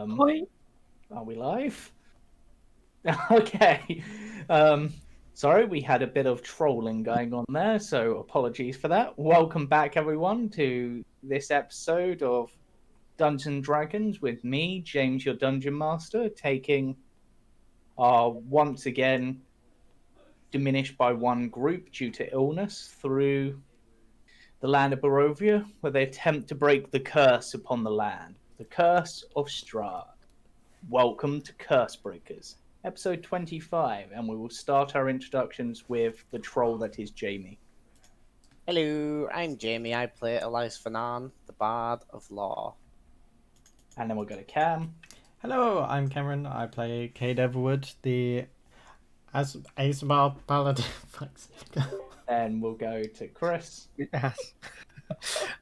Point. Are we live? Okay. Sorry, we had a bit of trolling going on there, so apologies for that. Welcome back, everyone, to this episode of Dungeons & Dragons with me, James, your Dungeon Master, taking our once again diminished by one group due to illness through the land of Barovia, where they attempt to break the curse upon the land. The curse of Strahd. Welcome to Cursebreakers, episode 25, and we will start our introductions with the troll that is Jamie. Hello, I'm Jamie. I play Elias Fanan, the Bard of Law. And then we'll go to Cam. Hello, I'm Cameron. I play Cade Everwood, the Asmar Paladin. Then we'll go to Chris. Yes.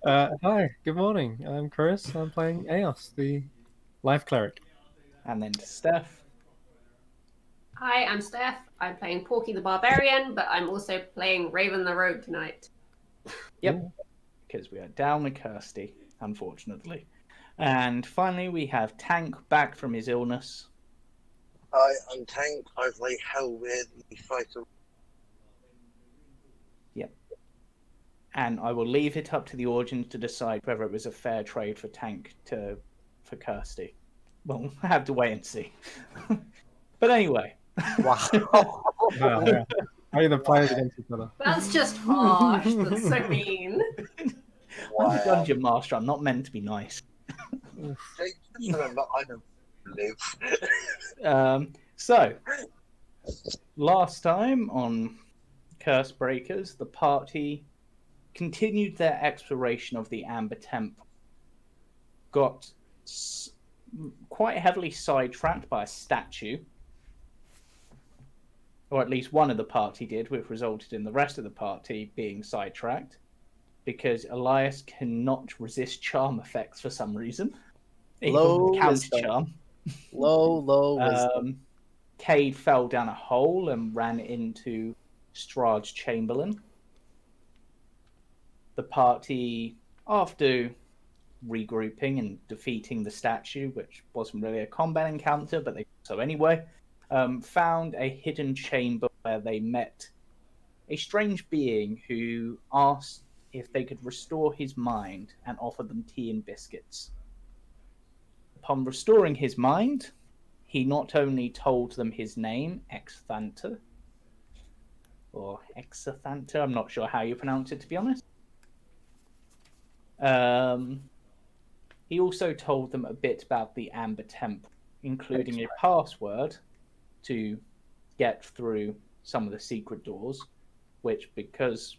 Hi, good morning. I'm Chris. I'm playing Eos, the Life Cleric. And then to Steph. Hi, I'm Steph. I'm playing Porky the Barbarian, but I'm also playing Raven the Rogue tonight. Yep, because we are down with Kirsty, unfortunately. And finally, we have Tank back from his illness. Hi, I'm Tank. I play Hellweird, the fighter. Yep. And I will leave it up to the audience to decide whether it was a fair trade for Tank for Kirsty. Well, I have to wait and see. But anyway. Wow. Yeah. How are the players against each other? That's just harsh. That's so mean. I'm a dungeon master. I'm not meant to be nice. Just remember, I don't live. So, last time on Cursebreakers, the party continued their exploration of the Amber Temple. Got quite heavily sidetracked by a statue. Or at least one of the party did, which resulted in the rest of the party being sidetracked. Because Elias cannot resist charm effects for some reason. Low Even counter wisdom. charm. Low wisdom. Cade fell down a hole and ran into Strahd's Chamberlain. The party, after regrouping and defeating the statue, which wasn't really a combat encounter, but they did so anyway, found a hidden chamber where they met a strange being who asked if they could restore his mind and offered them tea and biscuits. Upon restoring his mind, he not only told them his name, Exthanta, or Exathanta, I'm not sure how you pronounce it, to be honest. He also told them a bit about the Amber Temple, including a password to get through some of the secret doors, which, because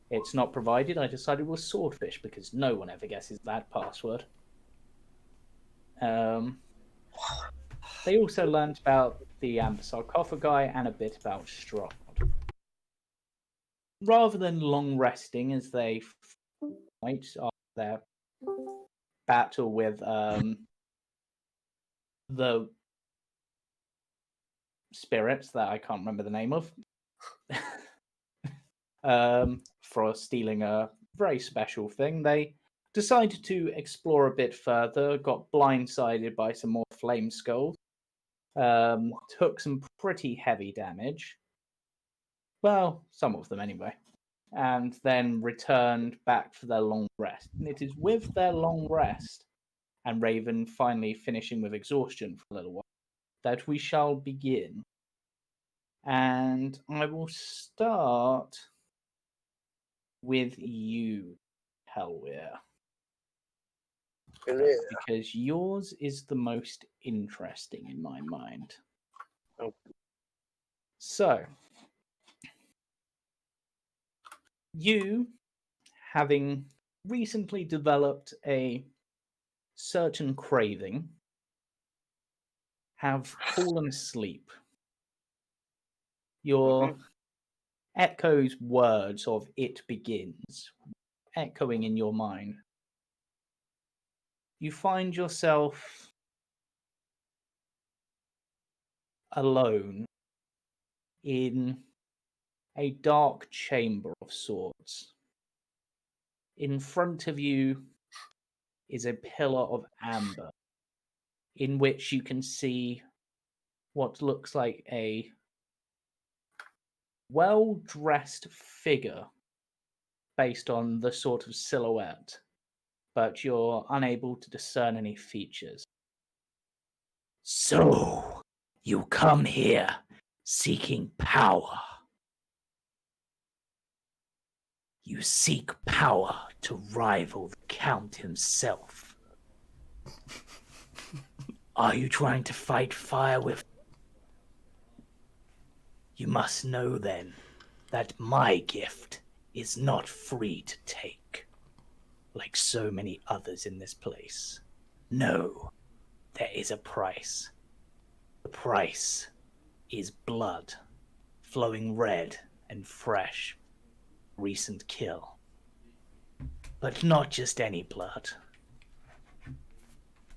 it's not provided, I decided was swordfish, because no one ever guesses that password. They also learned about the Amber Sarcophagi and a bit about Strahd. Rather than long resting as they fight after their battle with the spirits that I can't remember the name of, for stealing a very special thing, they decided to explore a bit further, got blindsided by some more flame skulls, took some pretty heavy damage. Well, some of them anyway. And then returned back for their long rest. And it is with their long rest, and Raven finally finishing with exhaustion for a little while, that we shall begin. And I will start with you, Hellweir. Because yours is the most interesting in my mind. Oh. So, you, having recently developed a certain craving, have fallen asleep. Your echoes words of "it begins" echoing in your mind. You find yourself alone in a dark chamber of sorts. In front of you is a pillar of amber. in which you can see what looks like a well-dressed figure based on the sort of silhouette, but you're unable to discern any features. So, you come here seeking power. You seek power to rival the Count himself. Are you trying to fight fire with... You must know then that my gift is not free to take, like so many others in this place. No, there is a price. The price is blood, flowing red and fresh. Recent kill. But not just any blood.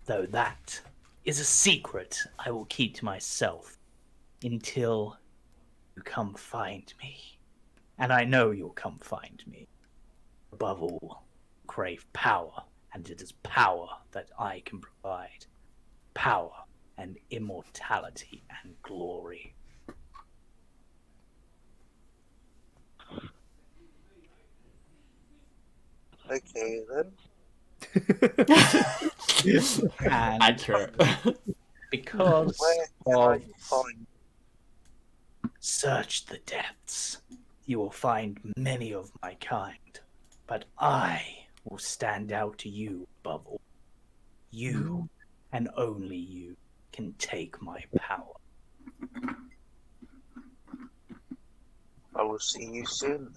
Though that is a secret I will keep to myself until you come find me. And I know you'll come find me. Above all, crave power, and it is power that I can provide. Power and immortality and glory. Okay then. And Accurate. because Where can I of find? search the depths, you will find many of my kind, but I will stand out to you above all. You, and only you, can take my power. I will see you soon.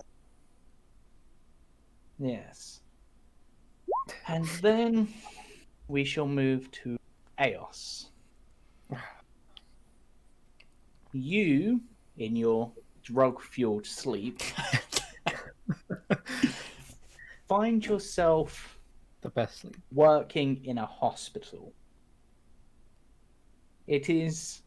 Yes. And then we shall move to Eos. You, in your drug-fueled sleep, find yourself The best sleep. working in a hospital. It is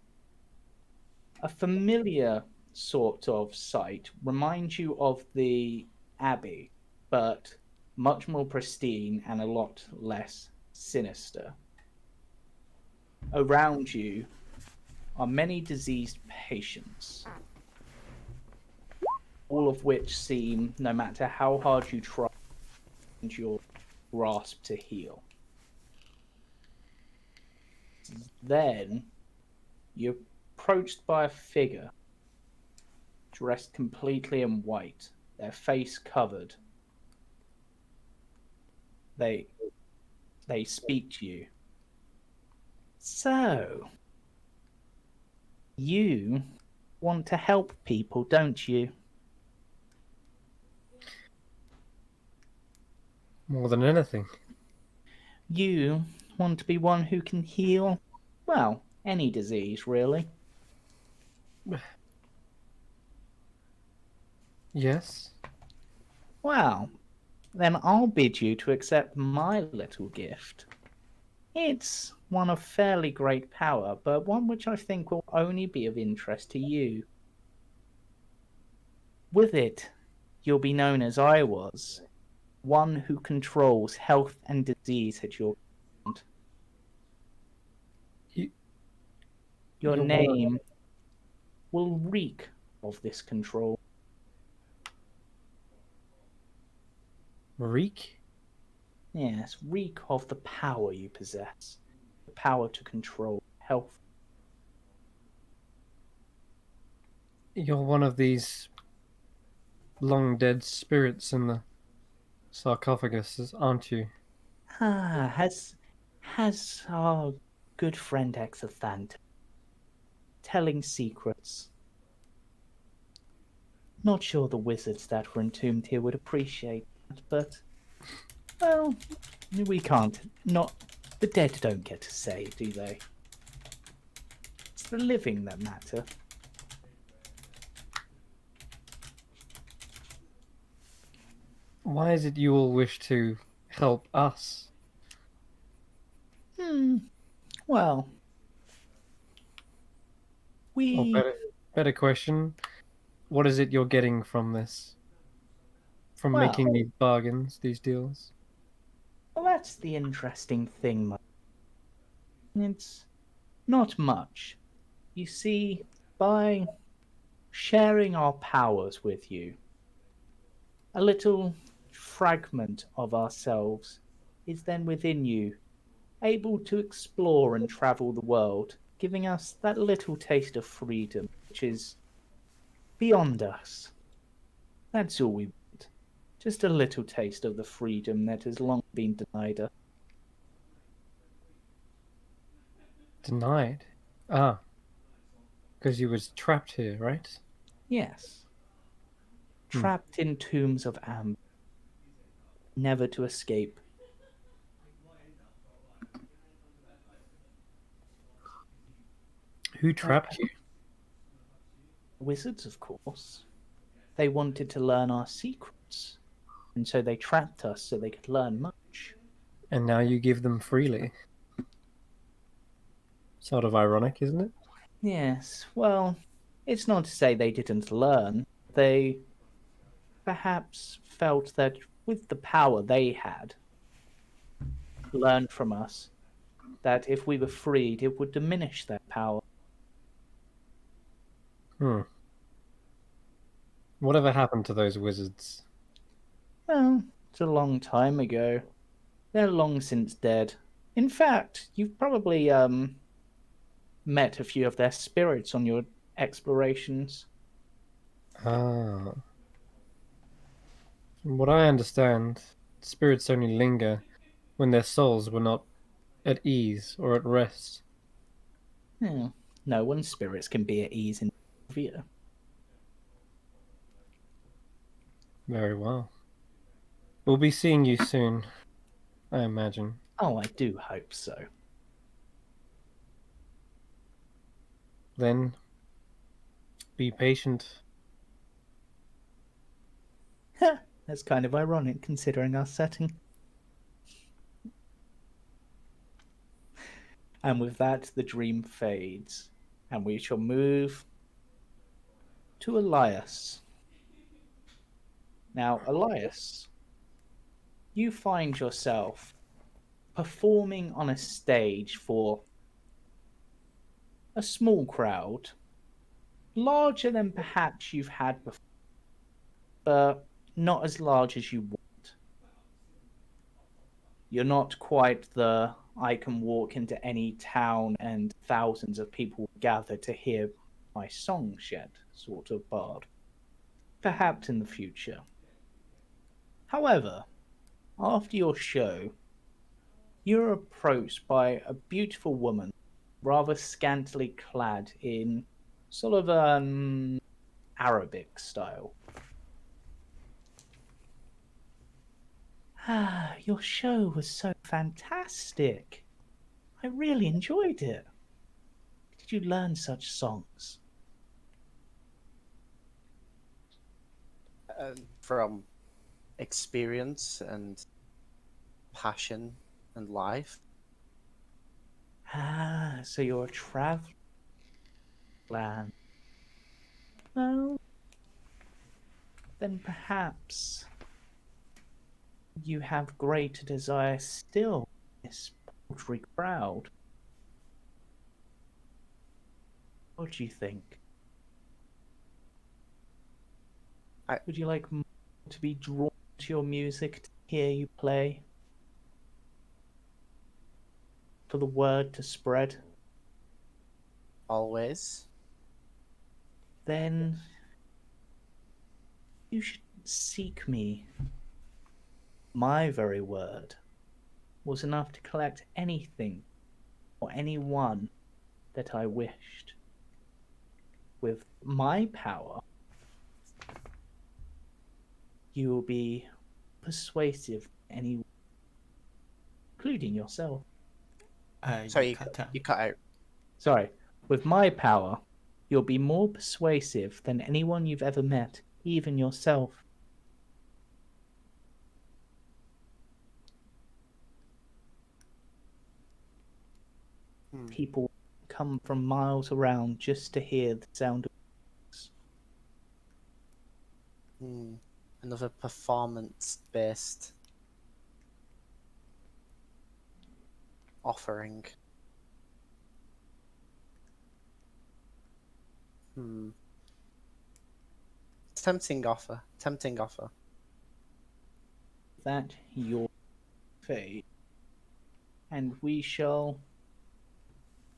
a familiar sort of sight, reminds you of the Abbey, but much more pristine and a lot less sinister. Around you are many diseased patients, all of which seem, no matter how hard you try, your grasp to heal. Then you're approached by a figure dressed completely in white, their face covered. They speak to you. So, you want to help people, don't you? More than anything. You want to be one who can heal, well, any disease, really. Yes. Well, then I'll bid you to accept my little gift. It's one of fairly great power, but one which I think will only be of interest to you. With it, you'll be known as I was, one who controls health and disease at your command. You, Your you're name will reek of this control. Reek? Yes, reek of the power you possess. The power to control health. You're one of these long dead spirits in the sarcophagus, aren't you? Has our good friend Exothant telling secrets. Not sure the wizards that were entombed here would appreciate that, but well, we can't. Not the dead don't get to say, do they? It's the living that matter. Why is it you all wish to help us? Well, Or better question, what is it you're getting from this? From Well- making these bargains, these deals? well, that's the interesting thing. It's Not much. You see, by sharing our powers with you, a little fragment of ourselves is then within you, able to explore and travel the world, giving us that little taste of freedom, which is beyond us. That's all we want. Just a little taste of the freedom that has long been denied us. Denied. Ah, because you was trapped here, right? Yes. Hmm. Trapped in tombs of amber, never to escape. Who trapped you? Wizards, of course. They wanted to learn our secrets, and so they trapped us so they could learn much. And now you give them freely. Sort of ironic, isn't it? Yes, well, it's not to say they didn't learn. They perhaps felt that with the power they had, learned from us, that if we were freed, it would diminish their power. Hmm. Whatever happened to those wizards? Well, it's a long time ago. They're long since dead. In fact, you've probably met a few of their spirits on your explorations. Ah. From what I understand, spirits only linger when their souls were not at ease or at rest. Hmm. No one's spirits can be at ease in Via. Very well. We'll be seeing you soon, I imagine. Oh, I do hope so. Then, be patient. That's kind of ironic considering our setting. And with that, the dream fades, and we shall move to Elias. Now, Elias, you find yourself performing on a stage for a small crowd, larger than perhaps you've had before, but not as large as you want. You're not quite the I can walk into any town and thousands of people gather to hear my songs yet sort of bard. Perhaps in the future. However, after your show, you're approached by a beautiful woman, rather scantily clad in sort of an Arabic style. Ah, your show was so fantastic. I really enjoyed it. Did you learn such songs? From experience and passion and life. Ah, so you're a traveler. Well, then perhaps you have greater desire still in this paltry crowd. What do you think? Would you like more to be drawn to your music, to hear you play? For the word to spread? Always. Then you should seek me. My very word was enough to collect anything or anyone that I wished. With my power, you will be persuasive to anyone, including yourself. Sorry, You cut out. you cut out. Sorry, with my power, you'll be more persuasive than anyone you've ever met, even yourself. People come from miles around just to hear the sound of voice. Another performance-based offering. Tempting offer. Tempting offer. That your fate, and we shall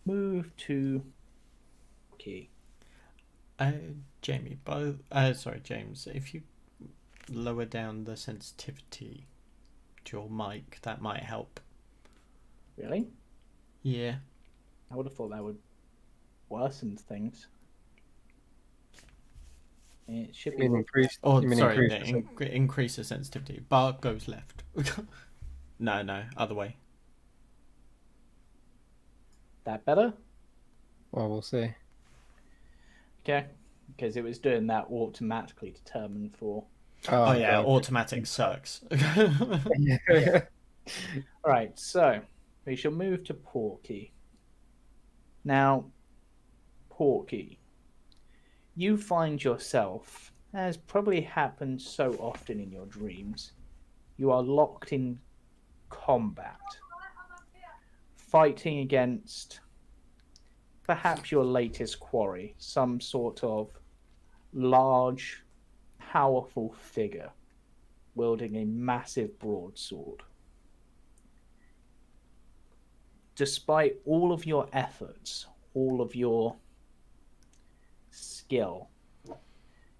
move to Key. Jamie, sorry, James, if you lower down the sensitivity to your mic, that might help. Really? Yeah. I would have thought that would worsen things. It should You be. mean increase? Or, you mean sorry, increase increase the sensitivity. Bar goes left. No, other way. That better? Well, we'll see. Okay. Because it was doing that automatically determined for. Oh yeah, God. automatic sucks. Yeah. Alright, so we shall move to Porky. Now, Porky, you find yourself, as probably happens so often in your dreams, you are locked in combat, fighting against perhaps your latest quarry, some sort of large, powerful figure wielding a massive broadsword. Despite all of your efforts, all of your skill,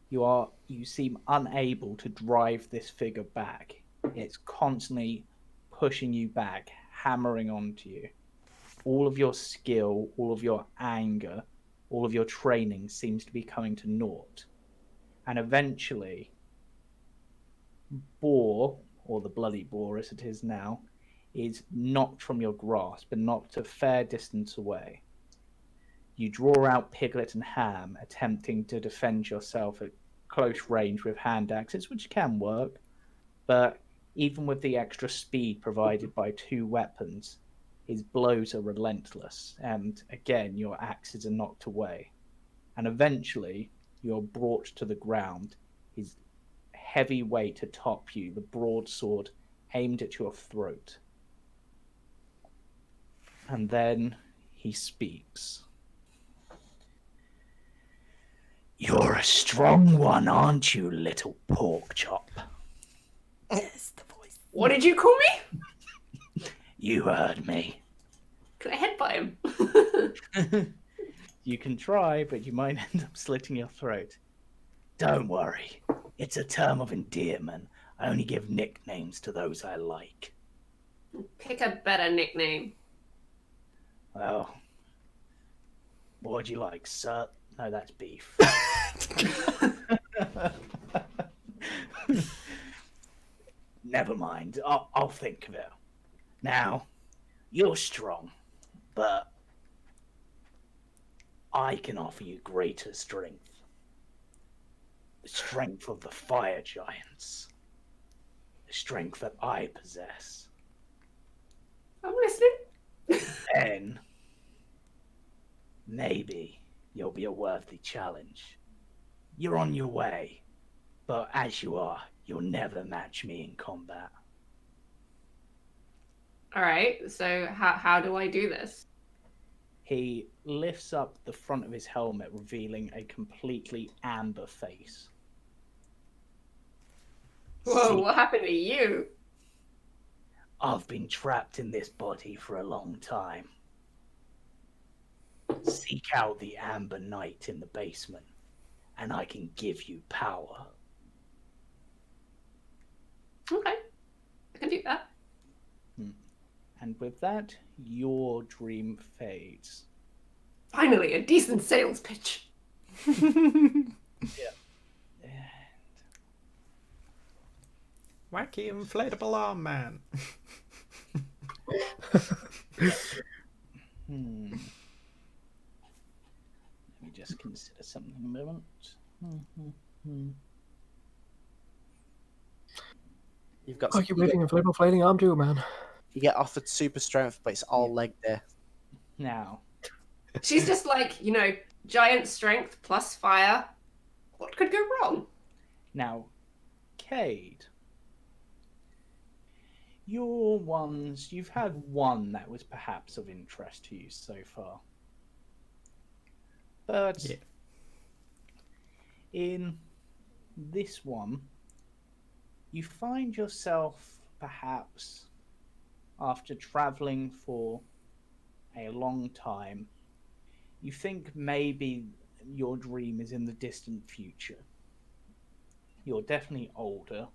you seem unable to drive this figure back. It's constantly pushing you back, hammering onto you. All of your skill, all of your anger, all of your training seems to be coming to naught. And eventually, Boar, or the bloody boar as it is now, is knocked from your grasp and knocked a fair distance away. You draw out Piglet and Ham, attempting to defend yourself at close range with hand axes, which can work, but even with the extra speed provided by two weapons, his blows are relentless, and again your axes are knocked away. And eventually you're brought to the ground, his heavy weight atop you, the broadsword aimed at your throat. And then he speaks. You're a strong one, aren't you, little pork chop? Yes, the voice. What did you call me? You heard me. Can I headbutt him? You can try, but you might end up slitting your throat. Don't worry. It's a term of endearment. I only give nicknames to those I like. Pick a better nickname. Well, what would you like, sir? No, that's beef. Never mind. I'll think of it. Now, you're strong, but I can offer you greater strength. The strength of the fire giants. The strength that I possess. I'm listening. Then, maybe you'll be a worthy challenge. You're on your way, but as you are, you'll never match me in combat. All right. So how do I do this? He lifts up the front of his helmet, revealing a completely amber face. Whoa! See, What happened to you? I've been trapped in this body for a long time. Seek out the Amber Knight in the basement, and I can give you power. Okay, I can do that. And with that, your dream fades. Finally, a decent sales pitch. Wacky inflatable arm man. Let me just consider something a moment. You've got. Oh, you're waving a inflatable flaming arm too, man. You get offered super strength, but it's all leg day. Now, She's just like, giant strength plus fire. What could go wrong? Cade, you've had one that was perhaps of interest to you so far. But Yeah. In this one, you find yourself perhaps after traveling for a long time, you think maybe your dream is in the distant future. You're definitely older,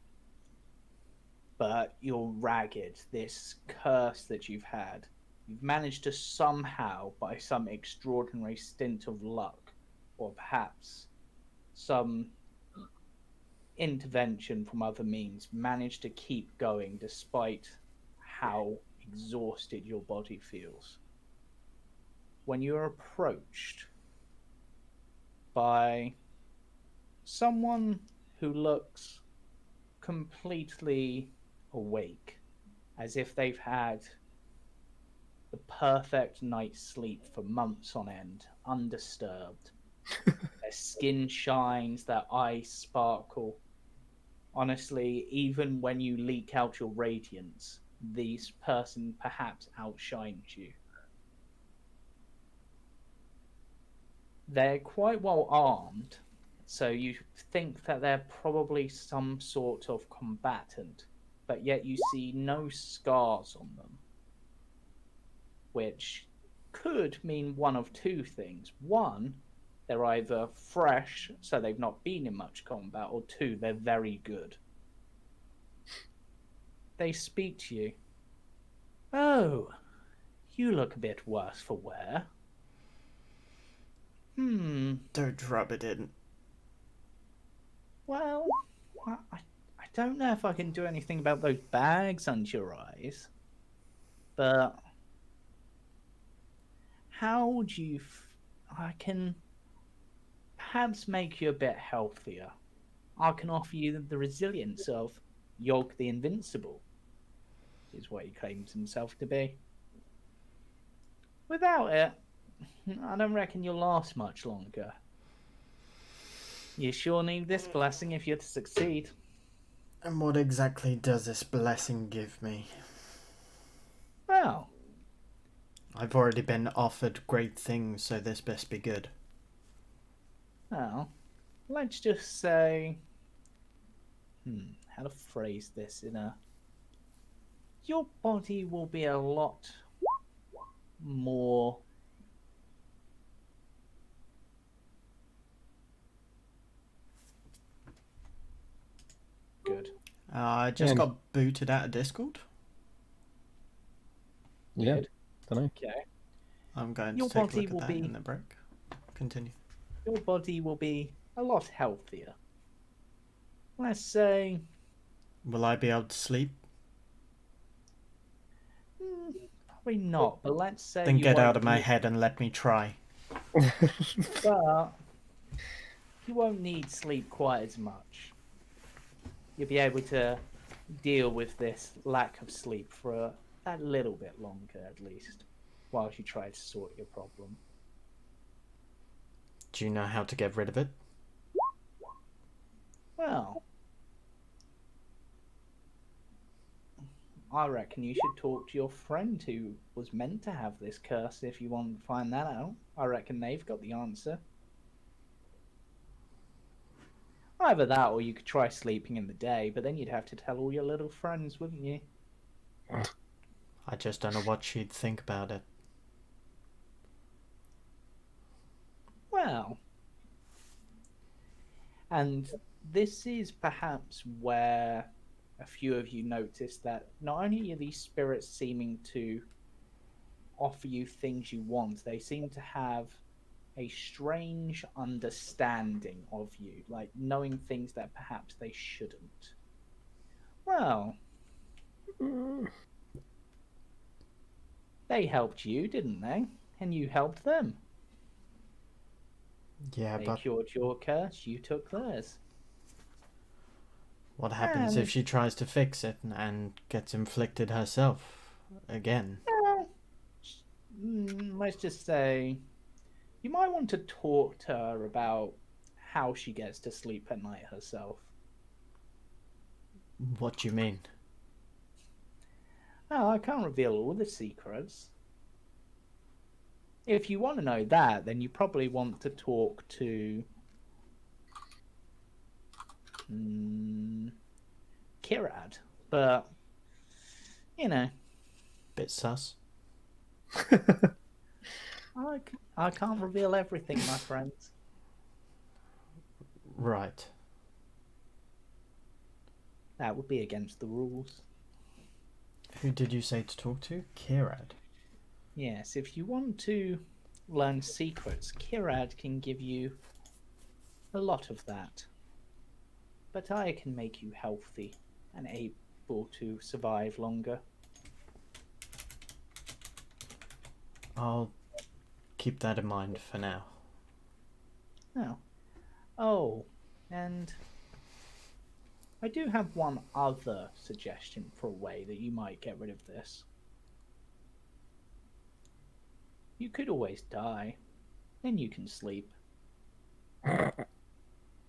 but you're ragged. This curse that you've had, you've managed to somehow, by some extraordinary stint of luck, or perhaps some intervention from other means, manage to keep going despite how exhausted your body feels. When you're approached by someone who looks completely awake, as if they've had the perfect night's sleep for months on end, undisturbed. Their skin shines, their eyes sparkle. Honestly, even when you leak out your radiance, this person perhaps outshines you. They're quite well armed, so you think that they're probably some sort of combatant, but yet you see no scars on them, which could mean one of two things. One, they're either fresh, so they've not been in much combat, or two, they're very good. They speak to you. Oh, you look a bit worse for wear. Don't rub it in. Well, I don't know if I can do anything about those bags under your eyes, but how would you... I can perhaps make you a bit healthier. I can offer you the resilience of Yog the Invincible, is what he claims himself to be. Without it, I don't reckon you'll last much longer. You sure need this blessing if you're to succeed. And what exactly does this blessing give me? Well, I've already been offered great things, so this best be good. well, let's just say... how to phrase this in a... Your body will be a lot more... good. I just Yeah. got booted out of Discord. Yeah, Good. don't know. Okay. I'm going Your to take a body look at will that be- in the break. Continue. Your body will be a lot healthier. Let's say... Will I be able to sleep? probably not, but let's say Then you get out won't of my need- head and let me try. But you won't need sleep quite as much. You'll be able to deal with this lack of sleep for a little bit longer, at least, whilst you try to sort your problem. Do you know how to get rid of it? Well, I reckon you should talk to your friend who was meant to have this curse if you want to find that out. I reckon they've got the answer. Either that or you could try sleeping in the day, but then you'd have to tell all your little friends, wouldn't you? I just don't know what she'd think about it. Well, and this is perhaps where a few of you notice that not only are these spirits seeming to offer you things you want, they seem to have a strange understanding of you, like knowing things that perhaps they shouldn't. Well, they helped you, didn't they? And you helped them. Yeah, They but cured your curse, you took theirs. what happens if she tries to fix it and gets inflicted herself again? Well, let's just say you might want to talk to her about how she gets to sleep at night herself. What do you mean? Oh, I can't reveal all the secrets. If you want to know that, then you probably want to talk to Kirad, but you know, Bit sus. I can't reveal everything, my friends. Right. That would be against the rules. Who did you say to talk to? Kirad. Yes, if you want to learn secrets, Kirad can give you a lot of that. But I can make you healthy and able to survive longer. I'll keep that in mind for now. Oh. Oh, and I do have one other suggestion for a way that you might get rid of this. You could always die, then you can sleep.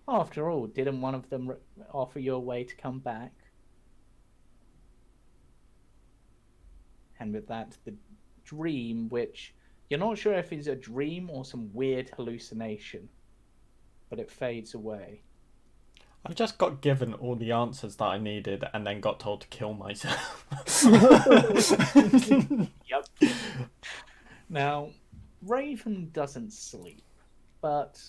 After all, didn't one of them offer you a way to come back? And with that, the dream, which you're not sure if it's a dream or some weird hallucination, but it fades away. I just got given all the answers that I needed and then got told to kill myself. Yep. Now, Raven doesn't sleep, but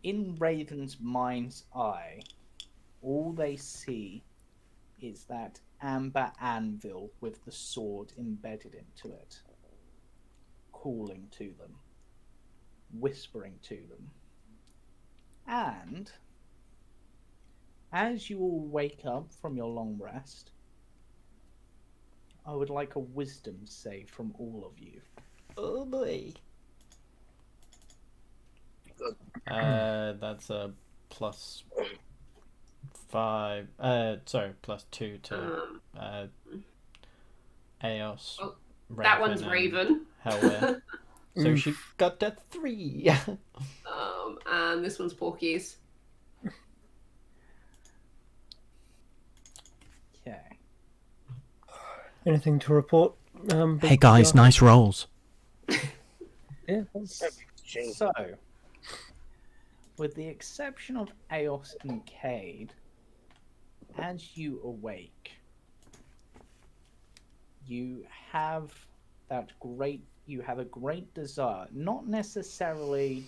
in Raven's mind's eye, all they see is that amber anvil with the sword embedded into it, calling to them, whispering to them. And as you all wake up from your long rest, I would like a wisdom save from all of you. Oh boy. That's a +5. Sorry, +2 to Eos. Oh, Raven, that one's and Raven. Hellware. So she got a 3. And this one's Porky's. Okay. Anything to report? Hey guys, nice rolls. Yeah. So, with the exception of Eos and Cade, as you awake, you have a great desire, not necessarily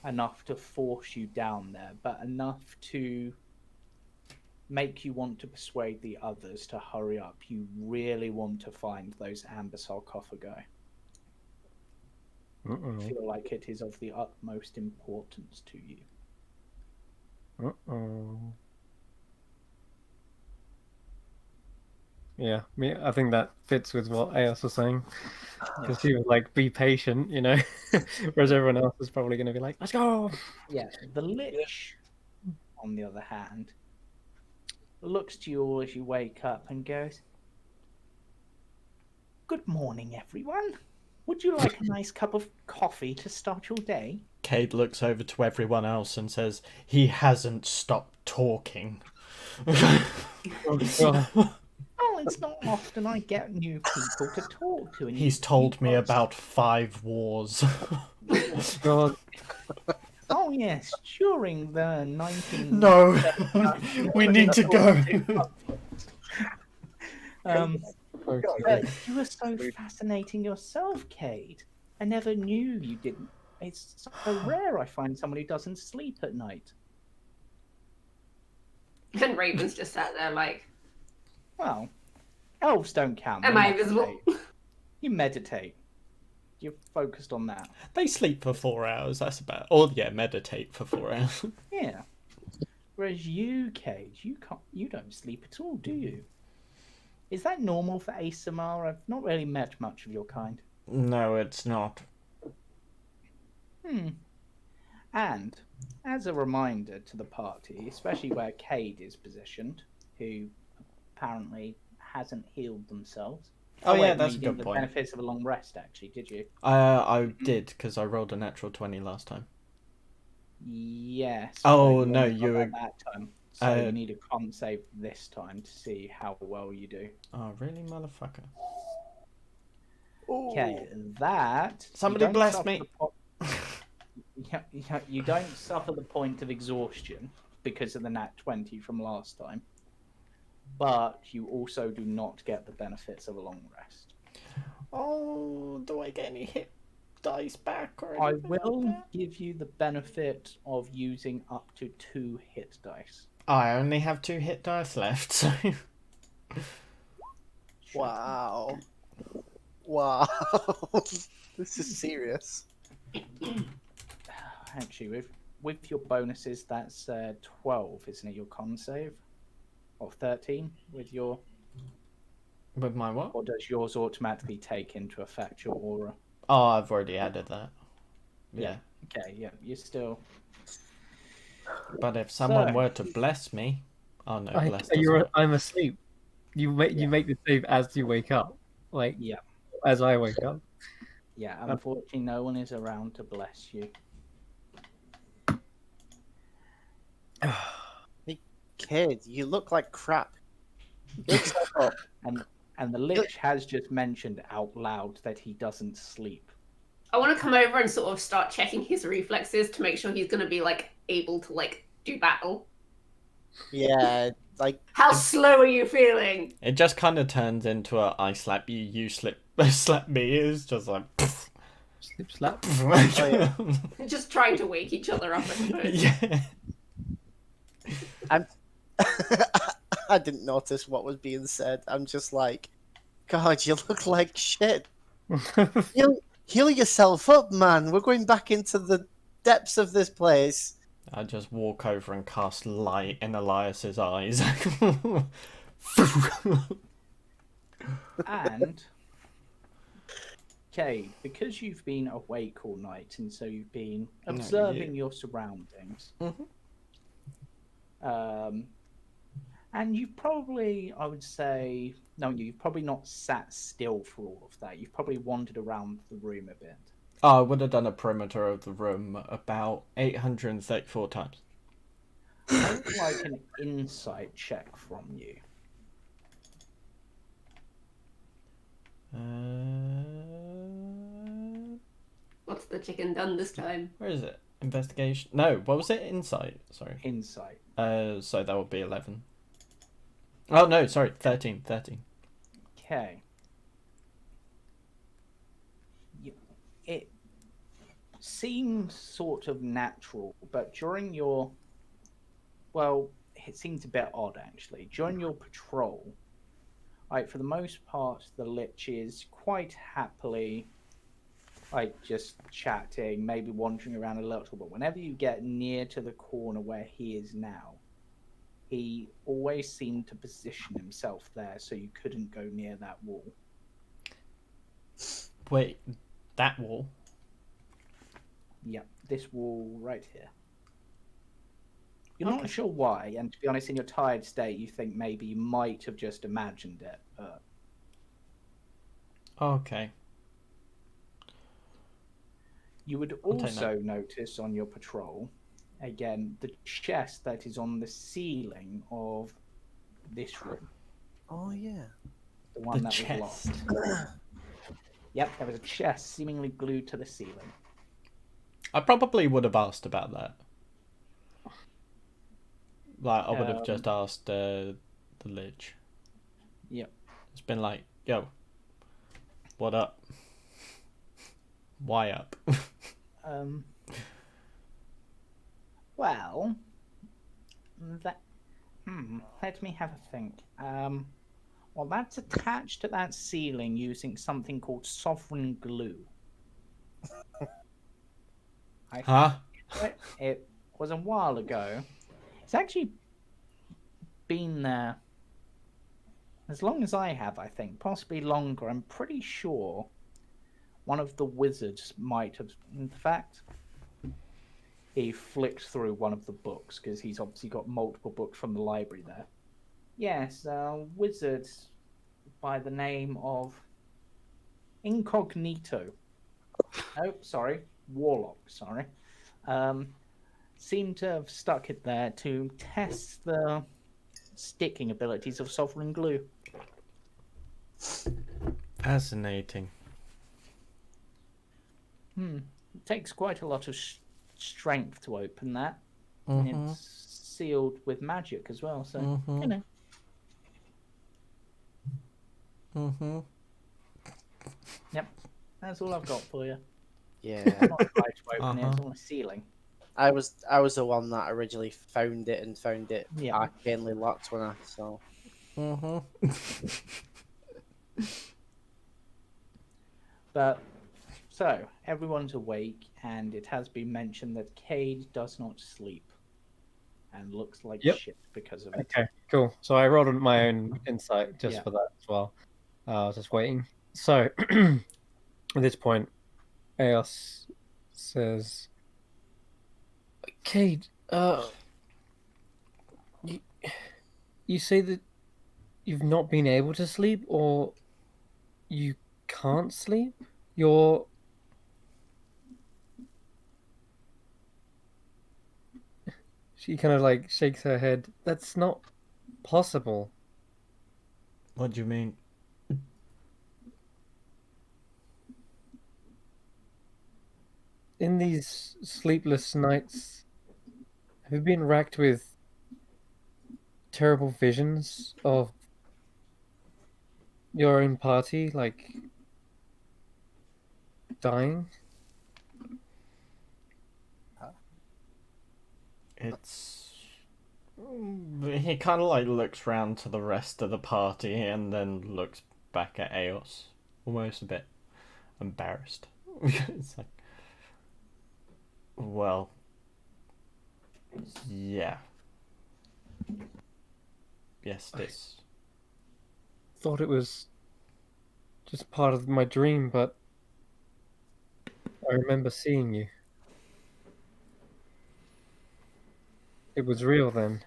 enough to force you down there, but enough to make you want to persuade the others to hurry up. You really want to find those amber sarcophagi. Uh-oh. Feel like it is of the utmost importance to you. Uh-oh. Yeah, I think that fits with what Eos was saying. Because he was like, be patient, you know? Whereas everyone else is probably going to be like, let's go! Yeah, the Lich, on the other hand, looks to you all as you wake up and goes, "Good morning, everyone. Would you like a nice cup of coffee to start your day?" Cade looks over to everyone else and says, he hasn't stopped talking. Oh, God. Oh, it's not often I get new people to talk to. And He's told me about 5 wars. God. Oh, yes, during the 19... No, we need to go. But you were so fascinating yourself, Cade. I never knew you didn't. It's so rare I find someone who doesn't sleep at night. And Raven's just sat there like, Well, elves don't count. am they I invisible? meditate. You meditate. You're focused on that. They sleep for 4 hours, that's about... Or, yeah, meditate for 4 hours. Yeah. Whereas you, Cade, you don't sleep at all, do you? Is that normal for ASMR? I've not really met much of your kind. No, it's not. And as a reminder to the party, especially where Cade is positioned, who apparently hasn't healed themselves. Oh, yeah, wait, that's you a didn't good the point. benefits of a long rest, actually, did you? I did, because I rolled a natural 20 last time. Yes. Oh, but no, only you got were... that that time. So you need a con save this time to see how well you do. Oh, really, motherfucker? Okay, that... Somebody you don't bless suffer me. the You don't suffer the point of exhaustion because of the nat 20 from last time, but you also do not get the benefits of a long rest. Oh, do I get any hit dice back or I anything like will that? give you the benefit of using up to 2 hit dice. I only have 2 hit dice left, so... Wow. Wow. This is serious. Actually, with your bonuses, that's 12, isn't it? Your con save, or 13 with your. With my what? Or does yours automatically take into effect your aura? Oh, I've already added that. Yeah. Okay, yeah, you're still. But if someone So- were to bless me... Oh no, bless doesn't work. I'm asleep. You make the save as you wake up, like Yeah, as I wake up. yeah. Unfortunately, no one is around to bless you. Kid, you look like crap. Wake yourself up. And the Lich has just mentioned out loud that he doesn't sleep. I want to come over and sort of start checking his reflexes to make sure he's going to be like able to like do battle. Yeah, like How slow are you feeling? It just kind of turns into a I slap you, you slap me. It's just like... Slip slap. yeah. Just trying to wake each other up, I suppose. Yeah. I didn't notice what was being said. I'm just like, God, you look like shit. Heal yourself up, man. We're going back into the depths of this place. I just walk over and cast light in Elias's eyes. And okay, because you've been awake all night, and so you've been observing your surroundings. And you've probably, I would say, no, you've probably not sat still for all of that. You've probably wandered around the room a bit. Oh, I would have done a perimeter of the room about 834 times. I would like an insight check from you. What's the chicken done this time? Where is it? Investigation? No, what was it? Insight. Sorry. Insight. So that would be 11. Oh no, sorry, 13. Okay. It seems sort of natural, but during your... Well, it seems a bit odd, actually. During your patrol, for the most part, the Lich is quite happily, just chatting, maybe wandering around a little, but whenever you get near to the corner where he is now, he always seemed to position himself there so you couldn't go near that wall. Wait, that wall? Yep, this wall right here. You're not sure why, and to be honest, in your tired state, you think maybe you might have just imagined it. But... Okay. You would also notice on your patrol, again, the chest that is on the ceiling of this room. Oh yeah. The one that chest. was locked. Yep, there was a chest seemingly glued to the ceiling. I probably would have asked about that. Like, I would have just asked the Lich. Yep. It's been like, yo, what up? Why up? Well, that... let me have a think. Well, that's attached to that ceiling using something called sovereign glue. Huh? It was a while ago. It's actually been there as long as I have, I think. Possibly longer. I'm pretty sure one of the wizards might have... In fact, he flicked through one of the books, because he's obviously got multiple books from the library there. Yes, a wizard by the name of Incognito. Oh, sorry. Warlock, sorry. Seemed to have stuck it there to test the sticking abilities of sovereign glue. Fascinating. It takes quite a lot of strength to open that. Mm-hmm. It's sealed with magic as well, so Mm-hmm. you know. Mm-hmm. That's all I've got for you. Yeah. Not try to open it, it's Uh-huh. on the ceiling. I was the one that originally found it and found it Yeah. arcanely locked when I so Mm-hmm. But so everyone's awake, and it has been mentioned that Cade does not sleep and looks like Yep. shit because of it. Okay, cool. So I rolled on my own insight just Yeah. for that as well. I was just waiting. So at this point, Eos says, Cade, you, you say that you've not been able to sleep, or you can't sleep? You're... She kind of like shakes her head. That's not possible. What do you mean? In these sleepless nights, have you been racked with terrible visions of your own party, like, dying? It's. He kind of like looks round to the rest of the party and then looks back at Eos, almost a bit embarrassed. It's like, well, yeah. Yes, this. Thought it was just part of my dream, but I remember seeing you. It was real then.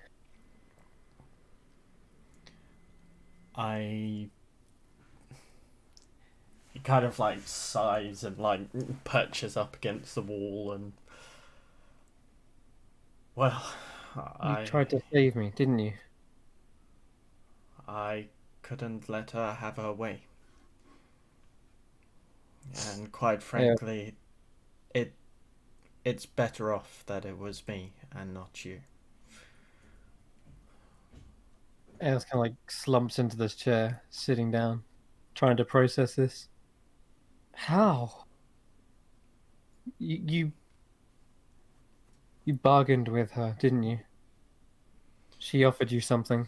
He kind of like sighs and like perches up against the wall and. Well, You tried to save me, didn't you? I couldn't let her have her way. And quite frankly, it's better off that it was me and not you. Eos kind of like slumps into this chair, sitting down, trying to process this. How? You bargained with her, didn't you? She offered you something.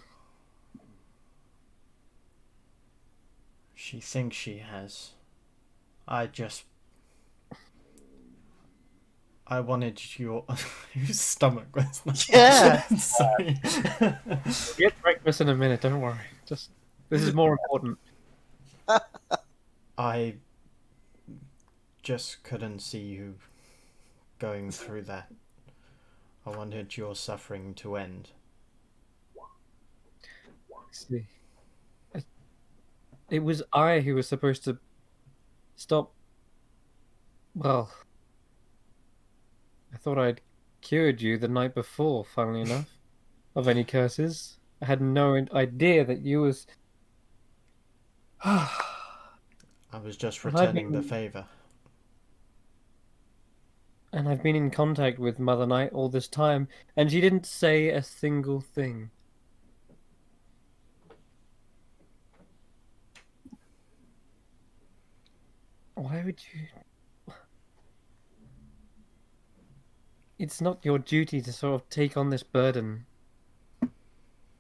She thinks she has. I wanted your stomach was not. Yeah. Sorry. Get breakfast in a minute, don't worry. This is more important. I just couldn't see you going through that. I wanted your suffering to end. See. It was I who was supposed to stop. Well, I thought I'd cured you the night before, funnily enough, of any curses. I had no idea that you was. I was just And I've returning the been- favour. And I've been in contact with Mother Night all this time, and she didn't say a single thing. Why would you? It's not your duty to sort of take on this burden,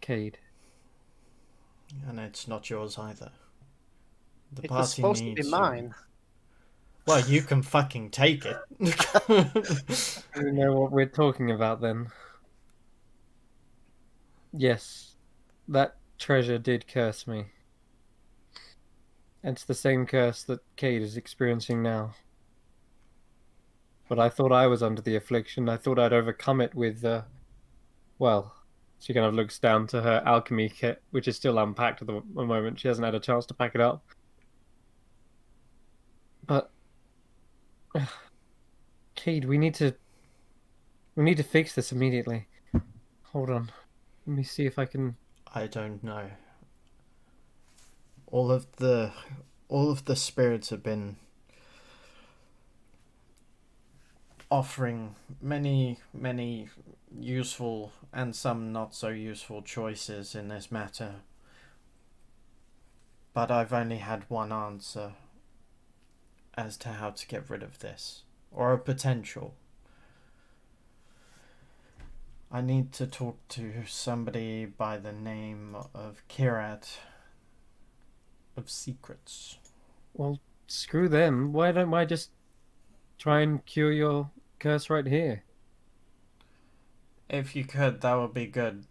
Cade. And it's not yours either. The It party was supposed to needs be you. mine. Well, you can fucking take it. You know what we're talking about then. Yes, that treasure did curse me. It's the same curse that Cade is experiencing now. But I thought I was under the affliction. I thought I'd overcome it with, well, she kind of looks down to her alchemy kit, which is still unpacked at the moment. She hasn't had a chance to pack it up. But, Cade, we need to fix this immediately. Hold on. Let me see if I can... I don't know. All of the spirits have been offering many, many useful and some not so useful choices in this matter. But I've only had one answer as to how to get rid of this, or a potential. I need to talk to somebody by the name of Kirat of Secrets. Well, screw them. Why don't I just try and cure your curse right here? If you could, that would be good.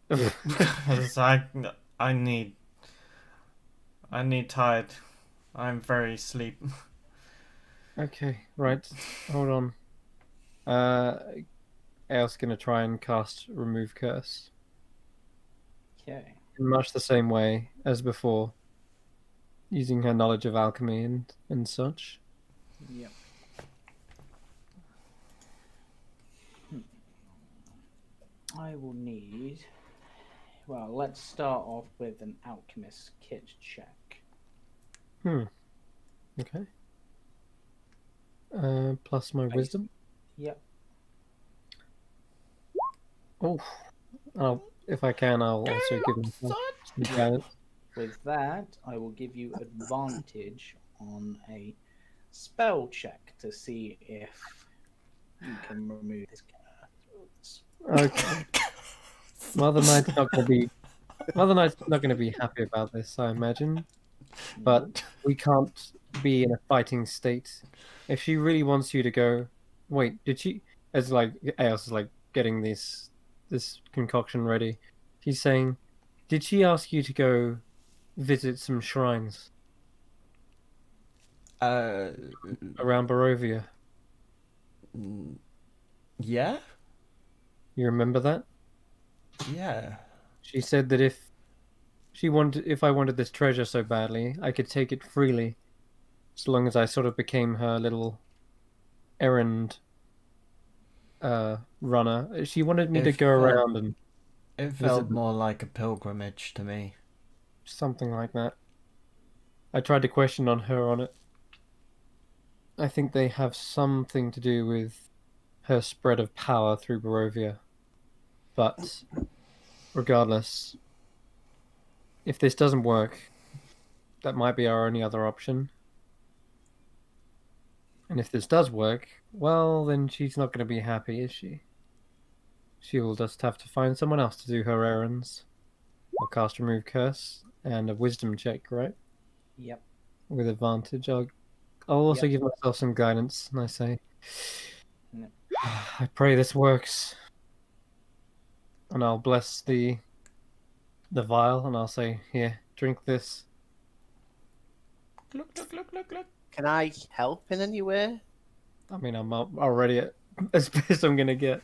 Because I need tired. I'm very sleep. Okay, right. Hold on. Ael's gonna try and cast Remove Curse. Okay. In much the same way as before, using her knowledge of alchemy and such. Yep. I will need. Well, let's start off with an alchemist kit check. Okay. Plus my wisdom. Yep. Oh, if I can, I'll also give myself some guidance. With that, I will give you advantage on a spell check to see if you can remove this curse. Okay. Mother Knight's not gonna be happy about this, I imagine. But we can't be in a fighting state. If she really wants you to go, wait, did she? As like Aos is like getting this concoction ready. She's saying, did she ask you to go visit some shrines around Barovia? Yeah? You remember that? Yeah. She said that if I wanted this treasure so badly, I could take it freely, as long as I sort of became her little errand runner. She wanted me to go around and It felt more like a pilgrimage to me. something like that. I tried to question on her on it. I think they have something to do with her spread of power through Barovia. But regardless, if this doesn't work, that might be our only other option. And if this does work, well, then she's not going to be happy, is she? She will just have to find someone else to do her errands. I'll cast Remove Curse and a Wisdom check, right? Yep. With advantage. I'll also give myself some guidance, and I say, Yep. I pray this works. And I'll bless the vial, and I'll say, here, drink this. Look. Can I help in any way? I mean, I'm already at as best as I'm going to get.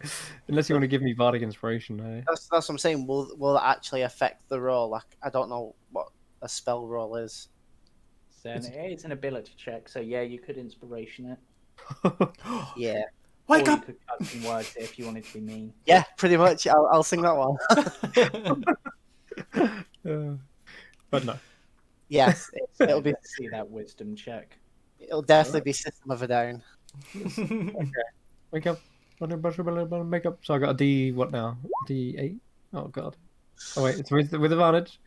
Unless you want to give me Bardic Inspiration, eh? That's what I'm saying. Will that actually affect the roll? Like, I don't know what a spell roll is. So it's an ability check, so yeah, you could inspiration it. Yeah. Wake or up! You could cut some words if you wanted to be mean. Yeah, pretty much. I'll sing that one. But no. Yes, it'll be. Let's see that wisdom check. It'll definitely be System of a Down. Okay. Wake up. Make up. So I got a D. What now? D8. Oh god. Oh wait, it's with advantage.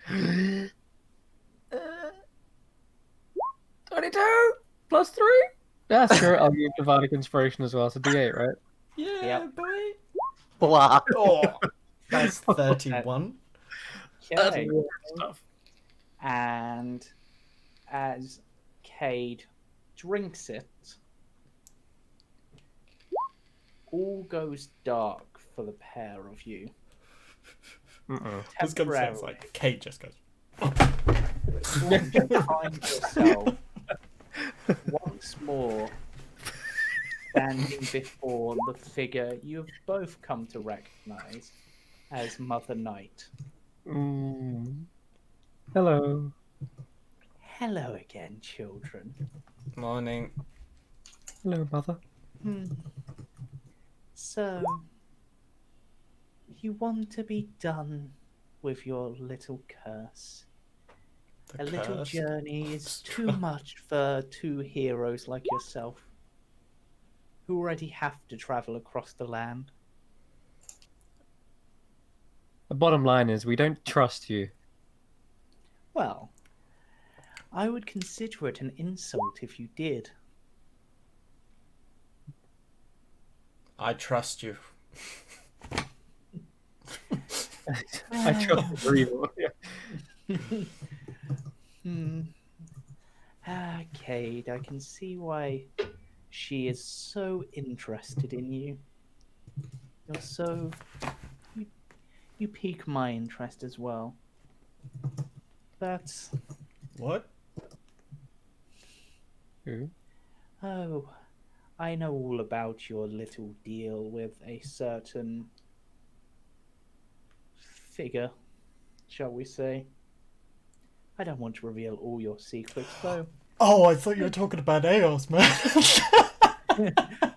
22 plus 3. That's true. I'll use Dividic Inspiration as well. So D8, right? Yeah, boy. Blah. Oh, that's 31. Okay. Stuff. And as Cade drinks it, all goes dark for the pair of you. This comes sounds like Kate just goes. You find yourself once more standing before the figure you have both come to recognize as Mother Night. Hello. Hello again, children. Morning. Hello, Mother. So, you want to be done with your little curse? A little curse? journey is too much for two heroes like yourself. who already have to travel across the land. The bottom line is we don't trust you. Well, I would consider it an insult if you did. I trust you. I trust the real. Cade, I can see why she is so interested in you. You're so... You pique my interest as well. But... What? Who? Oh, I know all about your little deal with a certain figure, shall we say. I don't want to reveal all your secrets, though. Oh, I thought you were talking about Eos, man.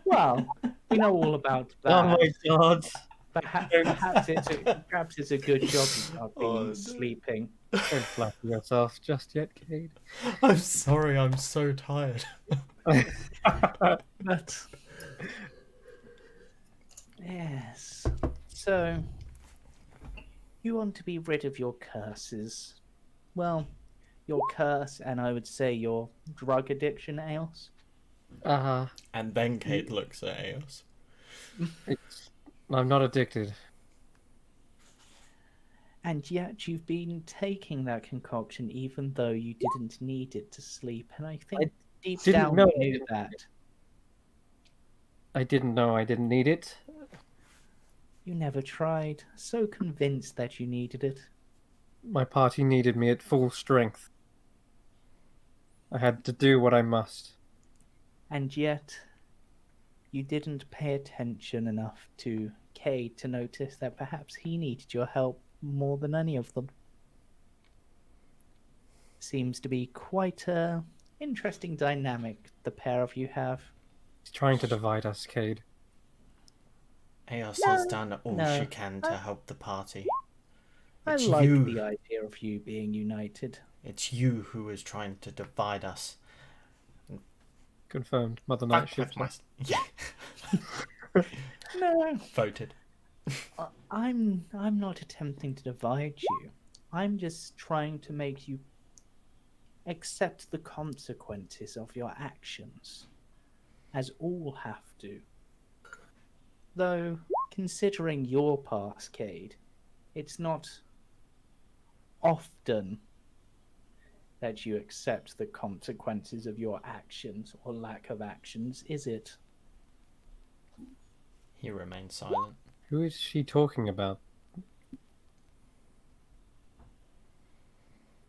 Well, we know all about that. Oh my god. Perhaps it's a good job you have been Oh, no. sleeping. Don't flatter yourself just yet, Cade. I'm sorry, I'm so tired. But yes, so you want to be rid of your curses. Well, your curse, and I would say your drug addiction, Eos. And then Kate looks at Eos. I'm not addicted. And yet you've been taking that concoction even though you didn't need it to sleep. And I think deep didn't down know you I knew didn't that. I didn't know I didn't need it. You never tried. So convinced that you needed it. My party needed me at full strength. I had to do what I must. And yet you didn't pay attention enough to Cade to notice that perhaps he needed your help more than any of them. Seems to be quite a interesting dynamic the pair of you have. He's trying to divide us, Cade. Eos No, has done all no. she can to help the party. I It's like you. the idea of you being united. It's you who is trying to divide us. Confirmed. Mother Night Fuck shifter. my... Yeah. No, Voted. I'm not attempting to divide you. I'm just trying to make you accept the consequences of your actions, as all have to. Though, considering your past, Cade, it's not often that you accept the consequences of your actions or lack of actions, is it? He remains silent. Who is she talking about?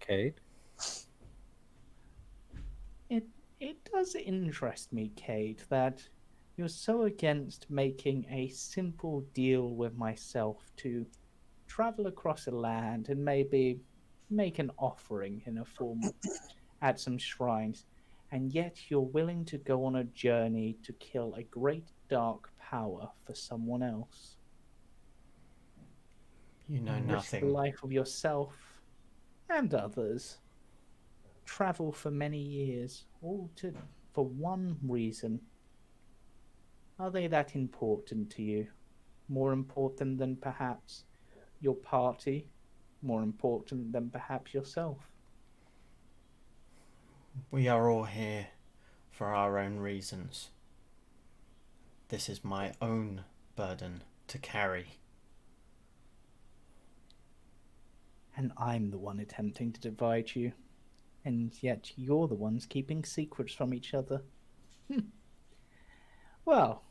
Cade? It does interest me, Cade, that you're so against making a simple deal with myself to travel across a land and maybe make an offering in a form at some shrines, and yet you're willing to go on a journey to kill a great dark power for someone else. You know Risk the nothing. life of yourself and others. Travel for many years, for one reason. Are they that important to you? More important than perhaps your party? More important than perhaps yourself? We are all here for our own reasons. This is my own burden to carry. And I'm the one attempting to divide you. And yet you're the ones keeping secrets from each other. Well,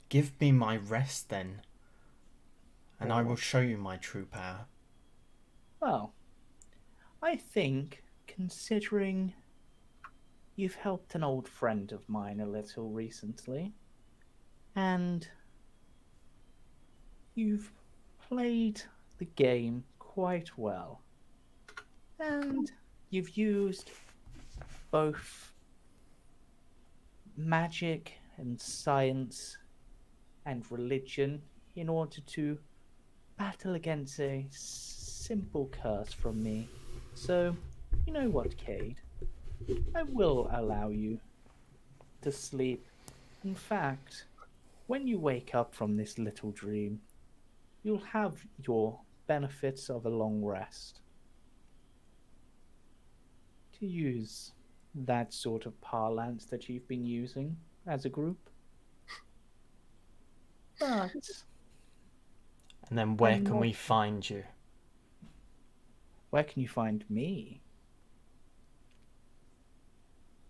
Give me my rest then, and I will show you my true power. well, I think, considering you've helped an old friend of mine a little recently, and you've played the game quite well, and you've used both magic and science and religion in order to battle against a simple curse from me. So, you know what, Cade? I will allow you to sleep In fact, when you wake up from this little dream, you'll have your benefits of a long rest. To use that sort of parlance that you've been using as a group. But And then where I'm can not- we find you? where can you find me?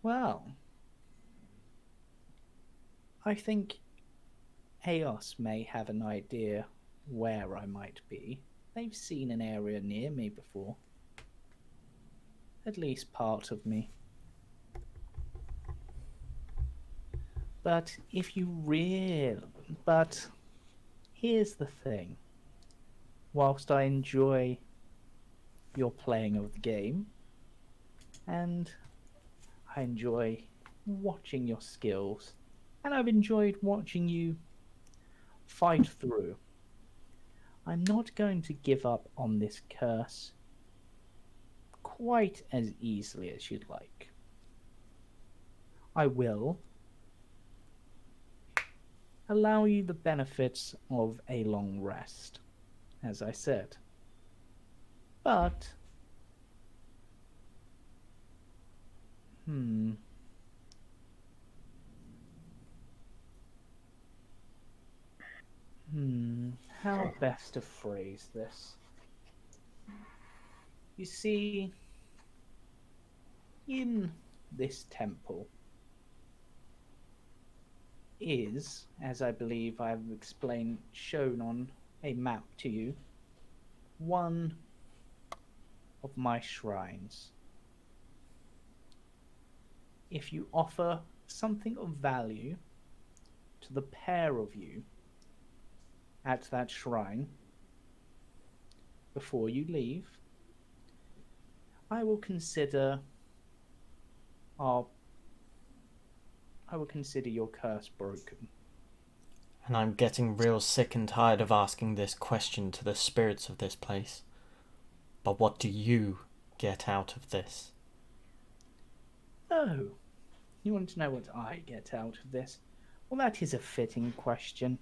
Well, I think Eos may have an idea where I might be. They've seen an area near me before. At least part of me. But if you really... But here's the thing. Whilst I enjoy your playing of the game, and I enjoy watching your skills, and I've enjoyed watching you fight through, I'm not going to give up on this curse quite as easily as you'd like. I will allow you the benefits of a long rest, as I said. But, how best to phrase this? You see, in this temple is, as I believe I've explained, shown on a map to you, one of my shrines. If you offer something of value to the pair of you at that shrine before you leave, I will consider your curse broken. And I'm getting real sick and tired of asking this question to the spirits of this place. But what do you get out of this? Oh, you want to know what I get out of this? Well, that is a fitting question.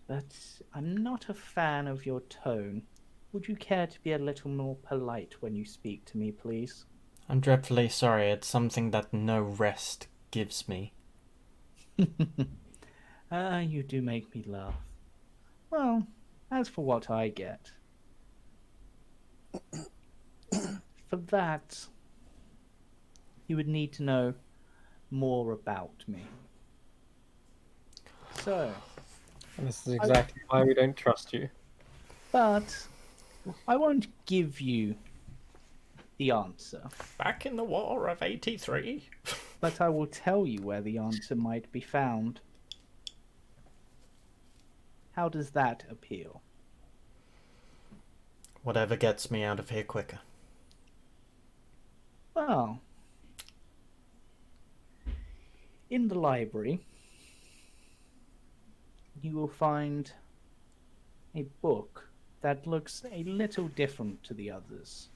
But I'm not a fan of your tone. Would you care to be a little more polite when you speak to me, please? I'm dreadfully sorry, it's something that no rest gives me. You do make me laugh. Well, as for what I get, for that, you would need to know more about me. So, And this is exactly why we don't trust you. but I won't give you the answer. Back in the War of 83. But I will tell you where the answer might be found. How does that appeal? Whatever gets me out of here quicker. Well, in the library, you will find a book that looks a little different to the others.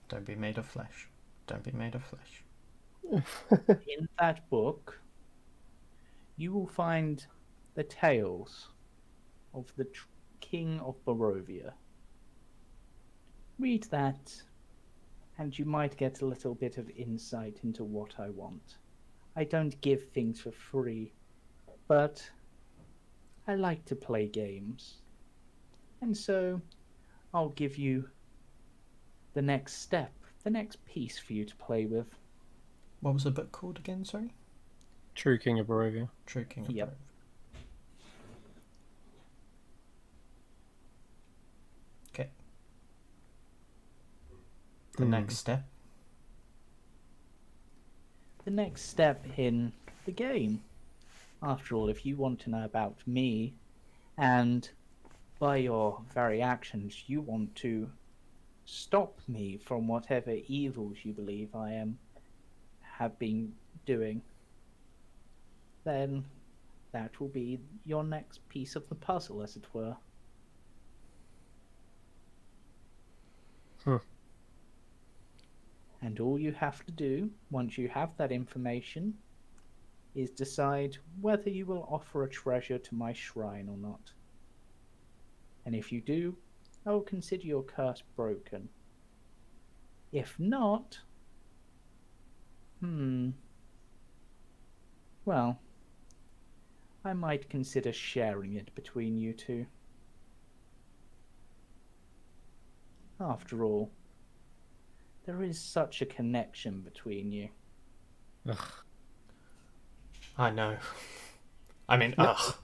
Don't be made of flesh. Don't be made of flesh. In that book, you will find the tales of the King of Barovia. Read that, and you might get a little bit of insight into what I want. I don't give things for free, but I like to play games. And so, I'll give you the next step, the next piece for you to play with. What was the book called again, sorry? True King of Barovia. True King of Yep. Barovia. Okay. The next step. The next step in the game. After all, if you want to know about me, and by your very actions you want to stop me from whatever evils you believe I have been doing, then that will be your next piece of the puzzle, as it were. And all you have to do, once you have that information, is decide whether you will offer a treasure to my shrine or not. And if you do, I will consider your curse broken. If not, well, I might consider sharing it between you two. After all, there is such a connection between you. Ugh. I know. I mean, No. ugh.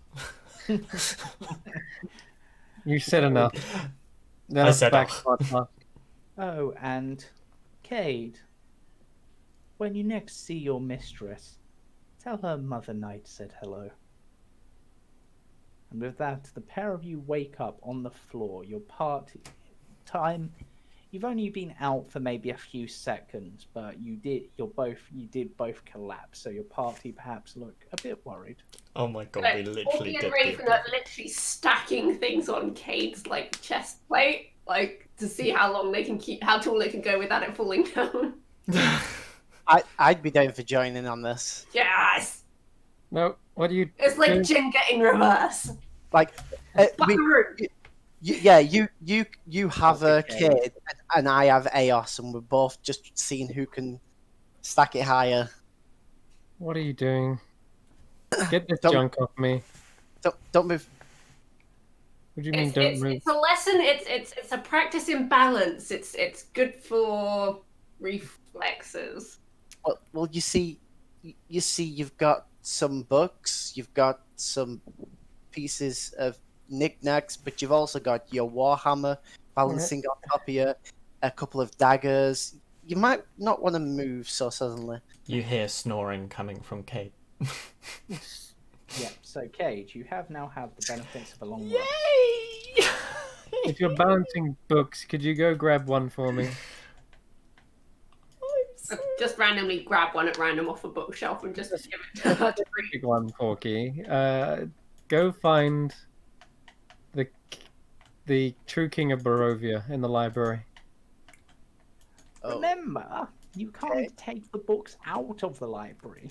You said enough. Let I us said back ugh. to our task. Oh, and Cade, when you next see your mistress, tell her Mother Night said hello. And with that, the pair of you wake up on the floor. Your party time. You've only been out for maybe a few seconds, but you did both collapse. So your party perhaps look a bit worried. Oh my god, we literally Porky did and the Raven are literally stacking things on Cade's like chest plate, like to see how tall they can go without it falling down. I'd be down for joining on this. Yes, No, what do you it's like do? Jenga in reverse. Like, Buckaroo. you have a Okay. kid and I have Eos, and we're both just seeing who can stack it higher. What are you doing? Get this Don't- junk off me. Don't move. What do you mean don't move? It's a lesson. It's a practice in balance. It's good for reflexes. Well, you see, you've got some books, you've got some pieces of knickknacks, but you've also got your warhammer balancing on top of you, a couple of daggers. You might not want to move so suddenly. You hear snoring coming from Kate. Yeah, so Cade, you have now had the benefits of a long rest. Yay! If you're balancing books, could you go grab one for me? Just randomly grab one at random off a bookshelf and just give it to her to read. Big one, Porky. Go find the true king of Barovia in the library. Oh, Remember, you can't take the books out of the library.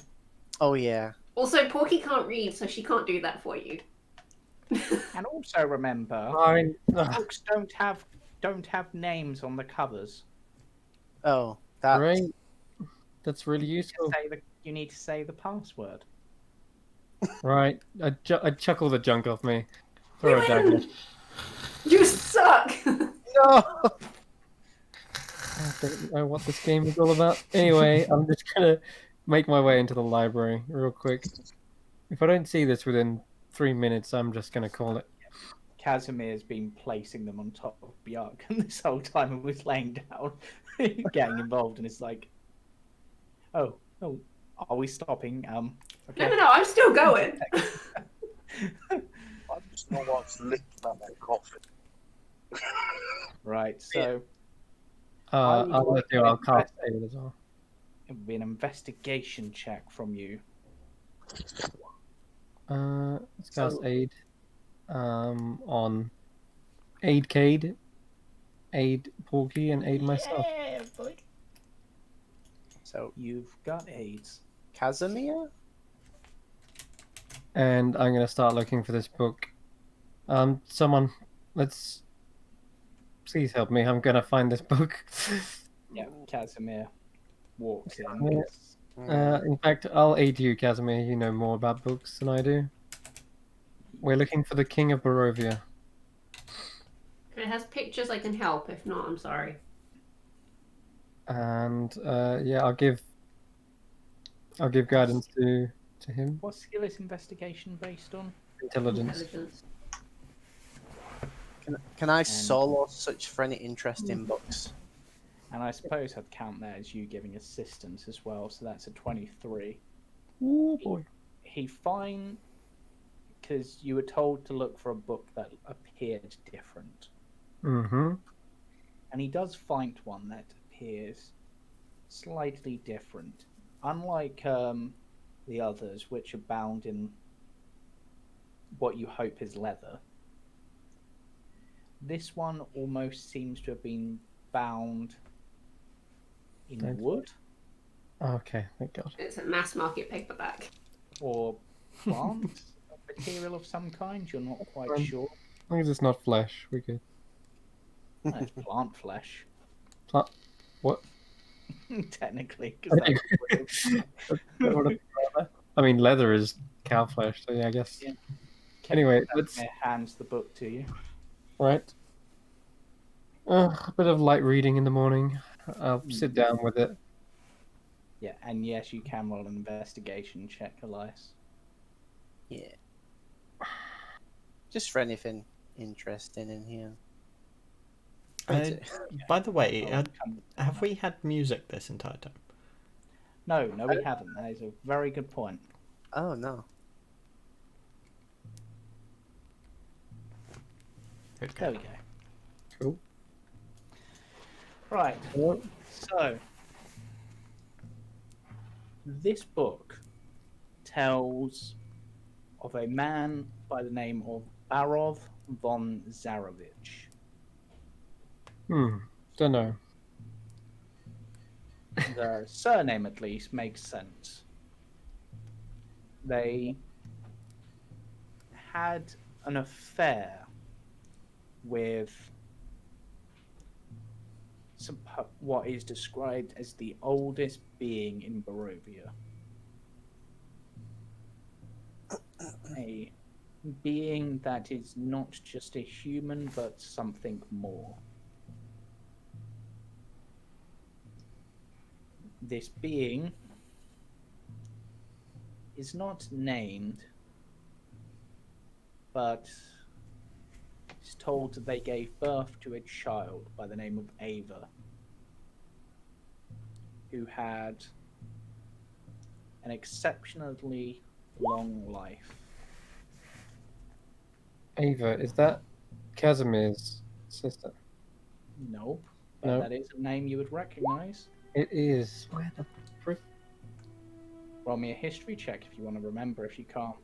oh yeah. Also, Porky can't read, so she can't do that for you. And also remember, Fine. books don't have names on the covers. Oh, that. Great. That's really You useful. need to say the password. Right. I chuckle the junk off me. Throw a dagger. You suck. No. I don't know what this game is all about. Anyway, I'm just gonna make my way into the library real quick. If I don't see this within 3 minutes, I'm just gonna call it. Casimir's been placing them on top of Bjark and this whole time it was laying down, getting involved, and it's like, oh, are we stopping? Okay. No, I'm still going. I just know what's licking at that coffee. Right, so I'll like do. to I'll cast invest- aid as well. it would be an investigation check from you. Let's cast aid. On aid Cade, aid Porky, and aid myself. Yeah, boy. So You've got AIDS. Casimir. And I'm gonna start looking for this book. Someone, let's please help me. I'm gonna find this book. Yeah, Casimir walks in. Yeah. In fact, I'll aid you, Casimir. You know more about books than I do. We're looking for the King of Barovia. If it has pictures, I can help. If not, I'm sorry. And yeah, I'll give guidance to him. What skill is investigation based on? Intelligence. Can I solo such for any interest in books? And I suppose I'd count that as you giving assistance as well, so that's a 23. Oh boy. He find because you were told to look for a book that appeared different, Mm-hmm. and he does find one that appears slightly different, unlike the others, which are bound in what you hope is leather. This one almost seems to have been bound in Thanks. wood Okay, thank God. It's a mass market paperback. or plant, a material of some kind. You're not quite sure. As long as it's not flesh, we're good. It's plant flesh, What? technically. 'Cause that's I mean, leather is cow flesh, so yeah, I guess. Yeah. Anyway, let's hands the book to you. right. A bit of light reading in the morning. I'll sit down with it. Yeah, and yes, you can roll an investigation check, Elias. Yeah. Just for anything interesting in here. By the way, I'll come to that. have we had music this entire time? No, we haven't. That is a very good point. Oh no. There we go. Cool. Right. Well, So, this book tells of a man by the name of Barov von Zarovich. don't know. The surname, at least, makes sense. They had an affair with what is described as the oldest being in Barovia. A being that is not just a human, but something more. This being is not named, but it's told that they gave birth to a child by the name of Ava, who had an exceptionally long life. Ava, is that Casimir's sister? Nope, but No. that is a name you would recognize. It is. Where the frick? Roll me a history check if you want to remember. If you can't,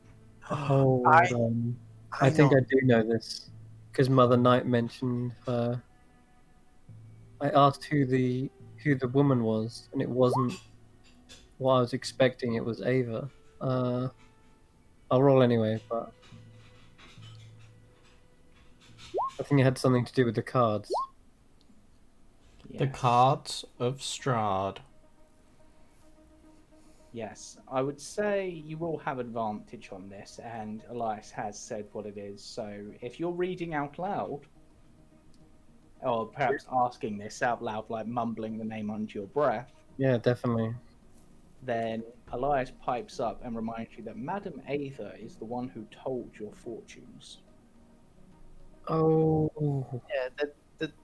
Hold I- on. I think I do know this because Mother Knight mentioned her. I asked who the woman was, and it wasn't what I was expecting. It was Ava. I'll roll anyway, but I think it had something to do with the cards. The Yes. Cards of Strahd. Yes, I would say you will have advantage on this, and Elias has said what it is. So if you're reading out loud, or perhaps asking this out loud, like mumbling the name under your breath, Yeah, definitely. then Elias pipes up and reminds you that Madame Ava is the one who told your fortunes. Oh, Yeah,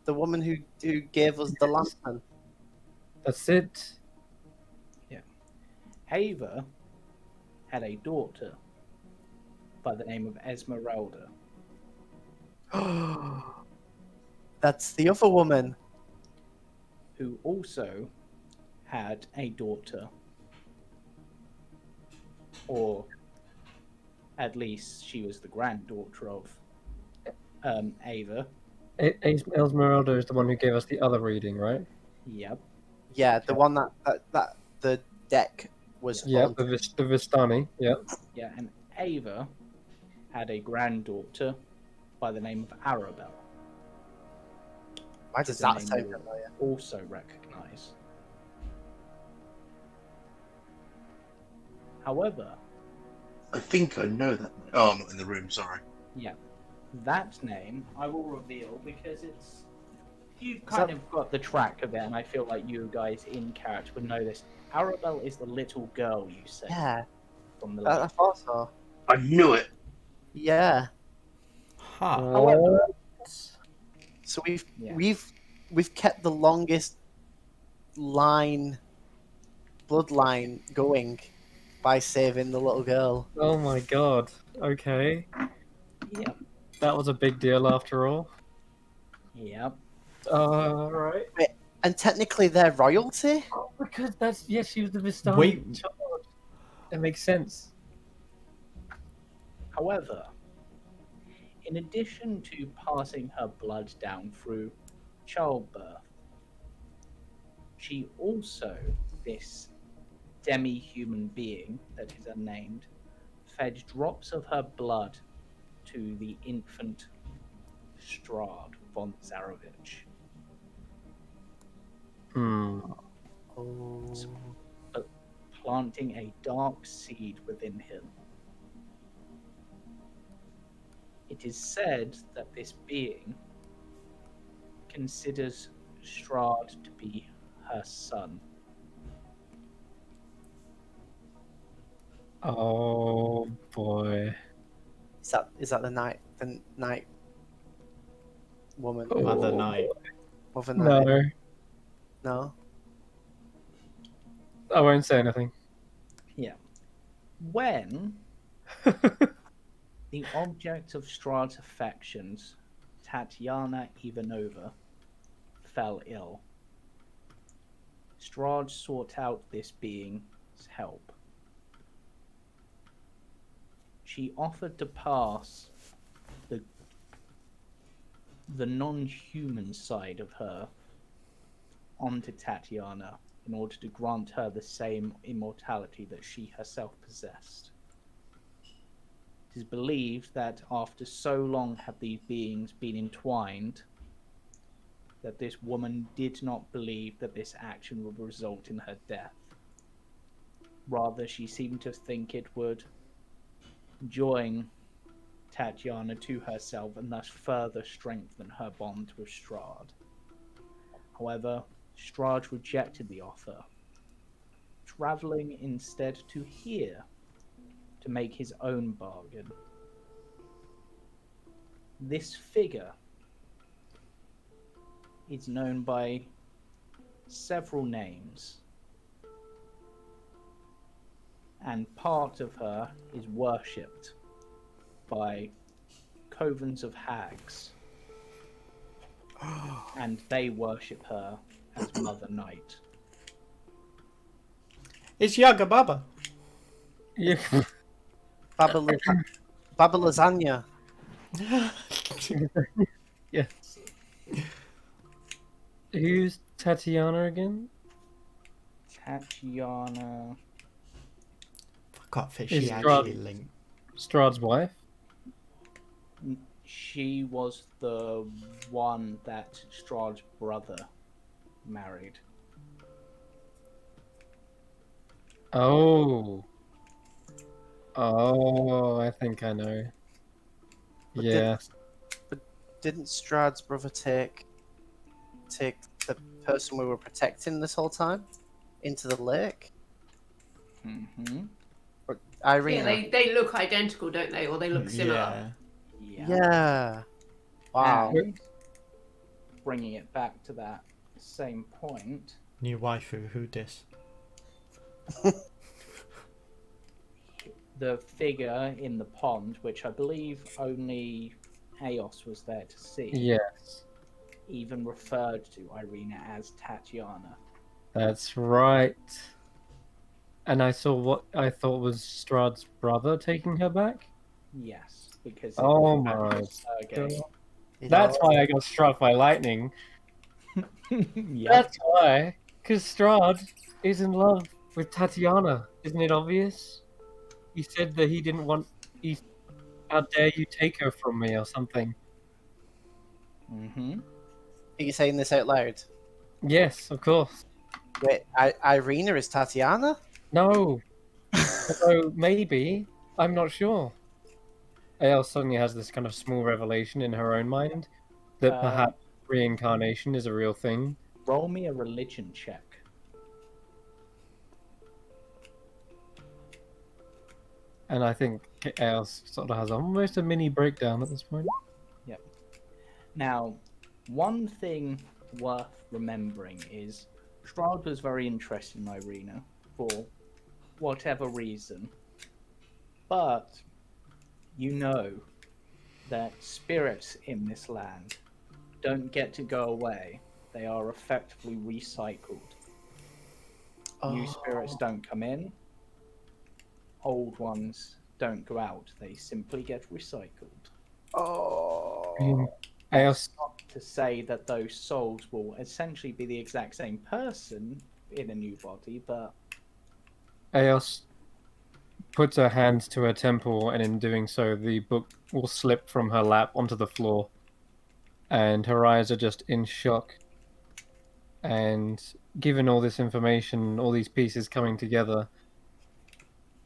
the woman who gave us the lantern. that's it. Ava had a daughter by the name of Esmeralda. That's the other woman. Who also had a daughter, or at least she was the granddaughter of Ava. Esmeralda is the one who gave us the other reading, right? Yep. Yeah, the one that the deck was Yeah, on. the Vistani. Yeah. Yeah, and Ava had a granddaughter by the name of Arabelle. Why does The that name sound you will familiar? also recognize. However, I think I know that. Oh, I'm not in the room. Sorry. that name I will reveal because it's you've kind of got the track of it, and I feel like you guys in character would know this. Arabelle is the little girl you said Yeah, from the I lake. thought so. I knew it. Yeah. Ha. However, So Yeah. we've kept the longest bloodline going by saving the little girl. Oh my god. Okay. Yep. That was a big deal after all. Yep. Right. And technically they're royalty? Because she was the Vistani Wait. child. That makes sense. However, in addition to passing her blood down through childbirth, She also, this demi-human being that is unnamed, fed drops of her blood to the infant Strahd von Zarevich, Hmm. Oh. planting a dark seed within him. It is said that this being considers Strahd to be her son. Oh boy. Is that the night woman? Oh. Mother Night. Mother Night? No, No. I won't say anything. Yeah. When the object of Strahd's affections, Tatiana Ivanova, fell ill, Strahd sought out this being's help. She offered to pass the non-human side of her onto Tatiana in order to grant her the same immortality that she herself possessed. It is believed that after so long have these beings been entwined, that this woman did not believe that this action would result in her death. Rather, she seemed to think it would join Tatiana to herself and thus further strengthen her bond with Strahd. However, Strahd rejected the offer, travelling instead to here to make his own bargain. This figure is known by several names, and part of her is worshipped by covens of hags, and they worship her as Mother Night. It's Yaga Baba. Yeah. Baba Lasagna. Yes. Who's Tatiana again? Tatiana. Forgot that Is she Strahd- actually linked. Strahd's wife? She was the one that Strahd's brother married. Oh. Oh, I think I know. But Yeah. Didn't Strahd's brother take the person we were protecting this whole time into the lake? Mm-hmm. Or Yeah, Irina? they look identical, don't they? Or they look similar. Yeah. Yeah. Wow. And bringing it back to that same point, New waifu, who dis? the figure in the pond, which I believe only Eos was there to see, Yes. even referred to Irina as Tatiana. That's right. And I saw what I thought was Strahd's brother taking her back. Yes, because Oh was my Sergei. God. That's why I got struck by lightning. Yep. That's why. Because Strahd is in love with Tatiana. Isn't it obvious? He said that he didn't want. How dare you take her from me or something? Mm-hmm. Are you saying this out loud? Yes, of course. Wait, Irina is Tatiana? No. Although maybe. I'm not sure. AL suddenly has this kind of small revelation in her own mind that perhaps reincarnation is a real thing. Roll me a religion check. And I think AL sort of has almost a mini breakdown at this point. Now, one thing worth remembering is Strahd was very interested in Irina for whatever reason. But you know that spirits in this land don't get to go away. They are effectively recycled. New spirits don't come in. Old ones don't go out. They simply get recycled. Oh. AL to say that those souls will essentially be the exact same person in a new body, but Eos puts her hands to her temple, and in doing so, the book will slip from her lap onto the floor, and her eyes are just in shock. And given all this information, all these pieces coming together,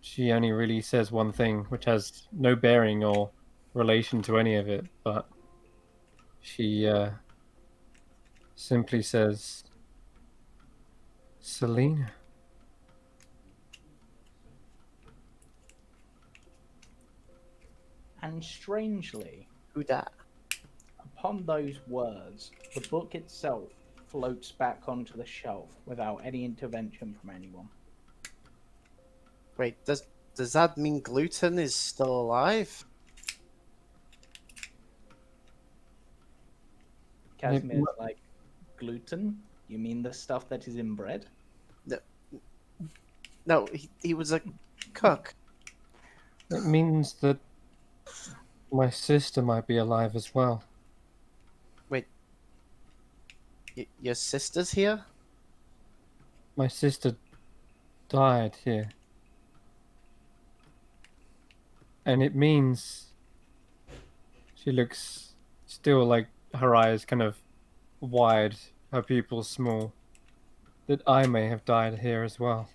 she only really says one thing, which has no bearing or relation to any of it, but she simply says, Selena. and strangely, Who dat? upon those words, the book itself floats back onto the shelf without any intervention from anyone. Wait, does that mean gluten is still alive? Casimir's like, gluten? You mean the stuff that is in bread? No, he was a cook. It means that my sister might be alive as well. Wait, your sister's here? My sister died here. And it means she looks still like her eyes kind of wide, her pupils small, that I may have died here as well.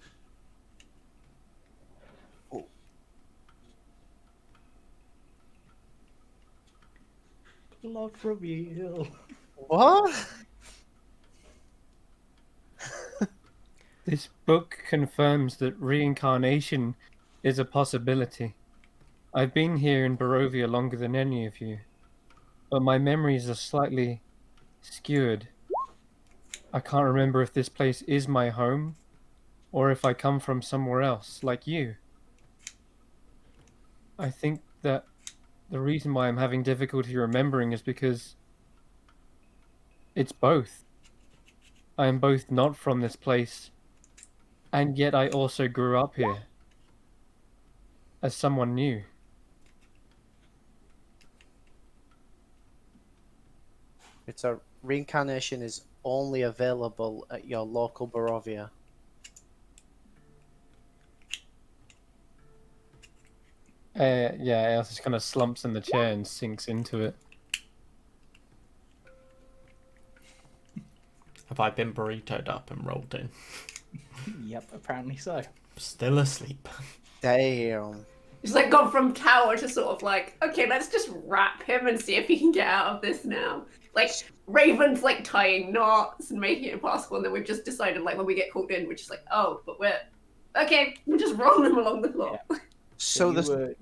Love reveal. What? This book confirms that reincarnation is a possibility. I've been here in Barovia longer than any of you, but my memories are slightly skewed. I can't remember if this place is my home, or if I come from somewhere else, like you. I think that the reason why I'm having difficulty remembering is because it's both. I am both not from this place, and yet I also grew up here as someone new. It's a reincarnation is only available at your local Barovia. Yeah, Eos just kind of slumps in the chair and sinks into it. Have I been burritoed up and rolled in? Yep, apparently so. Still asleep. Damn. It's like gone from tower to sort of like, okay, let's just wrap him and see if he can get out of this now. Like, Raven's like tying knots and making it impossible, and then we've just decided, like, when we get called in, we're just like, oh, but okay, we'll just roll them along the floor. Yeah. So you this were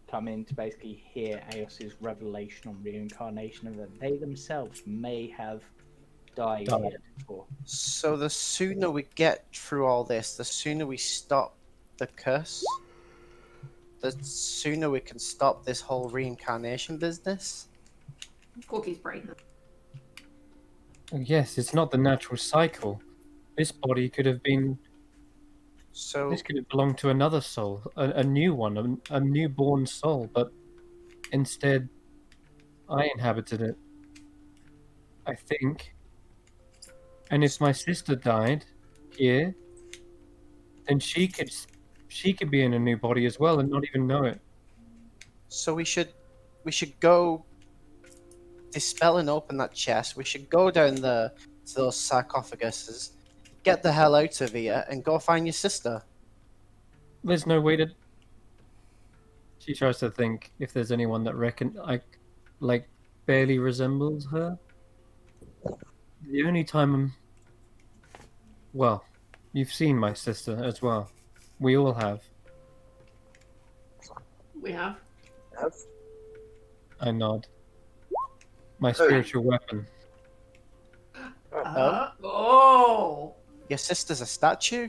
come in to basically hear Eos's revelation on reincarnation and that they themselves may have died here before. So the sooner we get through all this, the sooner we stop the curse, the sooner we can stop this whole reincarnation business. Corky's brain. Yes, it's not the natural cycle. This body could have been. So This could have belonged to another soul, a new one, a newborn soul, but instead, I inhabited it. I think. And if my sister died here, then she could be in a new body as well and not even know it. so we should go dispel and open that chest. We should go down there to those sarcophaguses, get the hell out of here, and go find your sister. There's no way to. She tries to think if there's anyone that like barely resembles her. The only time well, you've seen my sister as well. We all have. We have. Yes. I nod. My spiritual weapon. Oh! Your sister's a statue?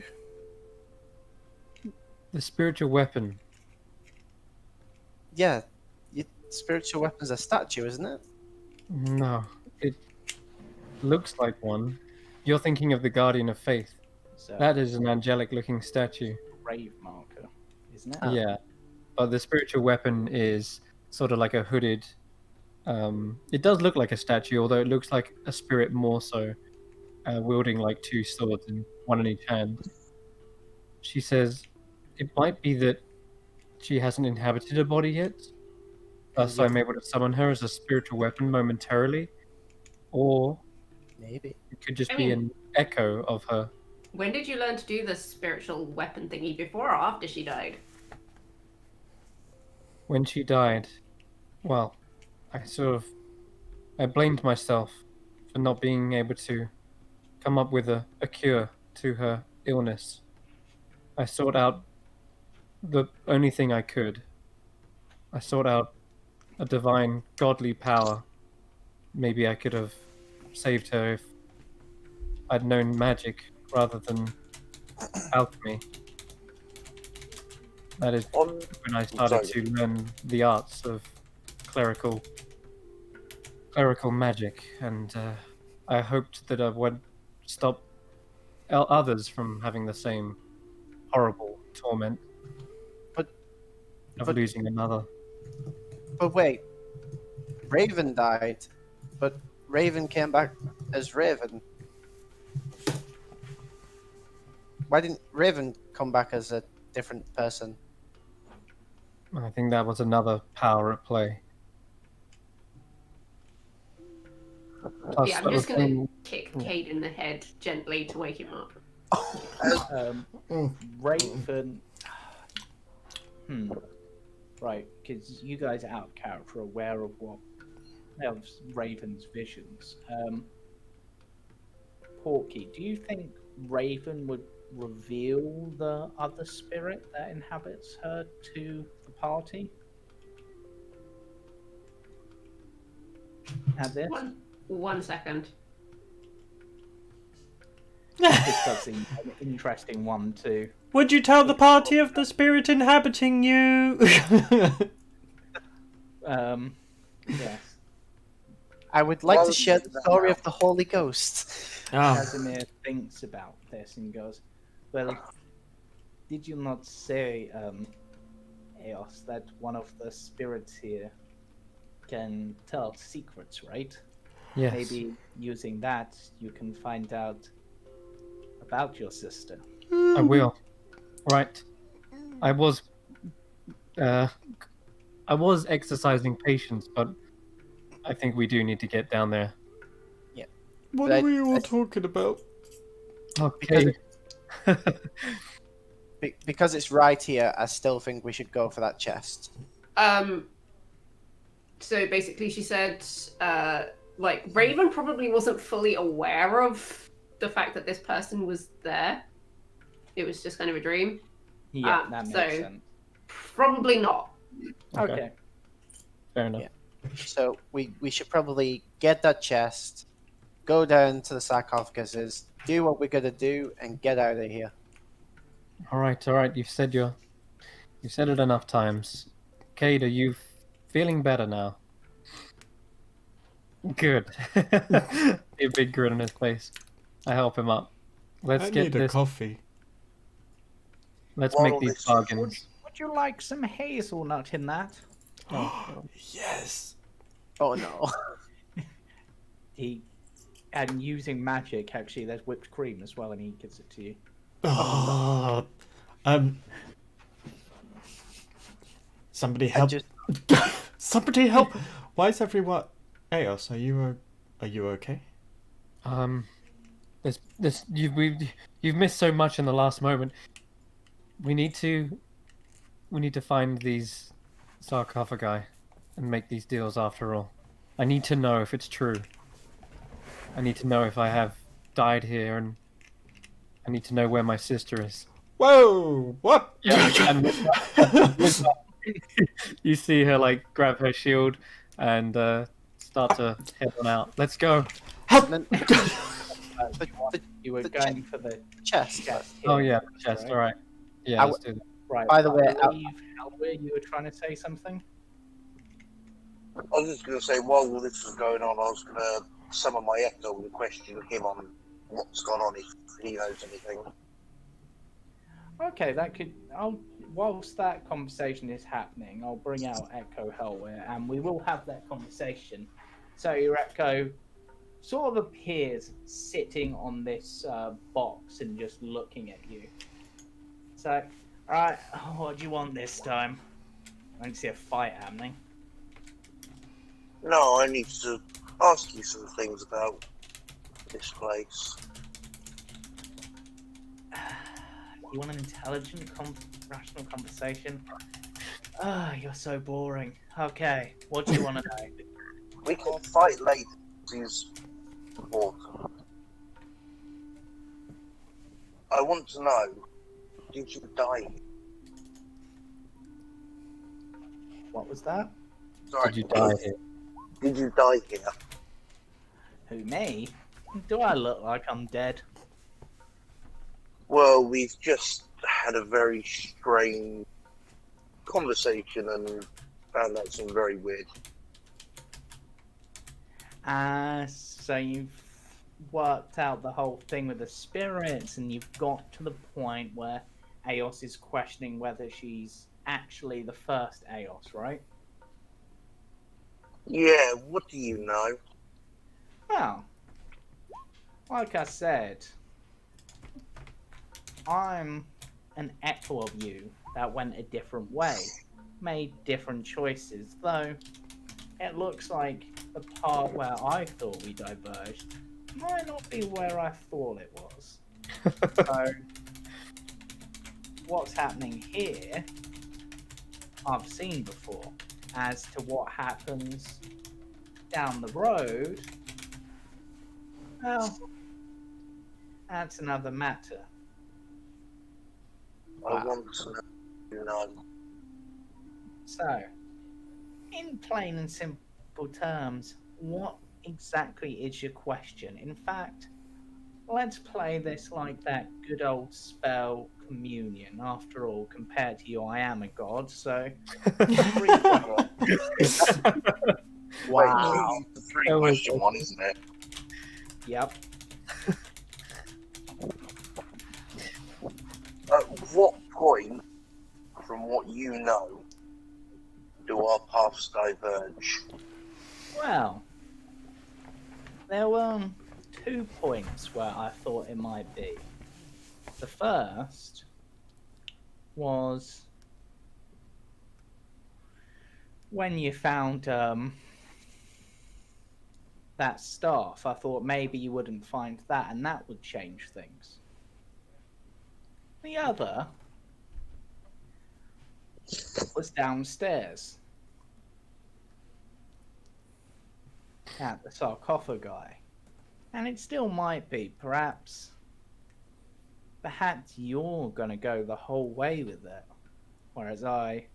The spiritual weapon. Yeah, your spiritual weapon's a statue, isn't it? No, it looks like one. You're thinking of the Guardian of Faith. So That is an angelic-looking statue. grave marker, isn't it? Oh. Yeah, but the spiritual weapon is sort of like a hooded It does look like a statue, although it looks like a spirit more so, wielding like two swords and one in each hand. She says, it might be that she hasn't inhabited a body yet, thus I'm able to summon her as a spiritual weapon momentarily, or Maybe. it could just I be mean- an echo of her. When did you learn to do the spiritual weapon thingy? Before or after she died? When she died, well, I blamed myself for not being able to come up with a cure to her illness. I sought out the only thing I could. I sought out a divine, godly power. Maybe I could have saved her if I'd known magic rather than alchemy. That is On when I started to learn the arts of clerical magic, and I hoped that I would stop others from having the same horrible torment But- of but- losing another. But wait, Raven died, but Raven came back as Raven. Why didn't Raven come back as a different person? I think that was another power at play. Plus, Yeah, I'm that just was gonna when- kick Cade in the head gently to wake him up. Raven. Right, because you guys are out of character, aware of what of Raven's visions. Porky, do you think Raven would reveal the other spirit that inhabits her to the party? At this? One second. This does seem an interesting one too. Would you tell the party of the spirit inhabiting you? Yes. I would like Well, to share the story of the Holy Ghost. Casimir thinks about this and goes, well, did you not say, Eos, that one of the spirits here can tell secrets, right? Yes. Maybe using that, you can find out about your sister. I will. Right. I was exercising patience, but I think we do need to get down there. What But are we all I- talking about? Okay. Because it's right here, I still think we should go for that chest. So basically, she said, like Raven probably wasn't fully aware of the fact that this person was there. It was just kind of a dream. Yeah, that makes so- sense. Probably not. Okay. Fair enough. Yeah. So we should probably get that chest, go down to the sarcophaguses, do what we're gonna do, and get out of here. All right. You've said it enough times. Cade, are you feeling better now? Good. A big grin on his face. I help him up. Let's I get need a this. coffee. Let's While make these this- bargains. Would you like some hazelnut in that? Yes. Oh no. And using magic, actually, there's whipped cream as well, and he gives it to you. Oh, somebody I help! just Somebody help! Why is everyone? Eos, are you okay? You've missed so much in the last moment. We need to find these sarcophagi and make these deals after all. I need to know if it's true. I need to know if I have died here, and I need to know where my sister is. Whoa! What? Yeah, and with that, you see her like grab her shield and start to head on out. Let's go. Help! then, You were The going for the chest. chest. Oh here, yeah, the chest. right? All right. Yeah, I let's do that. Right. By the way, I believe, Halwyn, you were trying to say something? I was just going to say, while all this was going on, I was going to summon my echo and question him on what's gone on, if he knows anything. Okay, that could. whilst that conversation is happening, I'll bring out Echo Helware and we will have that conversation. So your Echo sort of appears sitting on this box and just looking at you. So, alright, what do you want this time? I don't see a fight happening. No, I need to ask you some things about this place. You want an intelligent, rational conversation? Ah, you're so boring. Okay, what do you want to know? We can fight later. Is important. I want to know, did you die? What was that? Sorry, Did you die here? Did you die here? Who, me? Do I look like I'm dead? Well, we've just had a very strange conversation and found out some very weird. So you've worked out the whole thing with the spirits, and you've got to the point where Eos is questioning whether she's actually the first Eos, right? Yeah, what do you know? Well, like I said, I'm an echo of you that went a different way, made different choices, though it looks like the part where I thought we diverged might not be where I thought it was. So, what's happening here, I've seen before. As to what happens down the road, well, that's another matter. I Wow. want to know, you know. So, in plain and simple terms, what exactly is your question? In fact, let's play this like that good old spell communion. After all, compared to you, I am a god, so 3 questions. Wow. Wait, it's the three Oh my question God. one, isn't it? Yep. At what point, from what you know, do our paths diverge? Well, there were 2 points where I thought it might be. The first was when you found that staff. I thought maybe you wouldn't find that, and that would change things. The other was downstairs at the sarcophagi, and it still might be. Perhaps you're gonna go the whole way with it, whereas I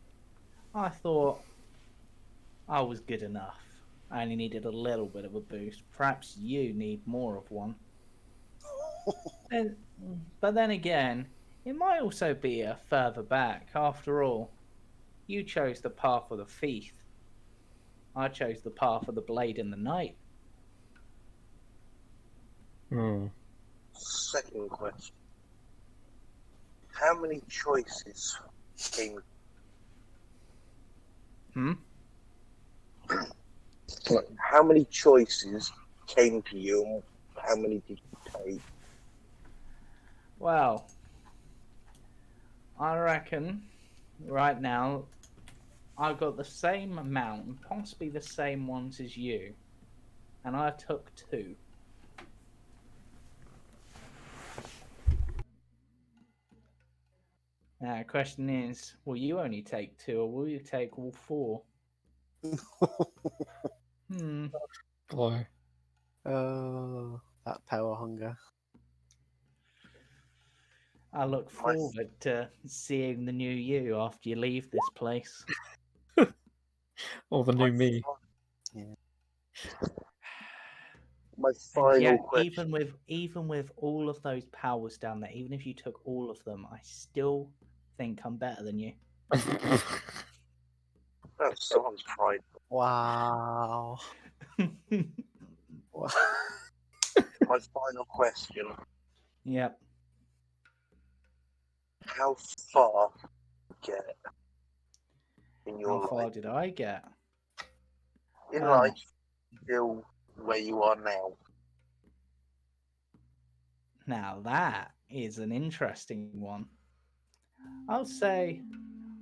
thought I was good enough. I only needed a little bit of a boost. Perhaps you need more of one. But then again, it might also be a further back. After all, you chose the path of the thief. I chose the path of the blade in the night. Hmm. Second question. How many choices came? How many choices came to you, and how many did you take? Well, I reckon right now I've got the same amount, possibly the same ones as you, and I took 2. Now, the question is, will you only take 2, or will you take all 4? Boy. Oh, that power hunger. I look forward to seeing the new you after you leave this place. Or the new me. My And final yet, question. even with all of those powers down there, even if you took all of them, I still think I'm better than you. Oh, someone's pride. Wow. Wow. My final question. Yep. How far get in How your far life? did I get? In Oh. life, still where you are now. Now that is an interesting one. I'll say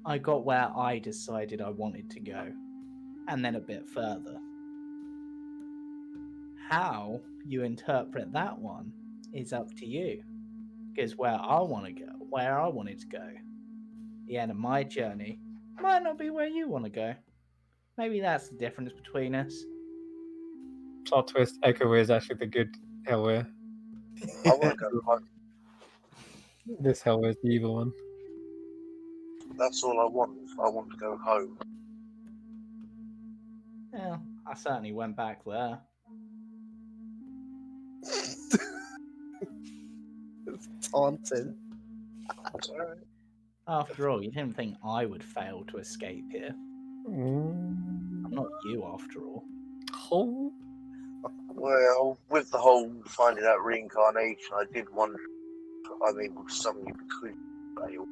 I got where I decided I wanted to go, and then a bit further. How you interpret that one is up to you. Because where I want to go, where I wanted to go, the end of my journey might not be where you want to go. Maybe that's the difference between us. Plot twist: Echo is actually the good Hellware. I want to go home. This Hellware is the evil one. That's all I want. I want to go home. Yeah, I certainly went back there. Taunting. It's alright. After all, you didn't think I would fail to escape here. I'm not you, after all. Oh, Well, with the whole finding out reincarnation, I did wonder. I mean, with some of you could fail.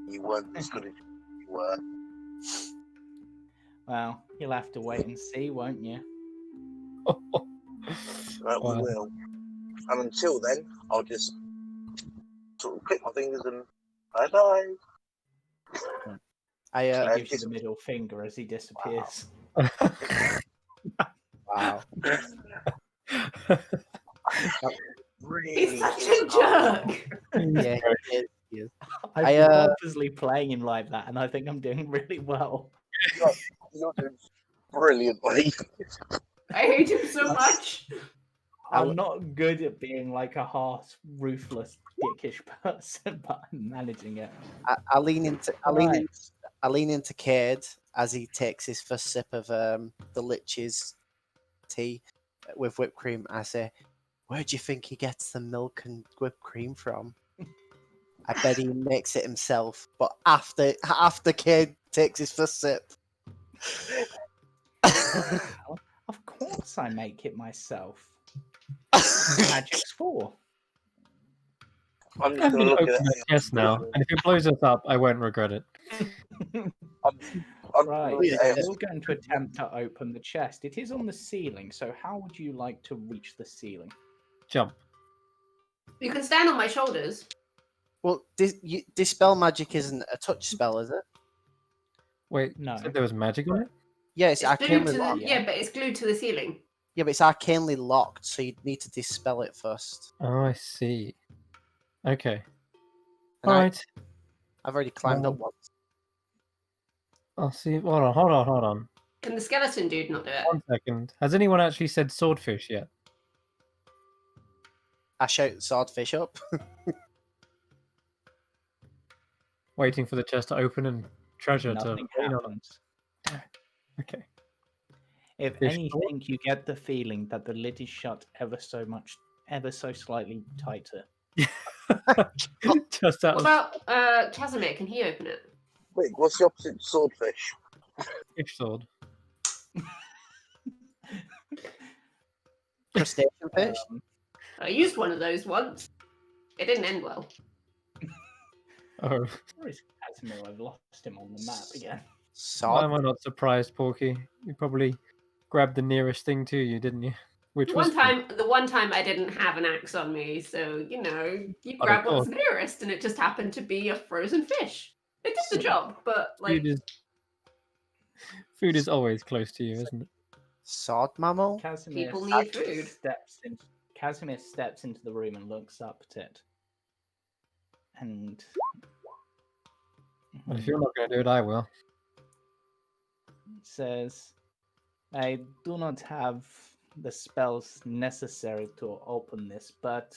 You weren't as good as you were. Well, you'll have to wait and see, won't you? Right, we Wow. will. And until then, I'll just sort of click my fingers and bye bye. He And gives you the middle finger as he disappears. Wow. really He's such a jerk. Yeah, he is. He is. I've I, been purposely playing him like that, and I think I'm doing really well. you're doing brilliantly. I hate him so much. I'm not good at being like a harsh, ruthless, dickish person, but I'm managing it. I lean into Right. I lean into Cade as he takes his first sip of the Lich's tea with whipped cream. I say, "Where do you think he gets the milk and whipped cream from?" I bet he makes it himself, but after Cade takes his first sip. Well, of course I make it myself. Magic's for. I'm just I'm going going to to look open at the chest now, and if it blows us up, I won't regret it. I'm Right, gonna look at you're going to attempt to open the chest. It is on the ceiling, so how would you like to reach the ceiling? Jump. You can stand on my shoulders. Well, dispel magic isn't a touch spell, is it? Wait, No. said there was magic on it? Yeah, it's It's glued arcanely to the, locked. yeah, but it's glued to the ceiling. Yeah, but it's arcanely locked, so you'd need to dispel it first. Oh, I see. Okay. And All right. I've already climbed up once. I'll see. Hold on. Can the skeleton dude not do it? 1 second. Has anyone actually said swordfish yet? I shout swordfish up. Waiting for the chest to open and treasure Nothing to rain on happens. it. Okay. If Fish anything, you get the feeling that the lid is shut ever so slightly tighter. Just out What of about Casimir? Can he open it? Wait, what's the opposite to swordfish? fish sword. Crustacean fish. I used one of those once. It didn't end well. Oh, Where is Casimir? I've lost him on the map again. why Sword. am I not surprised, Porky? You probably grabbed the nearest thing to you, didn't you? Which The was one time I didn't have an axe on me, so you But of grab what's course. nearest, and it just happened to be a frozen fish. It did the job, but like food is always close to you, isn't it? Sword mammal. Casimir People need food. Casimir steps into the room and looks up at it. And Well, if you're not going to do it, I will. says, I do not have the spells necessary to open this, but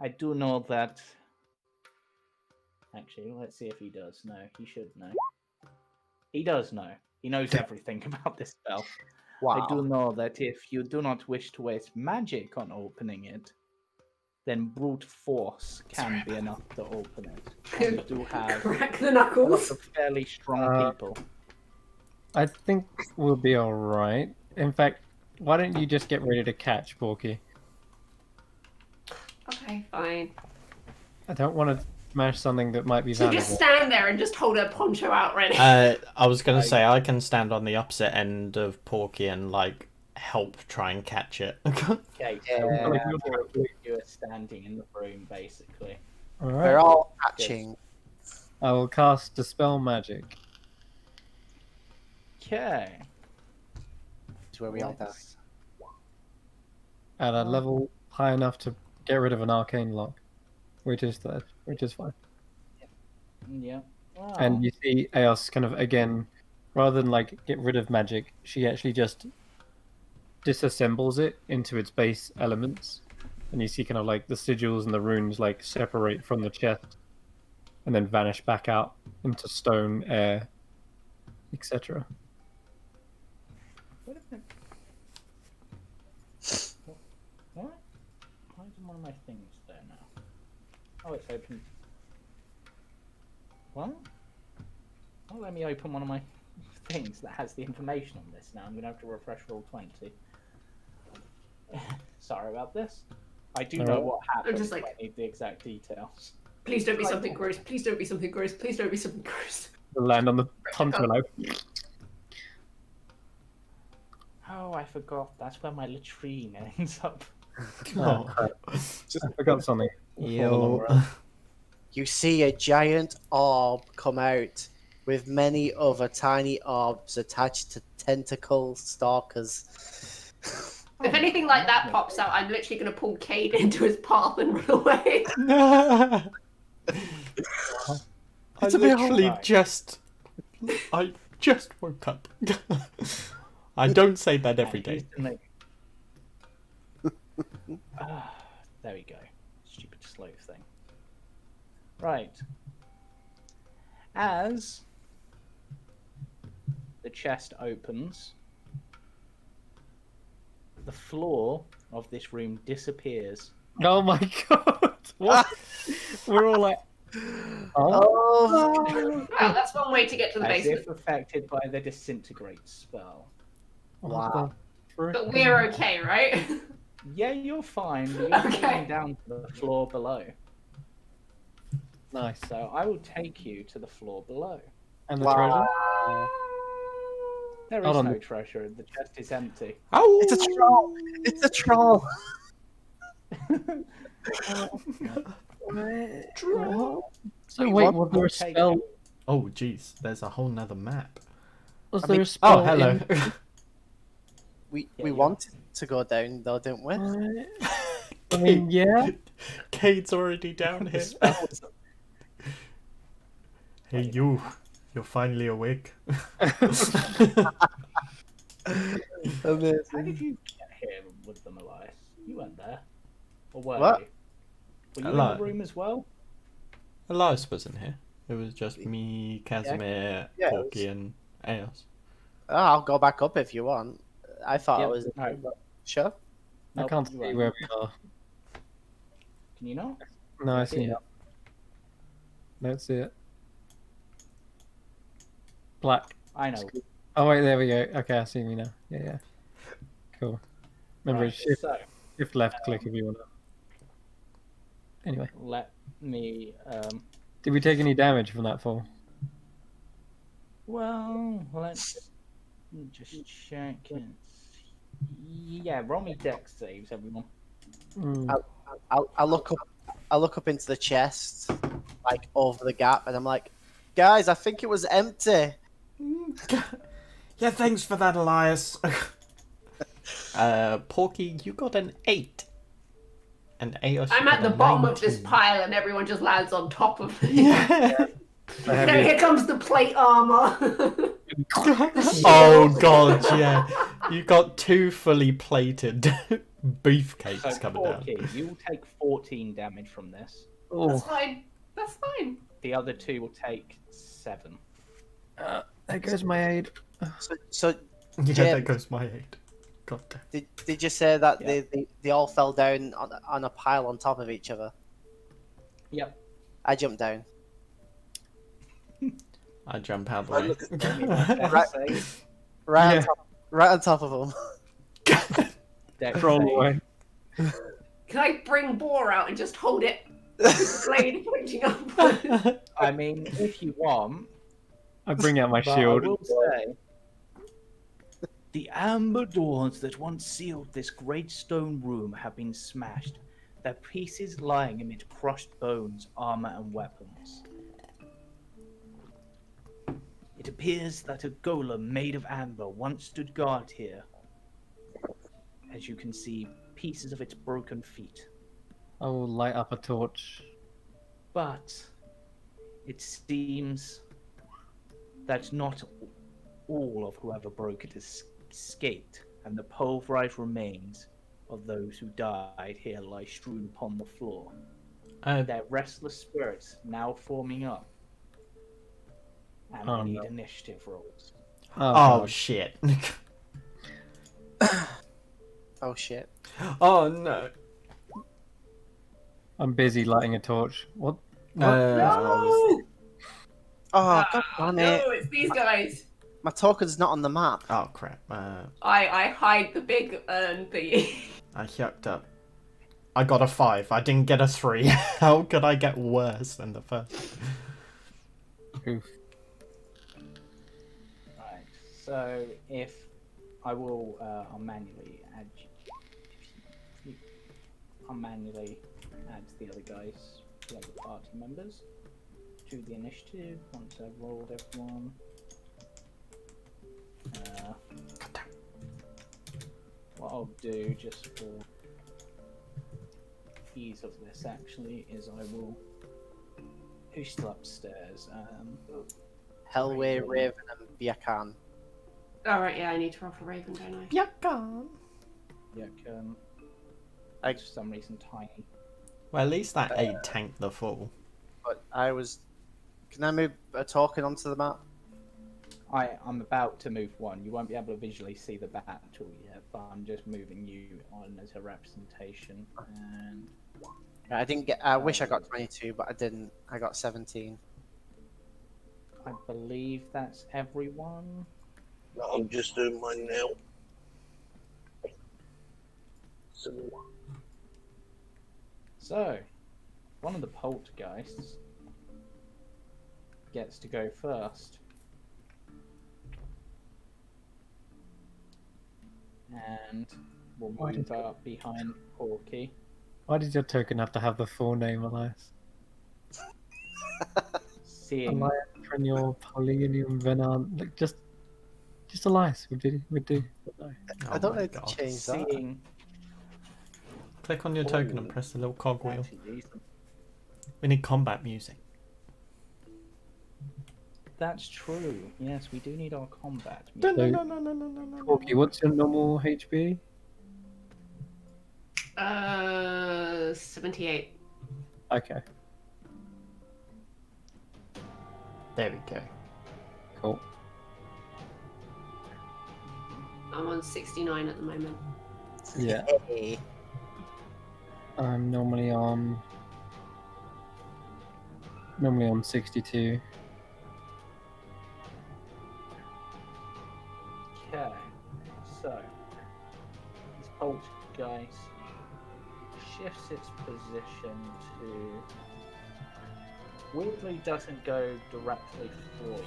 I do know that. Actually, let's see if he does know. He should know. He does know. He knows everything about this spell. Wow. I do know that if you do not wish to waste magic on opening it, then brute force can be enough to open it. And we do have Crack the a lot knuckles. of fairly strong people. I think we'll be all right. In fact, why don't you just get ready to catch Porky? Okay, fine. I don't want to smash something that might be So valuable? just stand there and just hold her poncho out ready. I was gonna say I can stand on the opposite end of Porky and like help try and catch it. Okay, so Yeah. all of you are standing in the room, basically. All We're right. all catching. I will cast Dispel Magic. Okay. Is where we all die. let's- At a level high enough to get rid of an arcane lock, which is fine. Yeah. Wow. And you see Eos kind of again, rather than like get rid of magic, she actually just disassembles it into its base elements, and you see kind of like the sigils and the runes like separate from the chest, and then vanish back out into stone, air, etc. Wait a minute. What? Why is one of my things there now? Oh, it's open. What? Well, let me open one of my things that has the information on this now. I'm going to have to refresh roll 20. Sorry about this. I do know what happened. just like- I need the exact details. Please don't be something gross. Please don't be something gross. Please don't be something gross. Land on the poncho like. Oh, I forgot. That's where my latrine ends up. Oh. I forgot something. Yo. You see a giant orb come out with many other tiny orbs attached to tentacle stalkers. If anything like that pops out, I'm literally going to pull Cade into his path and run away. I It's a bit literally hard. I just woke up. I don't say that every day. There we go. Stupid slow thing. Right. As the chest opens, the floor of this room disappears. Oh my god! What? We're all like, Oh, Wow, that's one way to get to the As basement. if affected by the disintegrate spell. Wow. But we're okay, right? Yeah, you're fine. But you're Okay. falling down to the floor below. Nice. So I will take you to the floor below. And the wow. There is Hold on. no treasure. The chest is empty. Oh, It's a troll. It's a troll. So wait, was there a Take spell? it. Oh, jeez, there's a whole nother map. Was I there mean- a spell? Oh, hello. in- We Yeah, we you- wanted to go down though, didn't we? I mean, yeah. Cade's already down The here. spell was Hey, you're finally awake. How Amazing. did you get here with them, Elias? You weren't there. Or were What? you? Were you in Eli- the room as well? Elias wasn't here. It was just me, Casimir, Yeah, it Porky, and Eos. Oh, I'll go back up if you want. I thought Yeah, I was no. sure. I Nope, can't you see weren't. where we are. Can you not? No, I see Yeah. it. Don't see it. Black. I know. Oh wait, there we go. Okay, I see me now. Yeah, yeah. Cool. Remember, Right, shift, so shift left click if you want to. Anyway, let me. did we take any damage from that fall? Well, let's just check it. Yeah, roll me dex saves, everyone. Mm. I look up. I look up into the chest, like over the gap, and I'm like, guys, I think it was empty. Yeah, thanks for that, Elias. Porky, you got an 8. And Eos, you I'm at got the a bottom of this 19. pile and everyone just lands on top of me. Yeah. I have No, you- here comes the plate armor. Oh god, yeah. You got 2 fully plated beefcakes So, coming down. Porky, you will take 14 damage from this. That's Oh, fine. That's fine. The other two will take 7. there goes my aid. So Yeah, Jim. there goes my 8. God damn. did you say that Yeah. they all fell down on a pile on top of each other? Yep. I jumped down. I jump out the I way. look at Roll me a dex Right. save. Right, Yeah. right on top of them. Dex Roll save. away. Can I bring Boar out and just hold it Blade pointing upwards. I mean, if you want, I bring out my but I shield. will say, the amber doors that once sealed this great stone room have been smashed, their pieces lying amid crushed bones, armor, and weapons. It appears that a golem made of amber once stood guard here. As you can see, pieces of its broken feet. I will light up a torch. But it seems that not all of whoever broke it escaped, and the pulverized remains of those who died here lie strewn upon the floor. Their restless spirits now forming up. And Oh, we need no. initiative rolls. Oh God. shit. Oh shit. Oh no. I'm busy lighting a torch. What? Oh, god damn it. No, it's these guys. My token's not on the map. Oh crap. I hide the big thingy. I yucked up. I got a 5. I didn't get a 3. How could I get worse than the first? Oof. Right, so if I will, I'll manually add. I'll manually add the other guys, the other party members, to the initiative once I've rolled everyone. What I'll do just for ease of this actually is I will. Who's still upstairs? Hellway, Raven, and Biakan. Alright, yeah, I need to roll for Raven, don't I? Yucca. For some reason tiny. Well, at least that 8 tanked the fall. But I was. Can I move a token onto the map? I'm about to move one. You won't be able to visually see the battle yet, but I'm just moving you on as a representation. And I didn't get. I wish I got 22, but I didn't. I got 17. I believe that's everyone. I'm just doing mine now. So, one of the poltergeists gets to go first. And we'll move up behind Porky. Why did your token have to have the full name, Elias? Seeing Elias, Trenior, Polynium, Venant. Like, just Elias would do. No. I Oh don't my know to God. change that. seeing Click on your token and press the little cog wheel. actually, these- We need combat music. That's true. Yes, we do need our combat. No, music. no, no, no, no, no, no, no. Porky, what's your normal HP? 78. Okay, There we go. cool. I'm on 69 at the moment. Yeah, Hey. I'm normally on 62. Okay, so this poltergeist shifts its position to. Weirdly, doesn't go directly for you.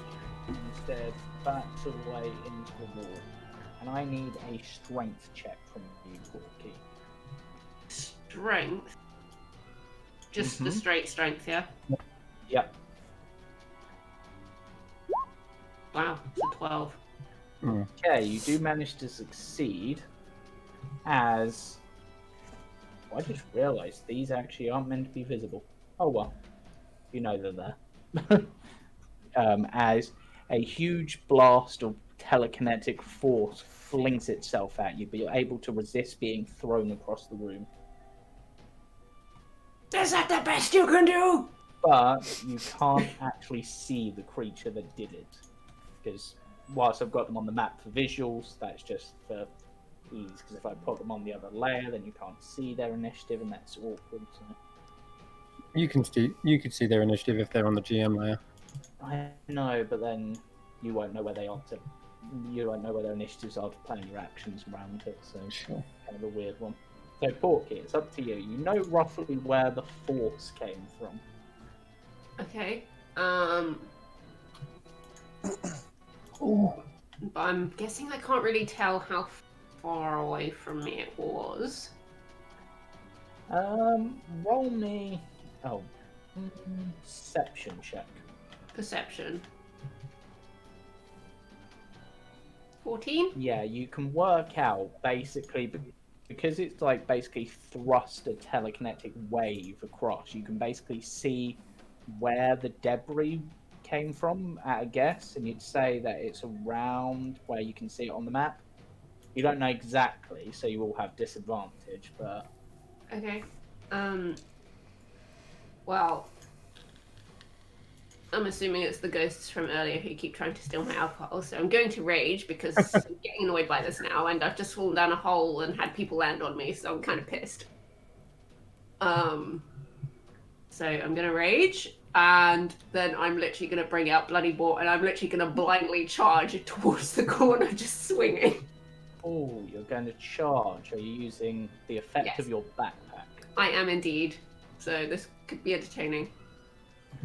Instead, backs away into the wall. And I need a strength check from you, Porky. Strength. Just the straight strength, yeah? Yep. Wow, it's a 12. Okay, you do manage to succeed. As I just realised these actually aren't meant to be visible. Oh well, you know they're there. As a huge blast of telekinetic force flings itself at you, but you're able to resist being thrown across the room. Is that the best you can do? But you can't actually see the creature that did it. Because whilst I've got them on the map for visuals, that's just for ease. Because if I put them on the other layer, then you can't see their initiative, and that's awkward. So. You can see their initiative if they're on the GM layer. I know, but then you won't know where they are to. You won't know where their initiatives are to plan your actions around it. So Sure. kind of a weird one. So, Porky, it's up to you. You know roughly where the force came from. Okay. But I'm guessing I can't really tell how far away from me it was. Roll me. Oh, perception check. Perception. 14? Yeah, you can work out basically because it's like basically thrust a telekinetic wave across. You can basically see where the debris came from at a guess, and you'd say that it's around where you can see it on the map. You don't know exactly, so you will have disadvantage, but Okay. Well, I'm assuming it's the ghosts from earlier who keep trying to steal my alcohol, so I'm going to rage because I'm getting annoyed by this now, and I've just fallen down a hole and had people land on me, so I'm kind of pissed. So I'm gonna rage, and then I'm literally gonna bring out Bloody Boar, and I'm literally gonna blindly charge towards the corner, just swinging. oh, you're going to charge. Are you using the effect Yes. of your backpack? I am indeed. So this could be entertaining.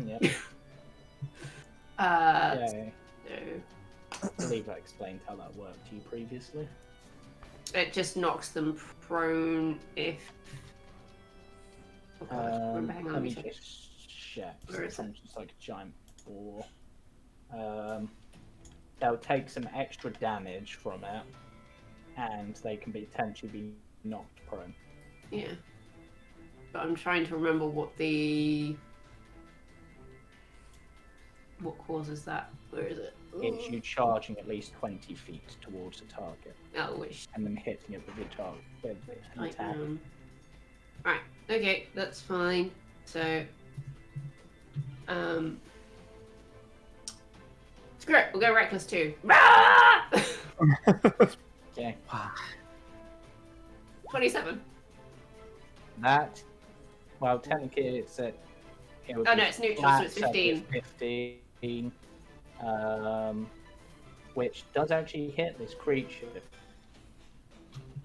Yeah. So I believe I explained how that worked to you previously. it just knocks them prone if. Oh God, remember, hang on, Let me check it. just check. Where is it? It's just like a giant boar. They'll take some extra damage from it, and they can potentially be knocked prone. Yeah. But I'm trying to remember what causes that. Where is it? It's you charging at least 20 feet towards the target, Oh, which and then hitting it with your target with an I attack. am. Right. Okay, that's fine. So, screw it. We'll go reckless too. Okay. 27. That, well, technically it's at. It would Oh be no, it's neutral, so flat, it's so 15. it's 15. Which does actually hit this creature.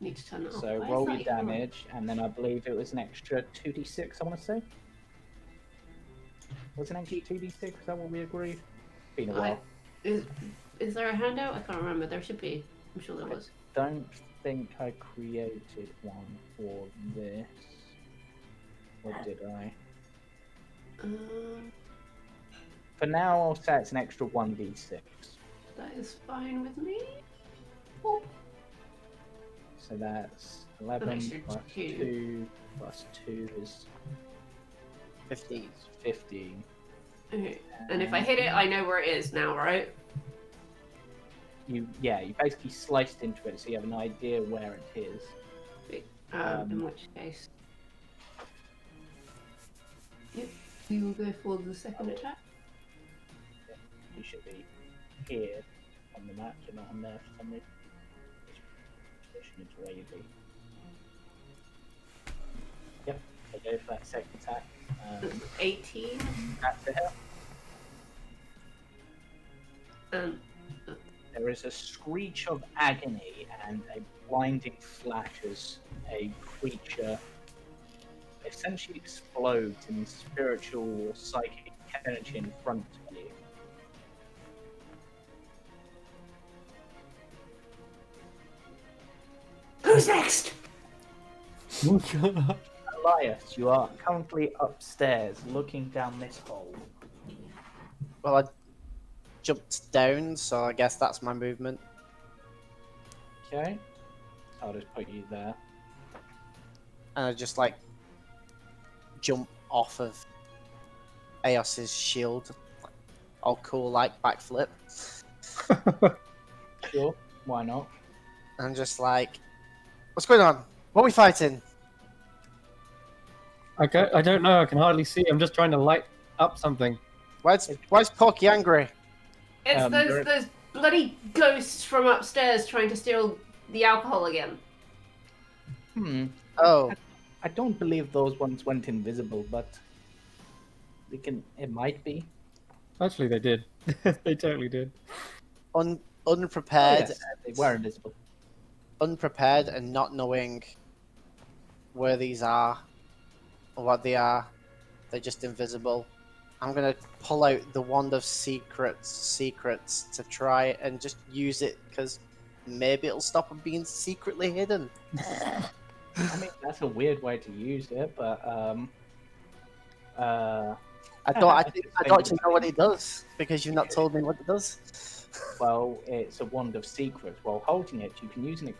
Need to turn it off. So Why is roll that your even on? damage, and then I believe it was an extra 2d6, I want to say. Was it an extra 2d6? Is that what we agreed? Been a while. Is there a handout? I can't remember. There should be. I'm sure there was. Don't think I created one for this. Or did I? For now, I'll say it's an extra 1d6. That is fine with me. Oh. So that's 11 extra plus 2. 2 plus 2 is 15. 15. Okay. And if I hit it, I know where it is now, right? You basically sliced into it, so you have an idea where it is. In which case. Yep. We will go for the second attack. You should be here on the map, you're not on there for some reason. Position is where you'd be. Yep, so go for that second attack. 18. That's a hit. There is a screech of agony and a blinding flash as a creature essentially explodes in spiritual or psychic energy in front of you. Who's next? Elias, you are currently upstairs looking down this hole. Well, I jumped down, so I guess that's my movement. Okay. I'll just put you there. And I just like jump off of Eos's shield. All cool, like backflip. Sure, why not? And just like, what's going on? What are we fighting? I don't know. I can hardly see. I'm just trying to light up something. Why's Porky angry? It's there- those bloody ghosts from upstairs trying to steal the alcohol again. Oh, I don't believe those ones went invisible, but it might be. Actually, they did. They totally did. unprepared, Yes, they were invisible. unprepared, and not knowing where these are, or what they are. They're just invisible. I'm gonna pull out the Wand of Secrets to try and just use it, because maybe it'll stop them being secretly hidden. I mean, that's a weird way to use it, but I don't actually know what it does, because you've not told me what it does. well, it's a Wand of Secrets. While holding it, you can use an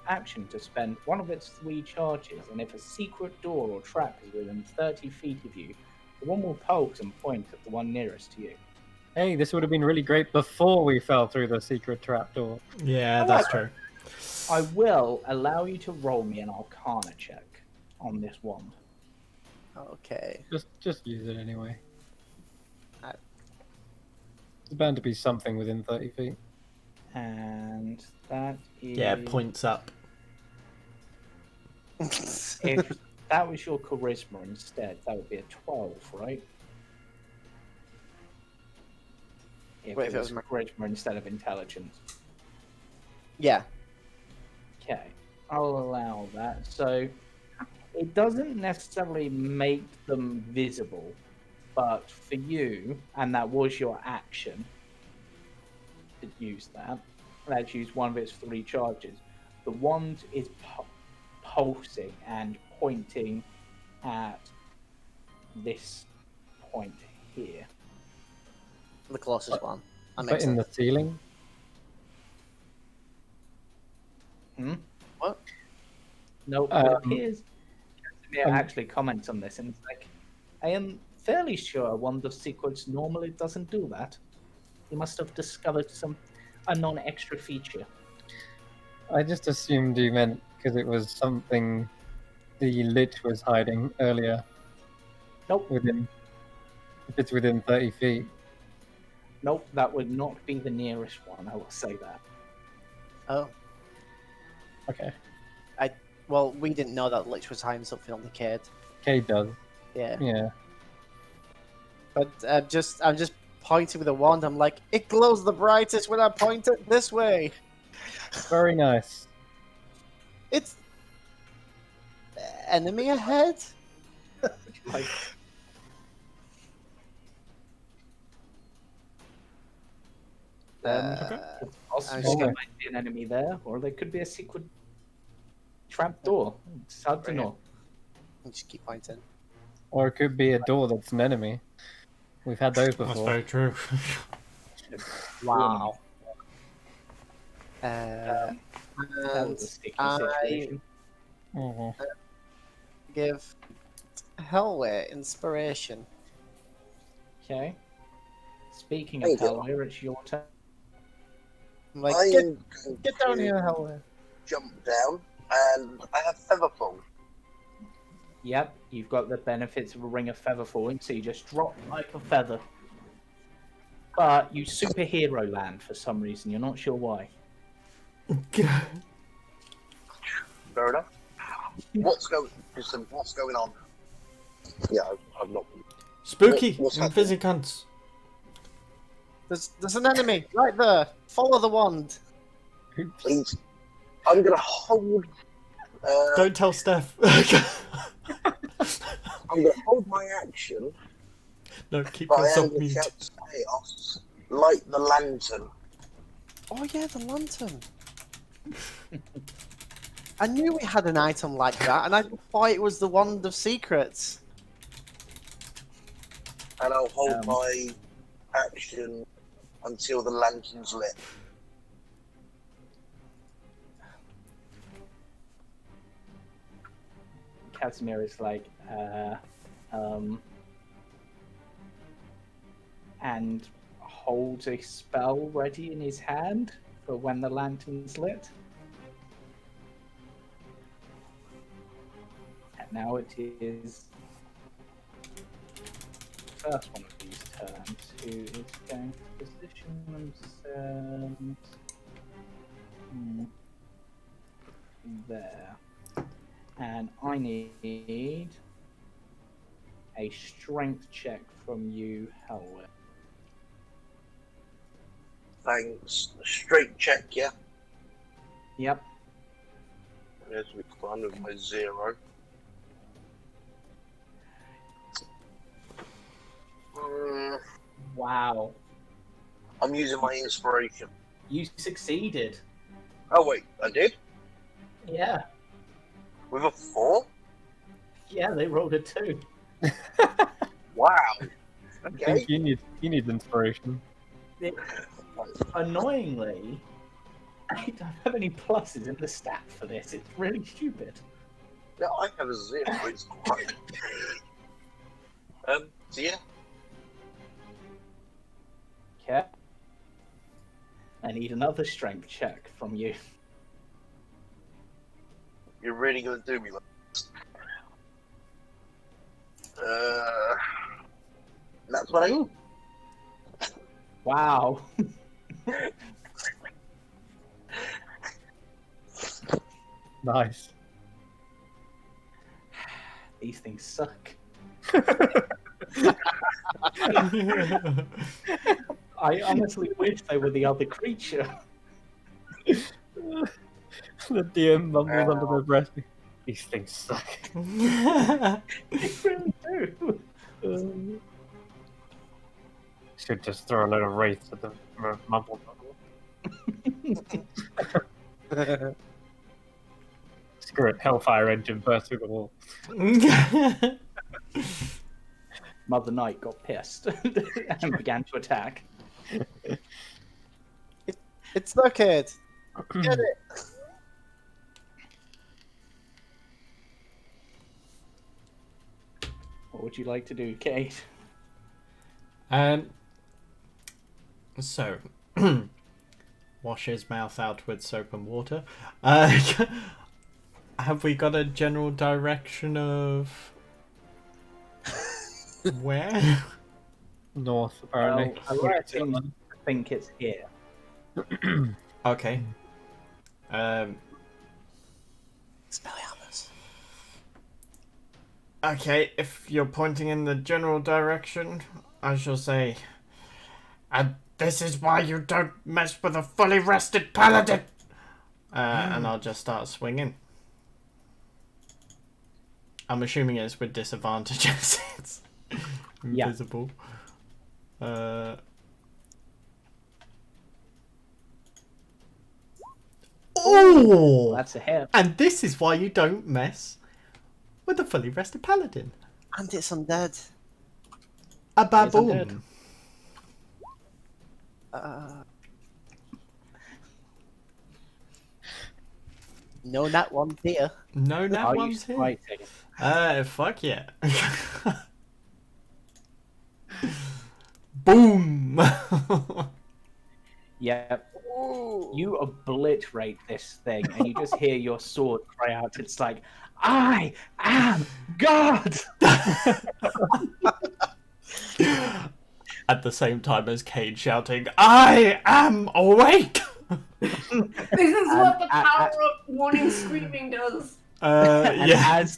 action to spend one of its 3 charges, and if a secret door or trap is within 30 feet of you, the one will pulse and point at the one nearest to you. Hey, this would have been really great before we fell through the secret trapdoor. Yeah, that's true. I will allow you to roll me an Arcana check on this wand. Okay. Just use it anyway. I- There's bound to be something within 30 feet. And that is... Yeah, points up. If that was your charisma instead, that would be a 12, right? If Wait, it was charisma instead of intelligence. Yeah. Okay, I'll allow that. So it doesn't necessarily make them visible, but for you, and that was your action to use that, let's use one of its 3 charges. The wand is pulsing and pointing at this point here. The closest one. That But makes in sense. the ceiling? What? No, it appears Casimir actually comments on this, and it's like, I am fairly sure Wand of Secrets normally doesn't do that. You must have discovered a non-extra feature. I just assumed you meant because it was something the Lich was hiding earlier. Nope. If it's within 30 feet. Nope, that would not be the nearest one, I will say that. Oh. Okay. Well, we didn't know that Lich was hiding something on the Cade. Cade does. Yeah. Yeah. But I'm just pointing with a wand. I'm like, it glows the brightest when I point it this way. Very nice. It's enemy ahead. Like, it's possible Okay. there might be an enemy there, or there could be a secret trapdoor. It's hard to know. I'll just keep pointing. Or it could be a door that's an enemy. We've had those That's before. very true. Wow. That And was a sticky I situation. Mhm. give Hellway inspiration. Okay. Speaking There of you go. Hellway, it's your turn. I'm like, I am going get down to here, Hellway. jump down, and I have Featherfall. Yep, you've got the benefits of a ring of feather falling, so you just drop like a feather. But you superhero land for some reason, you're not sure why. Fair enough. What's going on? Yeah, I'm not. Spooky What's in happening? Physicants. There's an enemy right there. Follow the wand. Please. I'm gonna hold. Don't tell Steph. I'm gonna hold my action, No, keep but I am yourself gonna mute. shout to Chaos, light the lantern. Oh yeah, the lantern. I knew we had an item like that, and I thought it was the Wand of Secrets. And I'll hold my action until the lantern's lit. Casimir is like, and holds a spell ready in his hand for when the lantern's lit. And now it is the first one of these turns who is going to position themselves there. And I need a strength check from you, Hellway. Thanks. Straight check, yeah? Yep. There's my fun with my 0. Wow. I'm using my inspiration. You succeeded. Oh wait, I did? Yeah. With a 4? Yeah, they rolled a 2. Wow. I Okay. think you need inspiration. Annoyingly, I don't have any pluses in the stat for this. It's really stupid. No, I have a 0. It's great. So yeah. Yeah. I need another strength check from you. You're really gonna do me like this. That's what I. Wow. Nice. These things suck. I honestly wish they were the other creature. The DM mumbles under their breath. These things suck. They really do. Should just throw a load of wraiths at the mumble. Screw it, Hellfire Engine burst through the wall. Mother Knight got pissed and began to attack. It's Macleod. Get it. What would you like to do, Kate? So, wash his mouth out with soap and water. Have we got a general direction of where? North, apparently. Well, I think it's here. Okay. Spelljammer's. Okay, if you're pointing in the general direction, I shall say, and this is why you don't mess with a fully rested paladin. And I'll just start swinging. I'm assuming it's with disadvantages. It's invisible. Oh! That's a hit. And this is why you don't mess with a fully rested paladin. And it's undead. A undead. baboon. No, nat one here. No, that Are you one's here. fighting? Fuck yeah. Boom! Yep. You obliterate this thing, and you just hear your sword cry out. It's like, I am God! At the same time as Cade shouting, I am awake! This is what the power of warning screaming does. And Yeah. as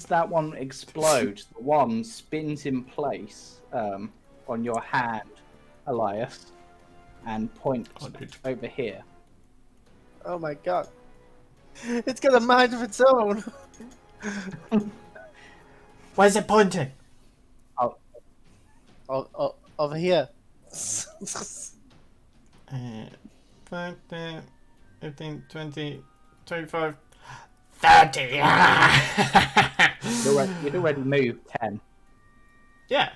that one explodes, the one spins in place on your hand, Elias, and points over here. Oh my god. It's got a mind of its own. Where's it pointing? Over here. 5, 10, 15, 20, 25, 30. You'd already moved 10. Yeah.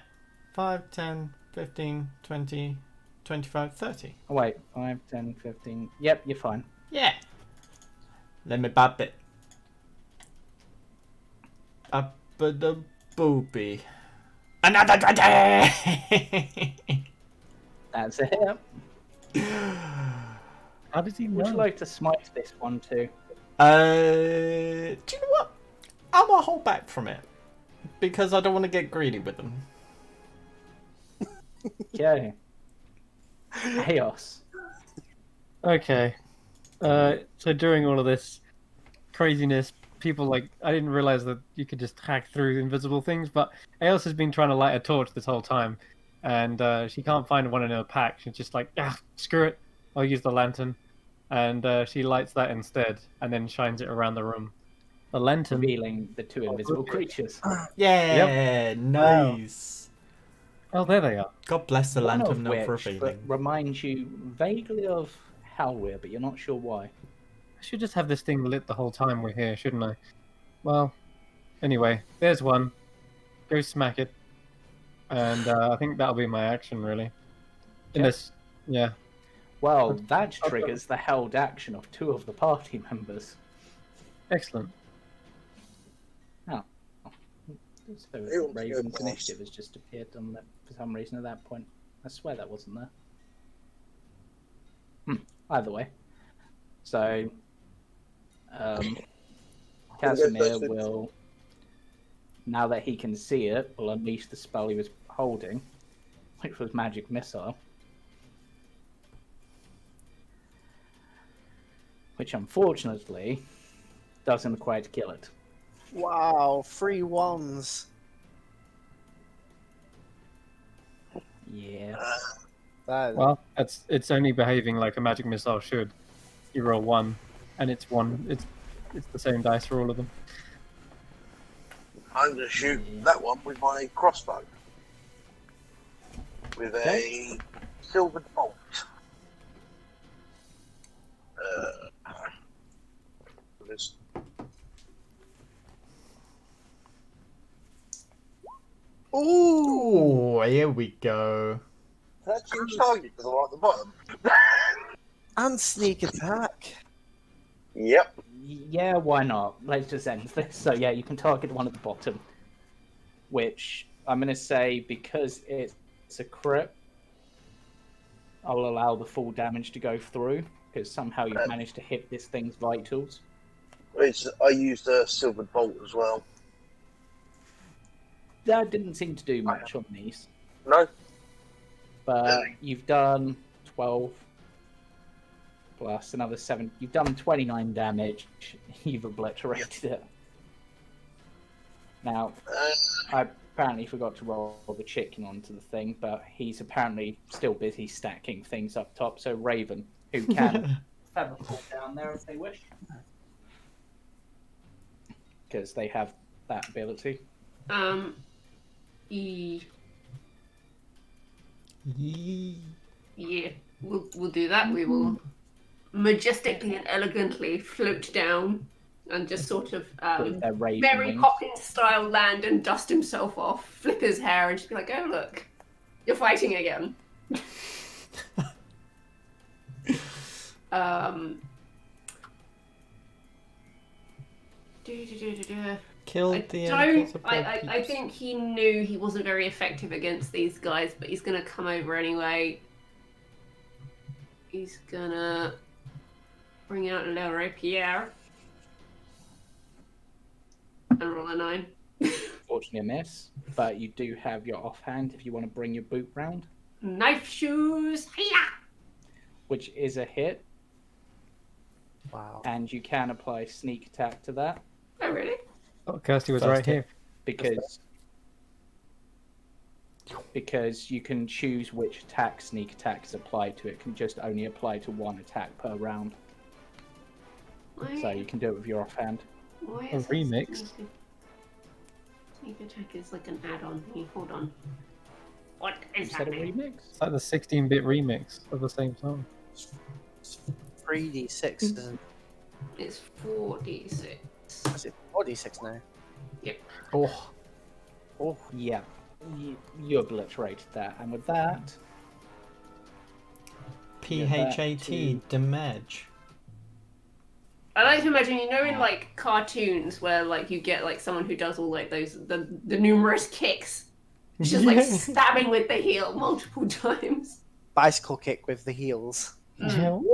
5, 10, 15, 20, 25, 30. Oh, wait, 5, 10, 15. Yep, you're fine. Yeah. Let me bop it. Up the boopy. Another 20! That's a hit. How does he know? Would you like to smite this one too? Do you know what? I'm gonna hold back from it. Because I don't want to get greedy with them. Okay. Chaos. Okay. So during all of this craziness, people I didn't realize that you could just hack through invisible things, but Eos has been trying to light a torch this whole time, and she can't find one in her pack. She's just like, screw it, I'll use the lantern, and she lights that instead, and then shines it around the room. The lantern Revealing the two invisible creatures. Yeah, nice. Oh, there they are. God bless the One lantern of known for which revealing. reminds you vaguely of Halwir, but you're not sure why. I should just have this thing lit the whole time we're here, shouldn't I? Well, anyway, there's one. Go smack it. And I think that'll be my action, really. Unless, yeah. Well, that triggers the held action of 2 of the party members. Excellent. So It'll be Raven's good, initiative has just appeared on that for some reason at that point. I swear that wasn't there. Either way. So, Casimir will, now that he can see it, will unleash the spell he was holding, which was Magic Missile. Which unfortunately doesn't quite kill it. Wow, 3 1s. Yeah. That is... Well, it's only behaving like a magic missile should. You roll 1, and it's the same dice for all of them. I'm going to shoot that one with my crossbow. With a silvered bolt. This. Ooh, here we go. That's your target because I'm at the bottom. And sneak attack. Yep. Yeah, why not? Let's just end this. So yeah, you can target the one at the bottom. Which I'm going to say, because it's a crit, I'll allow the full damage to go through, because somehow you've managed to hit this thing's vitals. I used a silvered bolt as well. That didn't seem to do much on these. No? But you've done 12 plus another 7. You've done 29 damage. You've obliterated it. Now, I apparently forgot to roll the chicken onto the thing, but he's apparently still busy stacking things up top. So Raven, who can feather fall down there if they wish, because they have that ability. Yeah, we'll do that. We will majestically and elegantly float down and just sort of With their raven Mary wings. Poppins style land and dust himself off, flip his hair, and just be like, "Oh look, you're fighting again." Killed the I think he knew he wasn't very effective against these guys, but he's gonna come over anyway. He's gonna bring out Le Rapier and roll a 9. Fortunately a miss, but you do have your offhand if you want to bring your boot round, Knife shoes, hiya! which is a hit, Wow. and you can apply sneak attack to that Oh really? Oh, Kirsty was First right hit. here. because you can choose which attack sneak attack is applied to. It can just only apply to 1 attack per round, so you can do it with your offhand. Why A is it remix. Sneak attack is like an add-on thing. Hold on. What is Instead of happening? remix, It's like the 16-bit remix of the same song. 3d6. It's 4d6. Is it 4d6 now? Oh, oh yeah, you obliterated that, and with that, PHAT, damage. I like to imagine, you know, in like cartoons where like you get like someone who does all like those the numerous kicks, it's just like stabbing with the heel multiple times. Bicycle kick with the heels. Mm.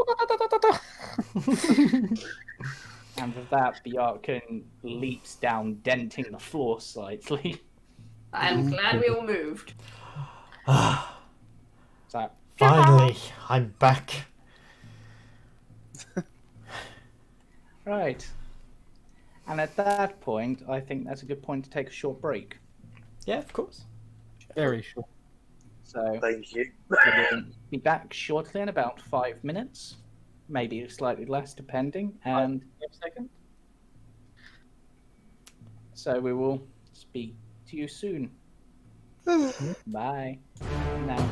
and with that, the Archon leaps down, denting the floor slightly. I'm glad we all moved. So, Finally, I'm back. right. And at that point, I think that's a good point to take a short break. Yeah, of course. Very short. So Thank you. we'll be back shortly in about 5 minutes, maybe slightly less, depending. And Second. so we will speak to you soon. Bye. Now.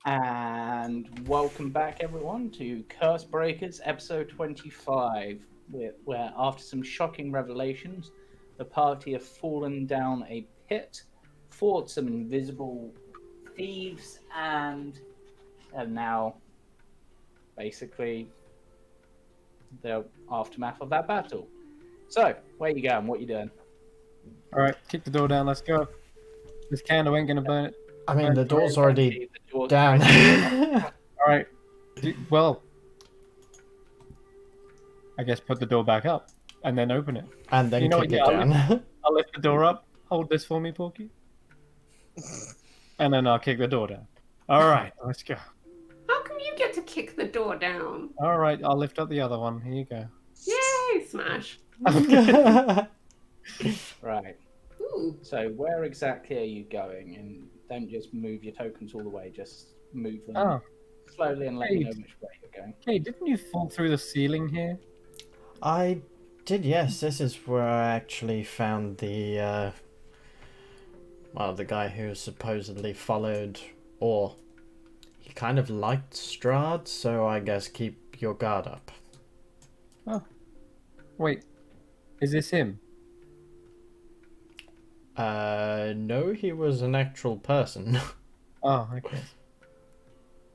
And welcome back, everyone, to Cursebreakers, episode 25, where after some shocking revelations, the party have fallen down a pit, fought some invisible thieves, and are now basically the aftermath of that battle. So, where you going? What you doing? Alright, kick the door down, let's go. This candle ain't gonna burn it. I mean, the door's The already door's down. Alright. Well, I guess put the door back up and then open it. And then You know kick what, it down. I'll lift the door up. Hold this for me, Porky. And then I'll kick the door down. Alright, let's go. How come you get to kick the door down? Alright, I'll lift up the other one. Here you go. Yay, smash. Right. Ooh. So, where exactly are you going? And don't just move your tokens all the way, just move them Oh, slowly and let me know which way you're going. hey, didn't you fall through the ceiling here? I did, yes. This is where I actually found the, the guy who supposedly followed, or he kind of liked Strahd, so I guess keep your guard up. Oh. Wait, is this him? No, he was an actual person. Oh, okay.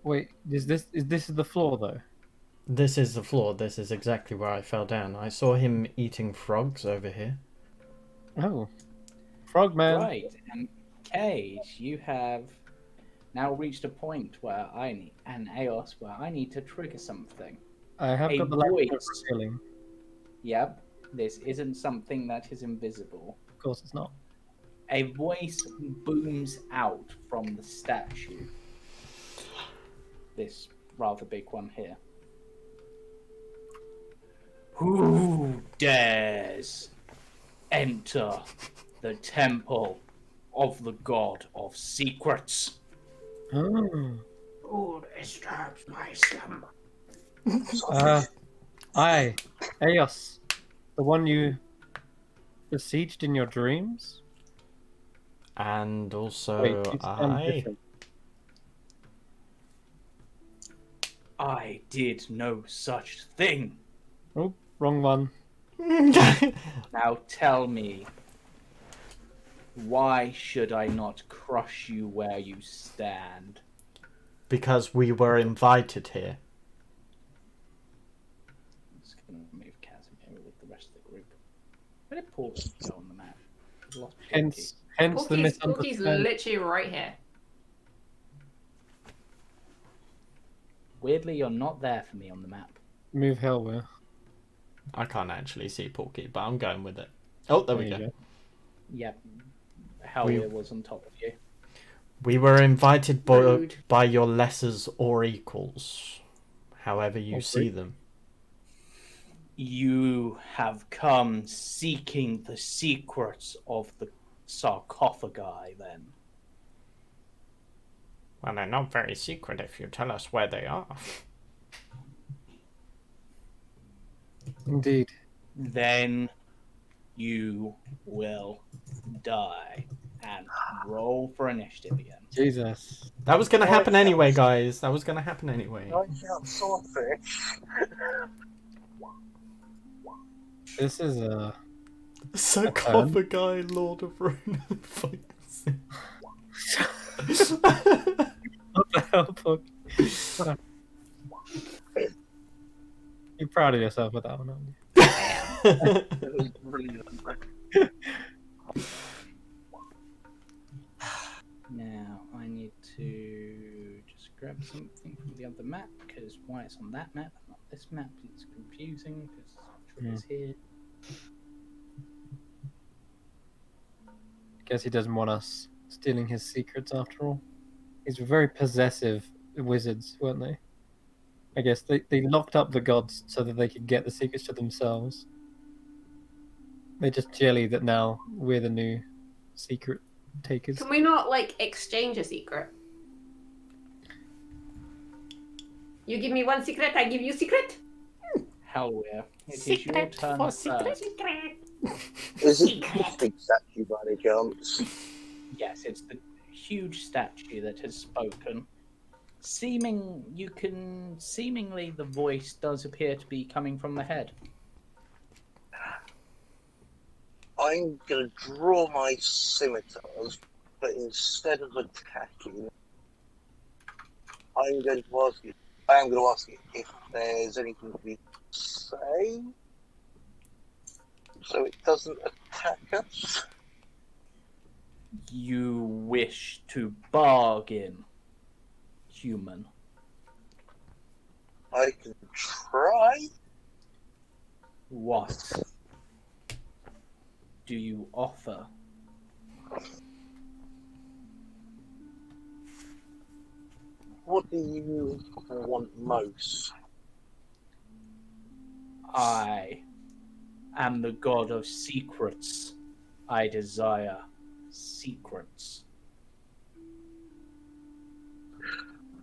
Wait, is this the floor though? This is the floor. This is exactly where I fell down. I saw him eating frogs over here. Oh, Frogman. Right, and Cage, you have now reached a point where Eos, where I need to trigger something. I have A got the language of voice. revealing. Yep, this isn't something that is invisible. Of course, it's not. A voice booms out from the statue. This rather big one here. Who dares enter the temple of the god of secrets? Oh. Who disturbs my slumber? Aye, Eos, the one you besieged in your dreams. And also, Wait, you sound I... different. I did no such thing. Oh, wrong one. Now tell me, why should I not crush you where you stand? Because we were invited here. I'm just going to move Casimir with the rest of the group. Where did Porky go on the map? I've lost Porky. Hence the Porky's misunderstanding. literally right here. Weirdly, you're not there for me on the map. Move Hellware. I can't actually see Porky, but I'm going with it. Oh, there we you go. Yep. Hellweir was on top of you. We were invited Rude. by your lessers or equals, however you Okay. see them. You have come seeking the secrets of the sarcophagi, then. Well, they're not very secret if you tell us where they are. Indeed. Then you will die. And roll for initiative again. Jesus. That was going to happen anyway, guys. That was going to happen anyway. I can't swordfish. This is a... Sarcophagi, Lord of Rune. What the hell, Puck? You're proud of yourself with that one, aren't you? It was brilliant. Now, I need to just grab something from the other map, because why it's on that map, not this map, it's confusing, because it's here. Guess he doesn't want us stealing his secrets after all. These were very possessive wizards, weren't they? I guess they locked up the gods so that they could get the secrets to themselves. They're just jelly that now we're the new secret takers. Can we not, like, exchange a secret? You give me one secret, I give you secret? Hellweir, it is your turn first. Secret. Is it a big statue by any chance? Yes, it's the huge statue that has spoken. Seemingly the voice does appear to be coming from the head. I'm going to draw my scimitars, but instead of attacking, I am going to ask you if there's anything we say, so it doesn't attack us. You wish to bargain, human. I can try. What do you offer? What do you want most? I am the god of secrets. I desire secrets.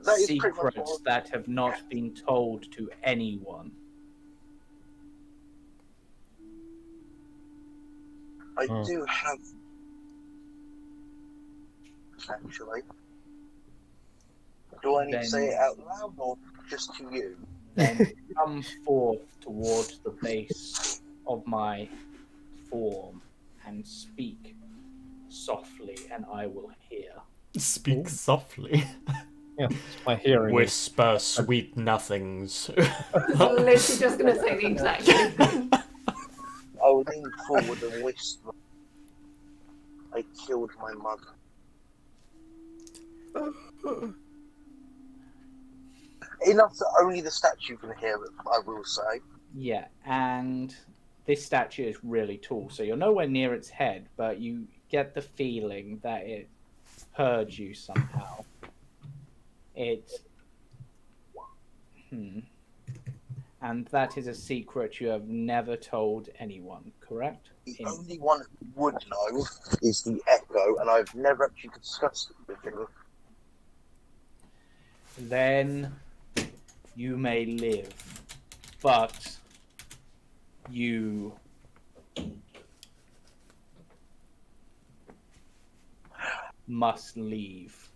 That is pretty much Secrets what that have not been told to anyone. I do have. Actually, do I need to say it out loud or just to you? Then come forth towards the base of my form and speak softly, and I will hear. Speak softly. Yeah, it's my hearing. Whisper sweet nothings. I was literally just going to say the exact same thing. I will lean forward and whisper. I killed my mother. Enough that only the statue can hear it, I will say. Yeah, and this statue is really tall, so you're nowhere near its head, but you get the feeling that it heard you somehow. And that is a secret you have never told anyone, correct? The only one who would know is the Echo, and I've never actually discussed it with him. Then you may live, but you must leave.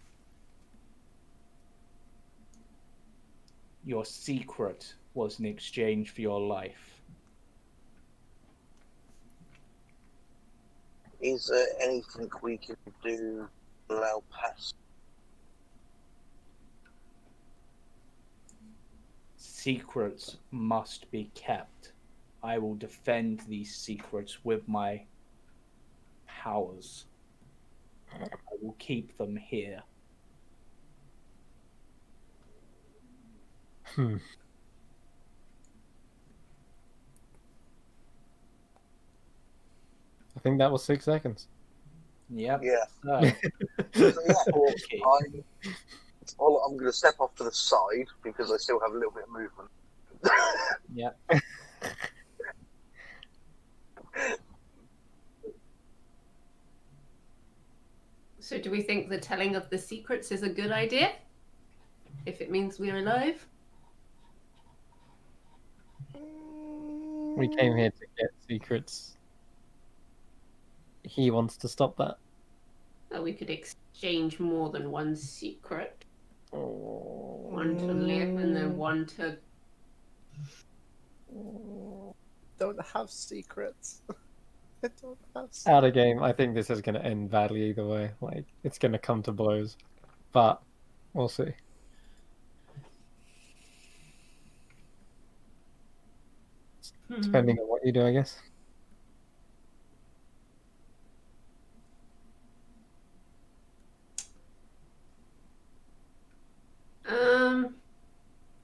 Your secret was in exchange for your life. Is there anything we can do to allow past? Secrets must be kept. I will defend these secrets with my powers. I will keep them here. I think that was 6 seconds. Yep. Yeah. So, So yeah, Porky. I'm going to step off to the side because I still have a little bit of movement. Yep. So do we think the telling of the secrets is a good idea? If it means we're alive? We came here to get secrets. He wants to stop that. We could exchange more than one secret. One to live and then one to... Don't have secrets. I don't have secrets. Out of game, I think this is going to end badly either way. Like, it's going to come to blows. But we'll see. Depending on what you do, I guess.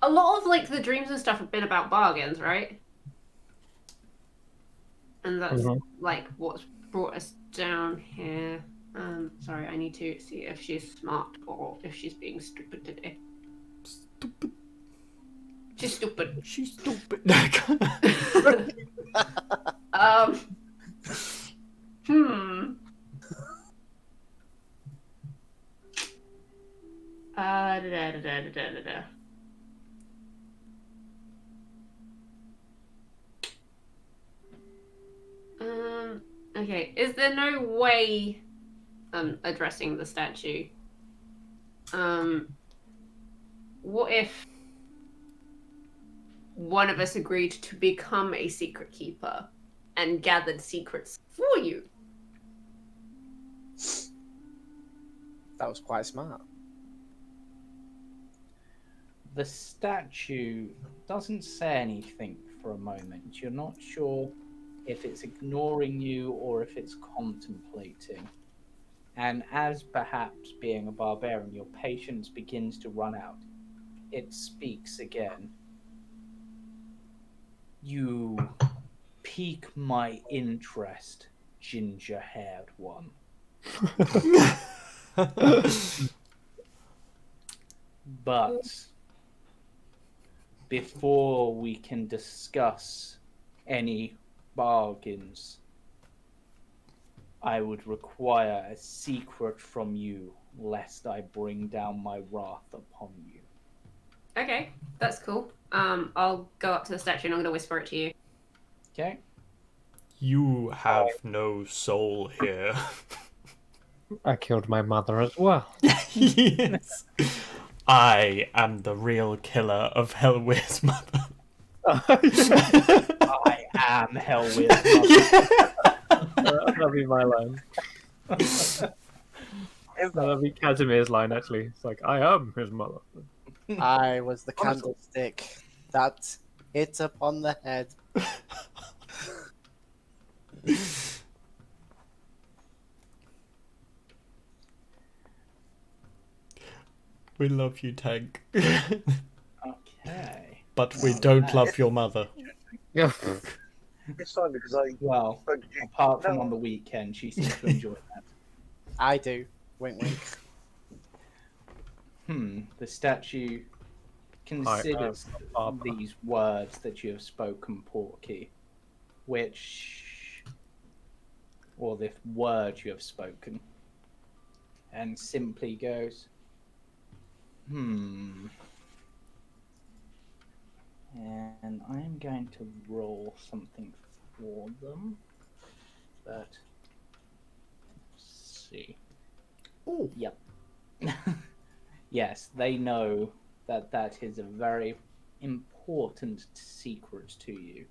A lot of like the dreams and stuff have been about bargains, right? And that's like what's brought us down here. Sorry, I need to see if she's smart or if she's being stupid today. Stupid. She's stupid. She's stupid. Okay, is there no way addressing the statue what if one of us agreed to become a secret keeper and gathered secrets for you? That was quite smart. The statue doesn't say anything for a moment. You're not sure if it's ignoring you or if it's contemplating. And as perhaps being a barbarian, your patience begins to run out. It speaks again. You pique my interest, ginger-haired one. But before we can discuss any bargains, I would require a secret from you, lest I bring down my wrath upon you. Okay, that's cool. I'll go up to the statue and I'm gonna whisper it to you. Okay? You have no soul here. I killed my mother as well. Yes. I am the real killer of Hellweir's mother. I am Hellweir's mother. Yeah. That'll be my line. That'll be Casimir's line, actually. It's like, I am his mother. I was the candlestick that hit upon the head. We love you, Tank. Okay. But we don't love your mother. Yeah. It's fine because I. Well, But you, apart from no. on the weekend, she seems to enjoy that. I do. Wink, wink. The statue considers Barbara. these words that you have spoken, Porky, or the word you have spoken, and simply goes, And I'm going to roll something for them, but let's see. Oh. Yep. Yes, they know that that is a very important secret to you.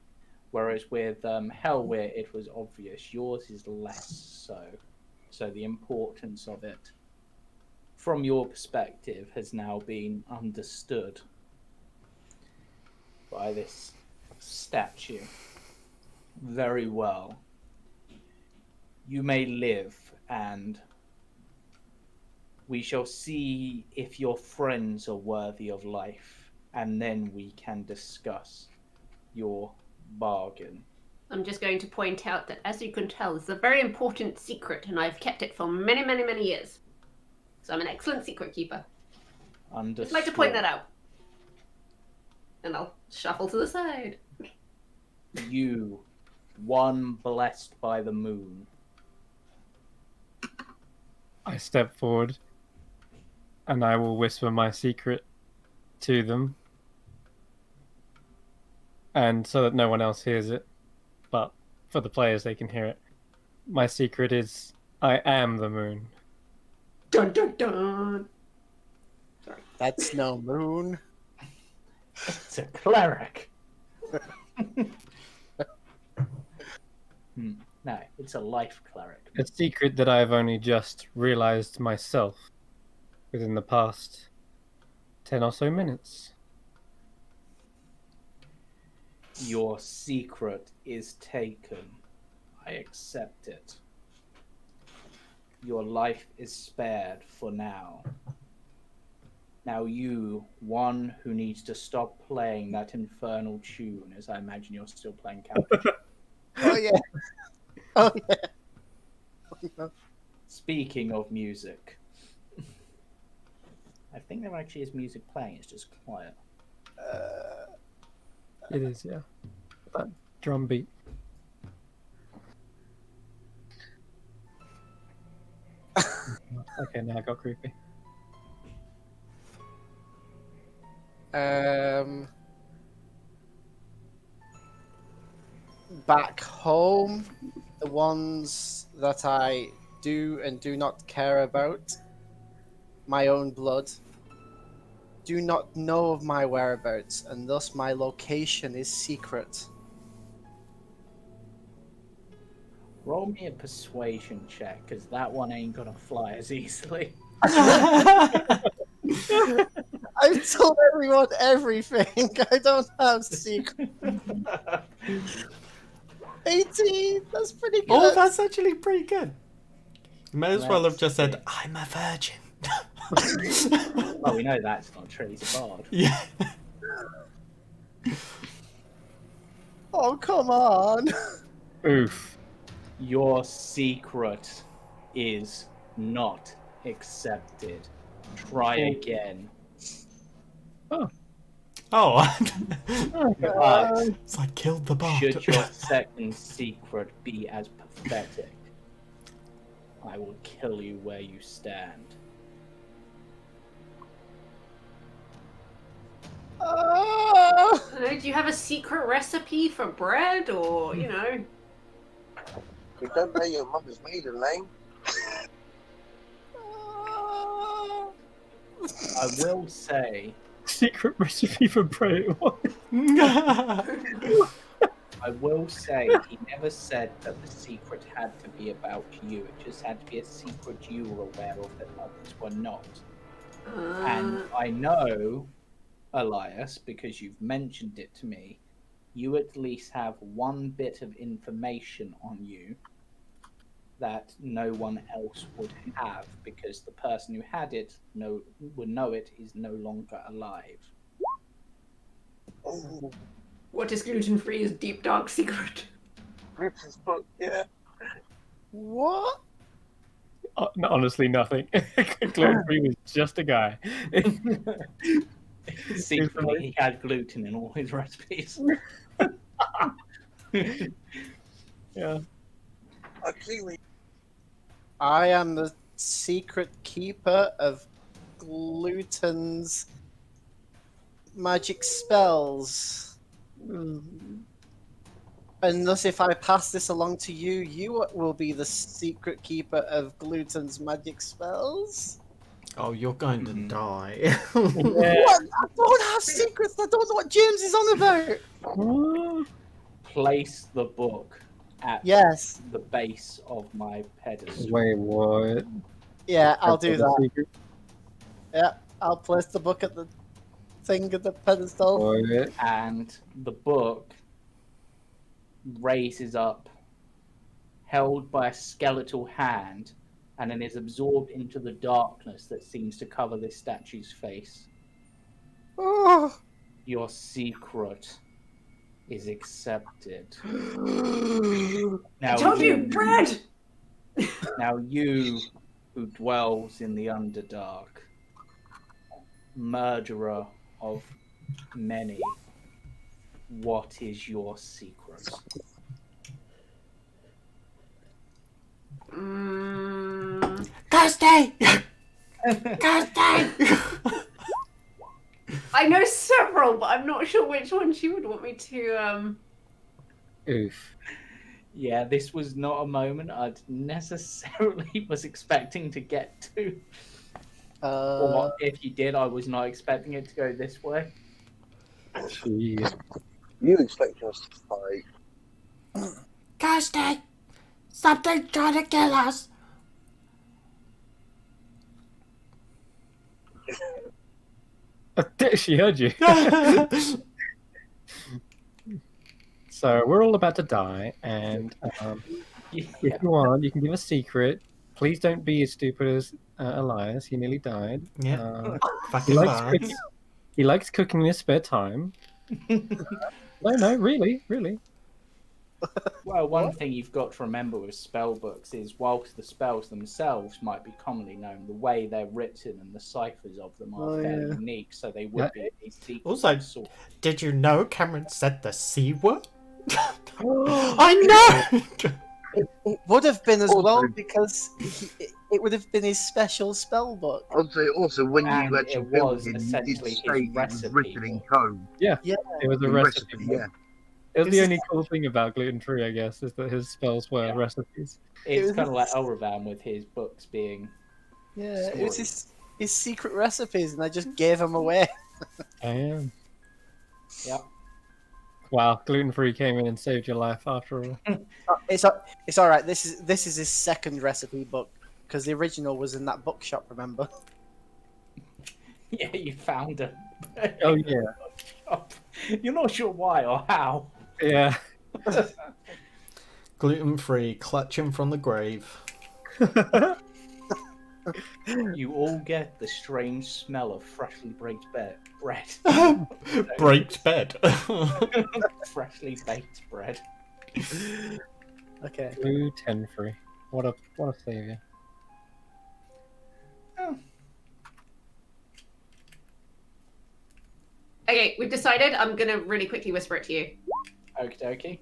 Whereas with Hellweir, it was obvious. Yours is less so. So the importance of it, from your perspective, has now been understood by this statue. Very well. You may live, and we shall see if your friends are worthy of life, and then we can discuss your bargain. I'm just going to point out that, as you can tell, this is a very important secret, and I've kept it for many, many, many years. So I'm an excellent secret keeper. Understood. I'd like to point that out. And I'll shuffle to the side. You, one blessed by the moon. I step forward and I will whisper my secret to them. And so that no one else hears it, but for the players, they can hear it. My secret is, I am the moon. Dun dun dun! Sorry. That's no moon. It's a cleric. No, it's a life cleric. A secret that I have only just realized myself within the past 10 or so minutes. Your secret is taken. I accept it. Your life is spared for now. Now you, one who needs to stop playing that infernal tune, as I imagine you're still playing Counter. Oh yeah. Oh yeah. Oh, no. Speaking of music, I think there actually is music playing, it's just quiet. It is, yeah. That drum beat. Okay, now I got creepy. Back home, the ones that I do and do not care about, my own blood, do not know of my whereabouts, and thus my location is secret. Roll me a persuasion check, because that one ain't gonna fly as easily. I've told everyone everything. I don't have secret. 18. That's pretty good. Oh, that's actually pretty good. You may as well have Let's just said, see. I'm a virgin. Oh, we know that's not true. He's a bard. Yeah. Oh, come on. Oof. Your secret is not accepted. Try again. Oh, But it's like killed the bard. should your second secret be as pathetic, I will kill you where you stand. Do you have a secret recipe for bread, or you know? You don't know your mother's maiden name? I will say, Secret recipe for bread. What? I will say, he never said that the secret had to be about you. It just had to be a secret you were aware of that others were not. And I know, Elias, because you've mentioned it to me, you at least have one bit of information on you that no one else would have, because the person who had it would know it is no longer alive. Oh, What is gluten-free's deep dark secret? Richard's book, yeah. What? No, honestly, nothing. Gluten-free was just a guy. Secretly, he had gluten in all his recipes. Yeah. I clearly I am the secret keeper of Gluten's magic spells. And thus, if I pass this along to you, you will be the secret keeper of Gluten's magic spells? Oh, you're going to die. Yeah. What? I don't have secrets. I don't know what James is on about. Place the book at Yes. the base of my pedestal. Wait, what? Yeah, I'll do that. Secret? Yeah, I'll place the book at the thing at the pedestal. What? And the book raises up, held by a skeletal hand, and then is absorbed into the darkness that seems to cover this statue's face. Oh. Your secret is accepted. I told you, bread! Now you, who dwells in the Underdark, murderer of many, what is your secret? Kirsty! Kirsty! I know several, but I'm not sure which one she would want me to. Oof. Yeah, this was not a moment I'd necessarily was expecting to get to. Or if you did, I was not expecting it to go this way. Jeez. you expect us to fight. Kirsty! Something's trying to kill us! She heard you. So we're all about to die, and if you want, you can give a secret. Please don't be as stupid as Elias. He nearly died. Yeah. He Fucking likes, bards. cooking, he likes cooking in his spare time. No, really. Well, one thing you've got to remember with spell books is whilst the spells themselves might be commonly known, the way they're written and the ciphers of them are fairly unique, so they would be a secret Also, sort. Did you know Cameron said the C word? I know! It would have been as Also- well because it would have been his special spell book. I'd say also when And you actually it built was it, you did essentially his say it was recipe written in book. code. It was a In recipe. yeah. It was This the is- only cool thing about gluten-free, I guess, is that his spells were recipes. It's was kind of like his- Elravan with his books being Yeah, it was stories. his secret recipes, and I just gave them away. I am. Yep. Wow, gluten-free came in and saved your life after all. It's all right. This is his second recipe book because the original was in that bookshop. Remember? Yeah, you found it. Oh yeah, You're not sure why or how. yeah. Gluten-free, clutching from the grave. You all get the strange smell of freshly baked bread. Breaks bed. Freshly baked bread. Okay. Gluten-free. What a savior. Okay, we've decided. I'm gonna really quickly whisper it to you. Okie dokie.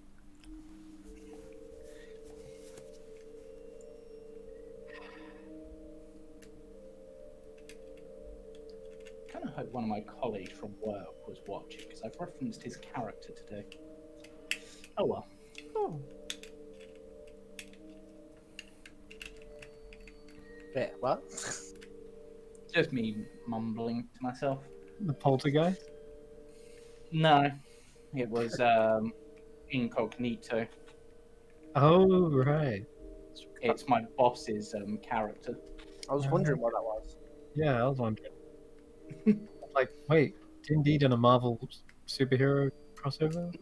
Kind of hope one of my colleagues from work was watching because I've referenced his character today. Oh well. Wait, what? Just me mumbling to myself. The poltergeist. No, it was incognito. Oh right. It's my boss's character. I was wondering what that was. Yeah, I was wondering. Like, wait, D&D done a Marvel superhero crossover?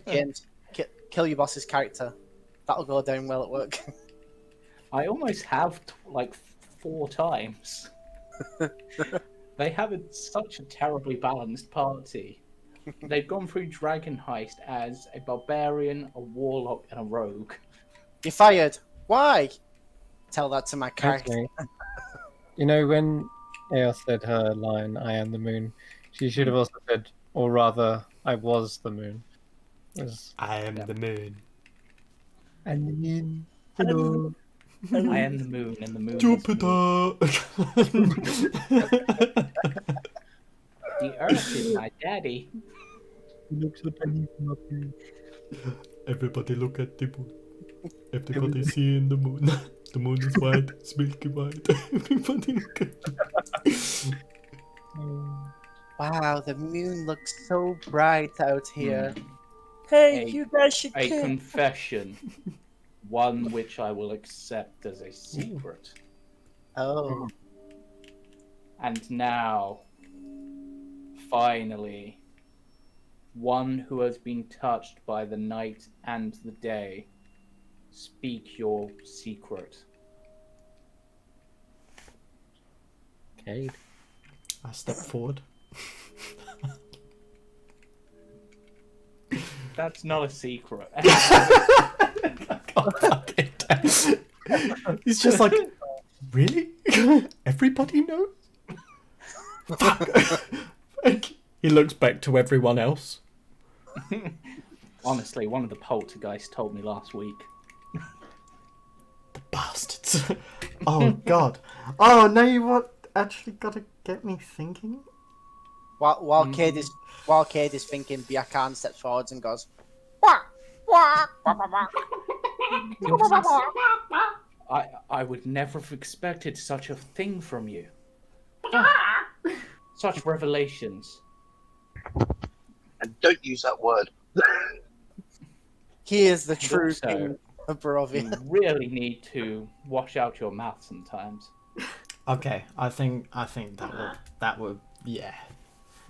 James, kill your boss's character. That'll go down well at work. I almost have like 4 times. They have such a terribly balanced party. They've gone through Dragon Heist as a barbarian, a warlock, and a rogue. You're fired. Why? Tell that to my That's character. me. You know, when Eos said her line, I am the moon, she should have also said, or rather, I was the moon. I am the moon. And the moon. Hello. I am the moon, and the moon is me. Jupiter. The earth is my daddy. You look so tiny from up here. Everybody look at the moon. Everybody seeing the moon. The moon is white. It's milky white. Everybody look at it. Wow, the moon looks so bright out here. Hey, A- you guys should A kill. confession. One which I will accept as a secret. Oh, And now, finally, one who has been touched by the night and the day, speak your secret. Cade. I step forward. That's not a secret. He's just like, really? Everybody knows? Fuck. He looks back to everyone else. Honestly, one of the poltergeists told me last week. The bastards. Oh god. Oh, now you what? Actually gotta get me thinking? while Cade is thinking, Biakan steps forwards and goes, "Wah, wah, wah, wah, wah." I would never have expected such a thing from you. Ah, such revelations. And don't use that word. He is the true Also, king of Barovia. You really need to wash out your mouth sometimes. Okay, I think that would yeah.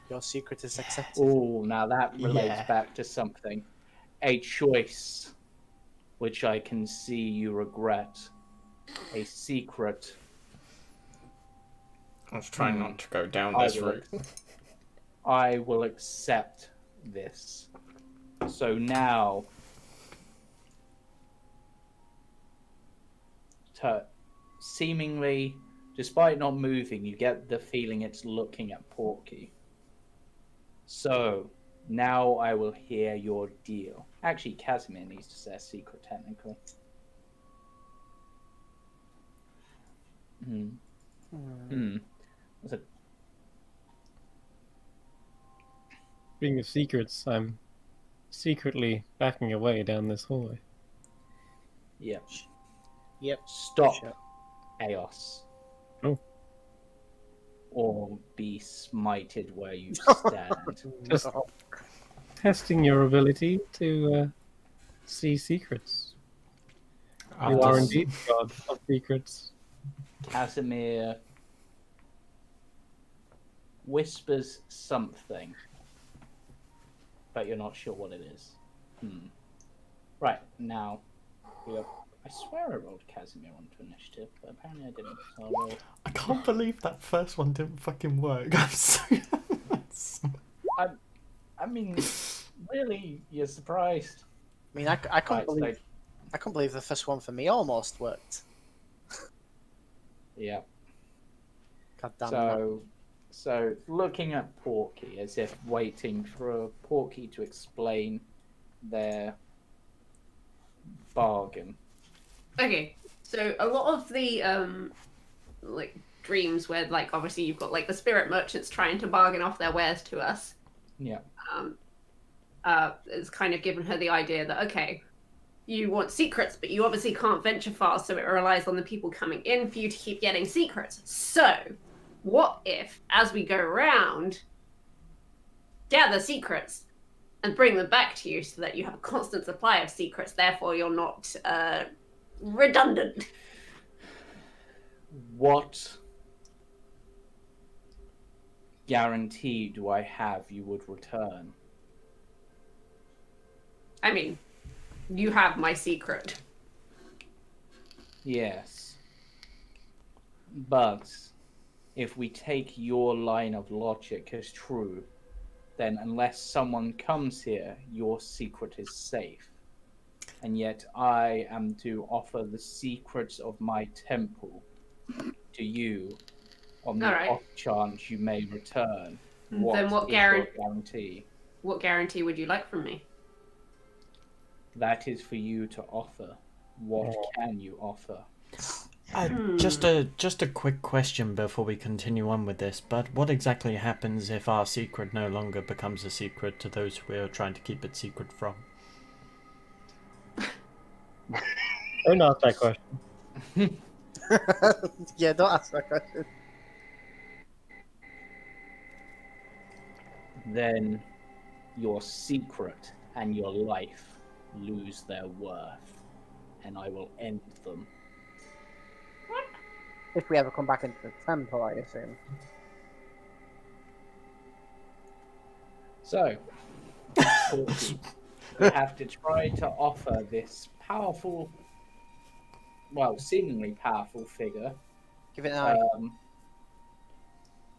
Your secret is accepted. Oh, now that relates Yeah. back to something. A choice which I can see you regret. A secret. I was trying not to go down I this will- route. I will accept this. So now, seemingly, despite not moving, you get the feeling it's looking at Porky. So now I will hear your deal. Actually, Casimir needs to say a secret, technically. What's it? Speaking of secrets, I'm secretly backing away down this hallway. Yep. Yep. Stop, Sure. Eos. Oh. or be smited where you stand. Just testing your ability to see secrets. You are Does- indeed the god of secrets. Casimir whispers something, but you're not sure what it is. Right, now, I swear I rolled Casimir onto initiative, but apparently I didn't. So I'll roll. I can't believe that first one didn't fucking work. I'm so... I mean, really, you're surprised? I mean, I can't Right, believe I can't believe the first one for me almost worked. Yeah. God damn that. So looking at Porky as if waiting for Porky to explain their bargain. Okay, so a lot of the like dreams where like obviously you've got like the spirit merchants trying to bargain off their wares to us. Yeah. It's kind of given her the idea that okay, you want secrets, but you obviously can't venture far, so it relies on the people coming in for you to keep getting secrets. So, what if, as we go around, gather secrets and bring them back to you so that you have a constant supply of secrets, therefore you're not redundant? What guarantee do I have you would return? I mean, you have my secret. Yes. But if we take your line of logic as true, then unless someone comes here, your secret is safe. And yet I am to offer the secrets of my temple to you on the Alright. off chance you may return. Then What is your guarantee? What guarantee would you like from me? That is for you to offer. What can you offer? Just a quick question before we continue on with this, but what exactly happens if our secret no longer becomes a secret to those we are trying to keep it secret from? Don't ask that question. Yeah, don't ask that question. Then your secret and your life lose their worth, and I will end them. If we ever come back into the temple, I assume. So, Porky, we have to try to offer this powerful, well, seemingly powerful figure Give it an eye.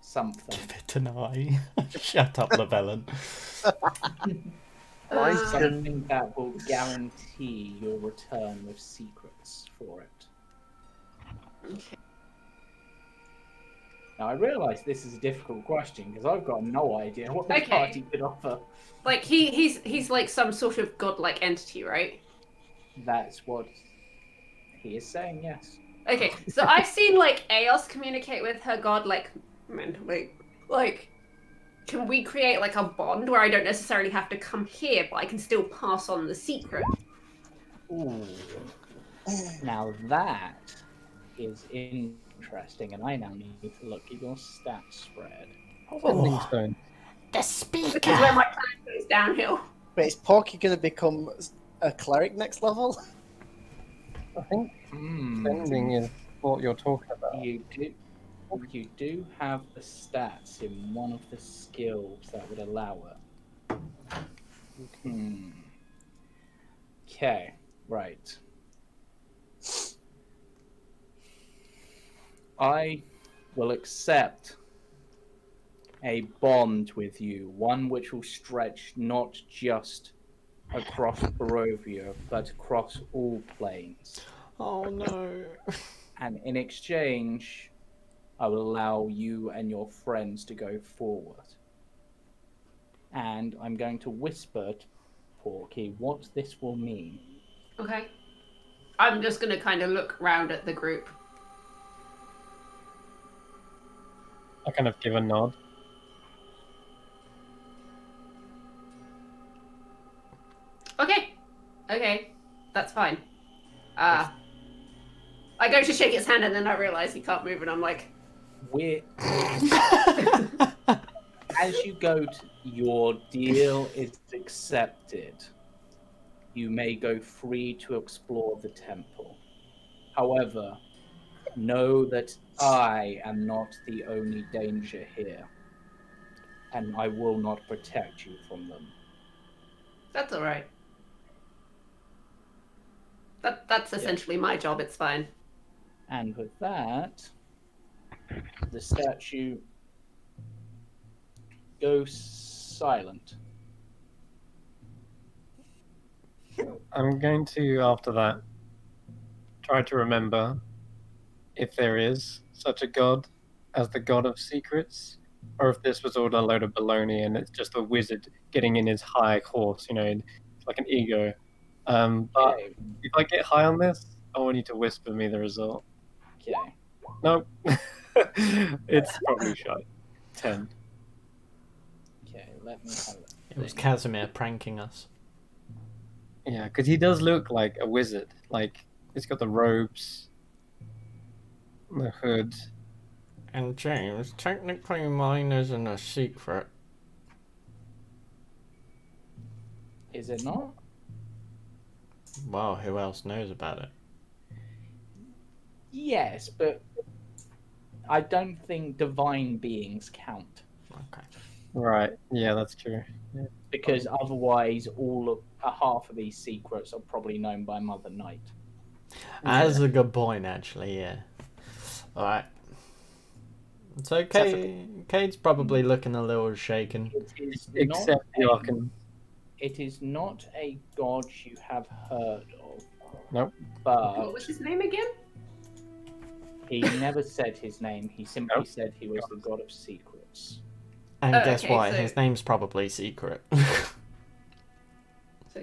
something. Give it an eye. Shut up, Llewellyn. Something that will guarantee your return with secrets for it. Okay. Now, I realise this is a difficult question because I've got no idea what the Okay. party could offer. Like he's like some sort of godlike entity, right? That's what he is saying, yes. Okay, so I've seen like Eos communicate with her god like mentally. Like, can we create like a bond where I don't necessarily have to come here, but I can still pass on the secret? Ooh. Now that is interesting, and I now need to look at your stat spread. Sending stone. The This is where speaker! my plan goes downhill. Wait, is Porky going to become a cleric next level? I think sending is what you're talking about. You do have the stats in one of the skills that would allow it. Okay, right. I will accept a bond with you, one which will stretch not just across Barovia, but across all planes. Oh no. And in exchange, I will allow you and your friends to go forward. And I'm going to whisper to Porky what this will mean. Okay. I'm just gonna kind of look round at the group. I kind of give a nod. Okay, that's fine. I go to shake its hand and then I realize he can't move, and I'm like, As you go, your deal is accepted. You may go free to explore the temple. However, know that I am not the only danger here, and I will not protect you from them. That's all right. That's essentially my job. It's fine. And with that, the statue goes silent. I'm going to, after that, try to remember if there is such a god as the god of secrets, or if this was all a load of baloney and it's just a wizard getting in his high horse, it's like an ego. But Okay. if I get high on this, I want you to whisper me the result. Okay. Nope. It's probably shy. 10. Okay, let me have It was think. Casimir pranking us. Yeah, because he does look like a wizard. Like, he's got the robes, the hood. And James, technically mine isn't a secret. Is it not? Well, who else knows about it? Yes, but I don't think divine beings count. Okay. Right, yeah, that's true. Because otherwise, half of these secrets are probably known by Mother Night. That's a good point, actually, yeah. Alright. It's okay. Cade's probably looking a little shaken. It is Except not Joachim. it is not a god you have heard of. Nope. But What was his name again? he never said his name. He simply said he was the god of secrets. And Oh, guess okay, what? so- His name's probably secret.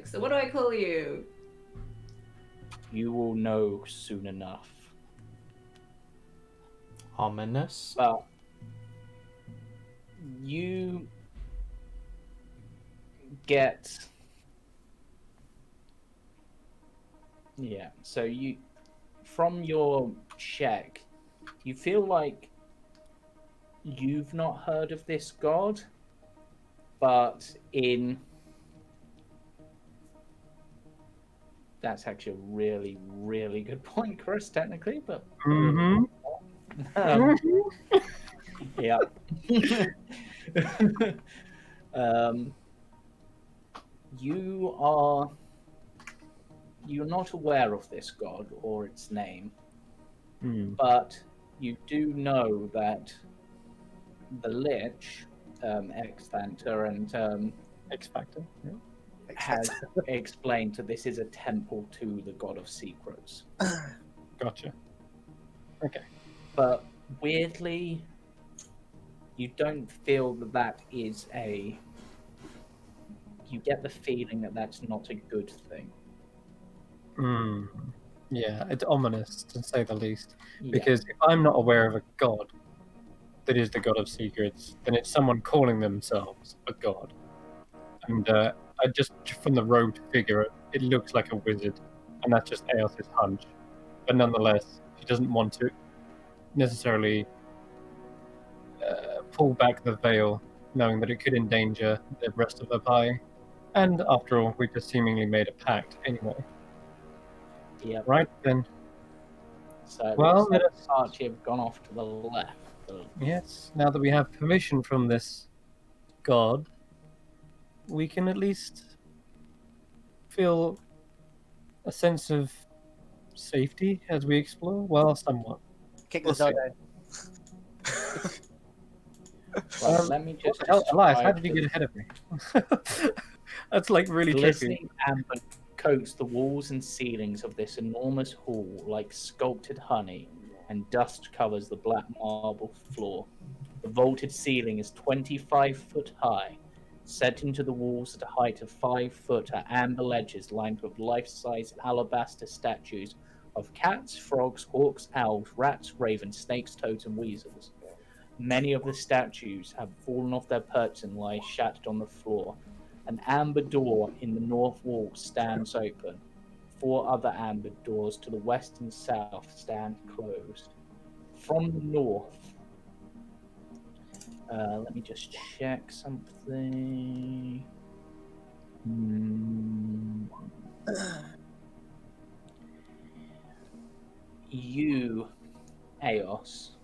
So what do I call you? You will know soon enough. Ominous. But you get so you from your check you feel like you've not heard of this god, but that's actually a really, really good point, Chris, technically, but Mm-hmm. yeah. You're not aware of this god or its name, but you do know that the Lich, X-Factor, and X-Factor. Yeah. has explained that this is a temple to the god of secrets. Gotcha. Okay. But weirdly, you don't feel that is a... You get the feeling that that's not a good thing. Yeah, it's ominous, to say the least. Yeah. Because if I'm not aware of a god that is the god of secrets, then it's someone calling themselves a god. And I just, from the robed figure, it looks like a wizard. And that's just Eos's hunch. But nonetheless, she doesn't want to necessarily pull back the veil, knowing that it could endanger the rest of the pie. And after all, we just seemingly made a pact anyway. Yeah. Right then. So Well, let us... Archie have gone off to the left. Yes, now that we have permission from this god, we can at least feel a sense of safety as we explore. Well, somewhat. Kick We'll the door see. down. Right, let me just... Elias, how did you get ahead of me? That's like really tricky. Glistening amber coats the walls and ceilings of this enormous hall like sculpted honey, and dust covers the black marble floor. The vaulted ceiling is 25 foot high. Set into the walls at a height of 5 foot are amber ledges lined with life-size alabaster statues of cats, frogs, hawks, owls, rats, ravens, snakes, toads, and weasels. Many of the statues have fallen off their perches and lie shattered on the floor. An amber door in the north wall stands open. 4 other amber doors to the west and south stand closed. From the north, Let me just check something. You, Eos,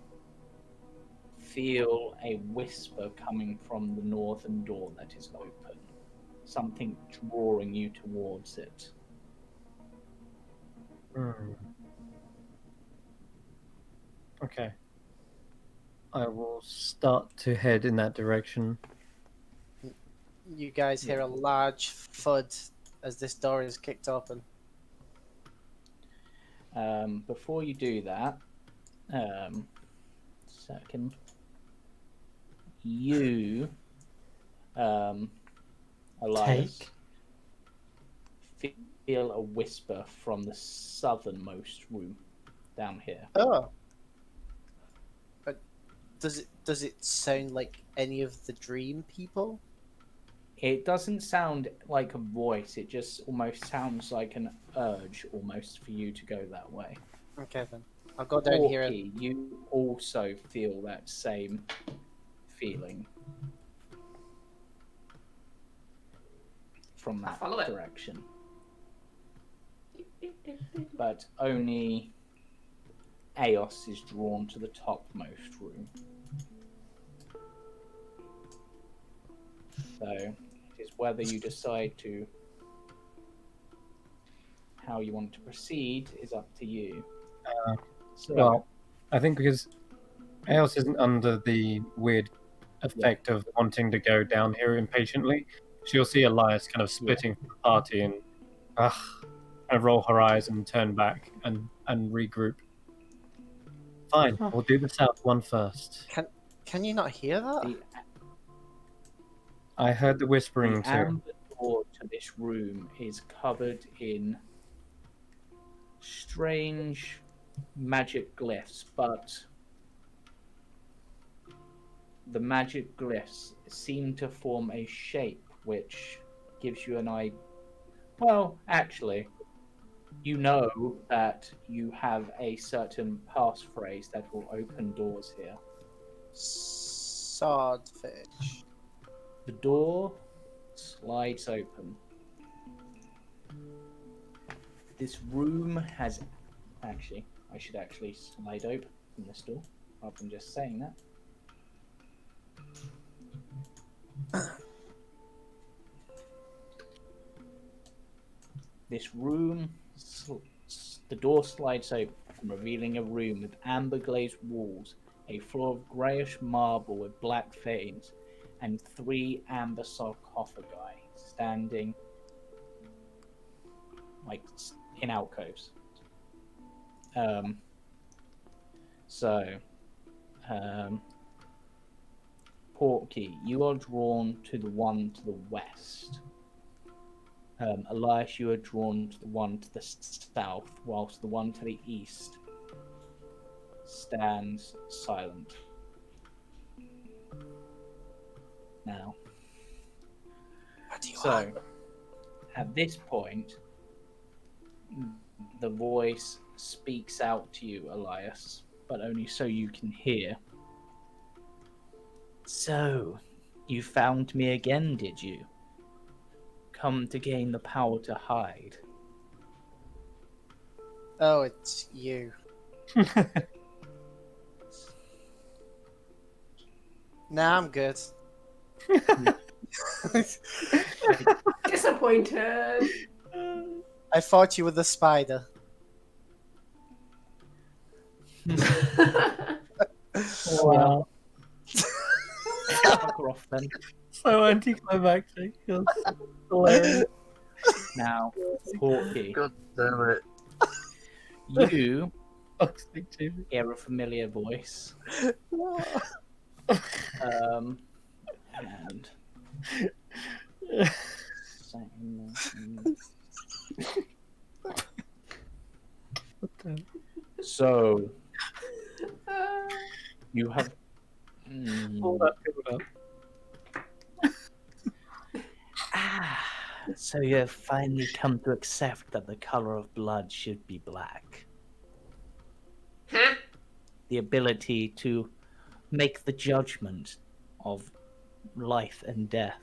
feel a whisper coming from the northern door that is open. Something drawing you towards it. Okay. I will start to head in that direction. You guys hear a large thud as this door is kicked open. Before you do that, second, you, Elias, feel a whisper from the southernmost room down here. Oh. Does it sound like any of the dream people? It doesn't sound like a voice. It just almost sounds like an urge, almost, for you to go that way. Okay then. I'll go down here. Porky, you also feel that same feeling from that follow it. direction. But only Eos is drawn to the topmost room. So it is whether you decide to how you want to proceed is up to you. Well, I think because Eos isn't under the weird effect of wanting to go down here impatiently, she'll see Elias kind of spitting from the party and kind of roll her eyes and turn back and regroup. Fine, we'll do the south one first. Can you not hear that? I heard the whispering The too. amber door to this room is covered in strange magic glyphs, but the magic glyphs seem to form a shape which gives you an idea. Well, actually, you know that you have a certain passphrase that will open doors here. Swordfish. The door slides open. This room has... Actually, I should actually slide open this door rather than just saying that. This room, the door slides open, revealing a room with amber glazed walls, a floor of greyish marble with black veins, and 3 amber sarcophagi standing like in alcoves. Porky, you are drawn to the one to the west. Elias, you are drawn to the one to the south, whilst the one to the east stands silent. Now, at this point, the voice speaks out to you, Elias, but only so you can hear. So, you found me again, did you? Come to gain the power to hide. Oh, it's you. Nah, I'm good. Disappointed. I thought you were the spider. Well, fuck her off then. So anticlimactic. Hilarious. Now, Porky, God damn it. you Toxic too. hear a familiar voice. And so you have Hold up. so you have finally come to accept that the color of blood should be black. Huh? The ability to make the judgment of life and death.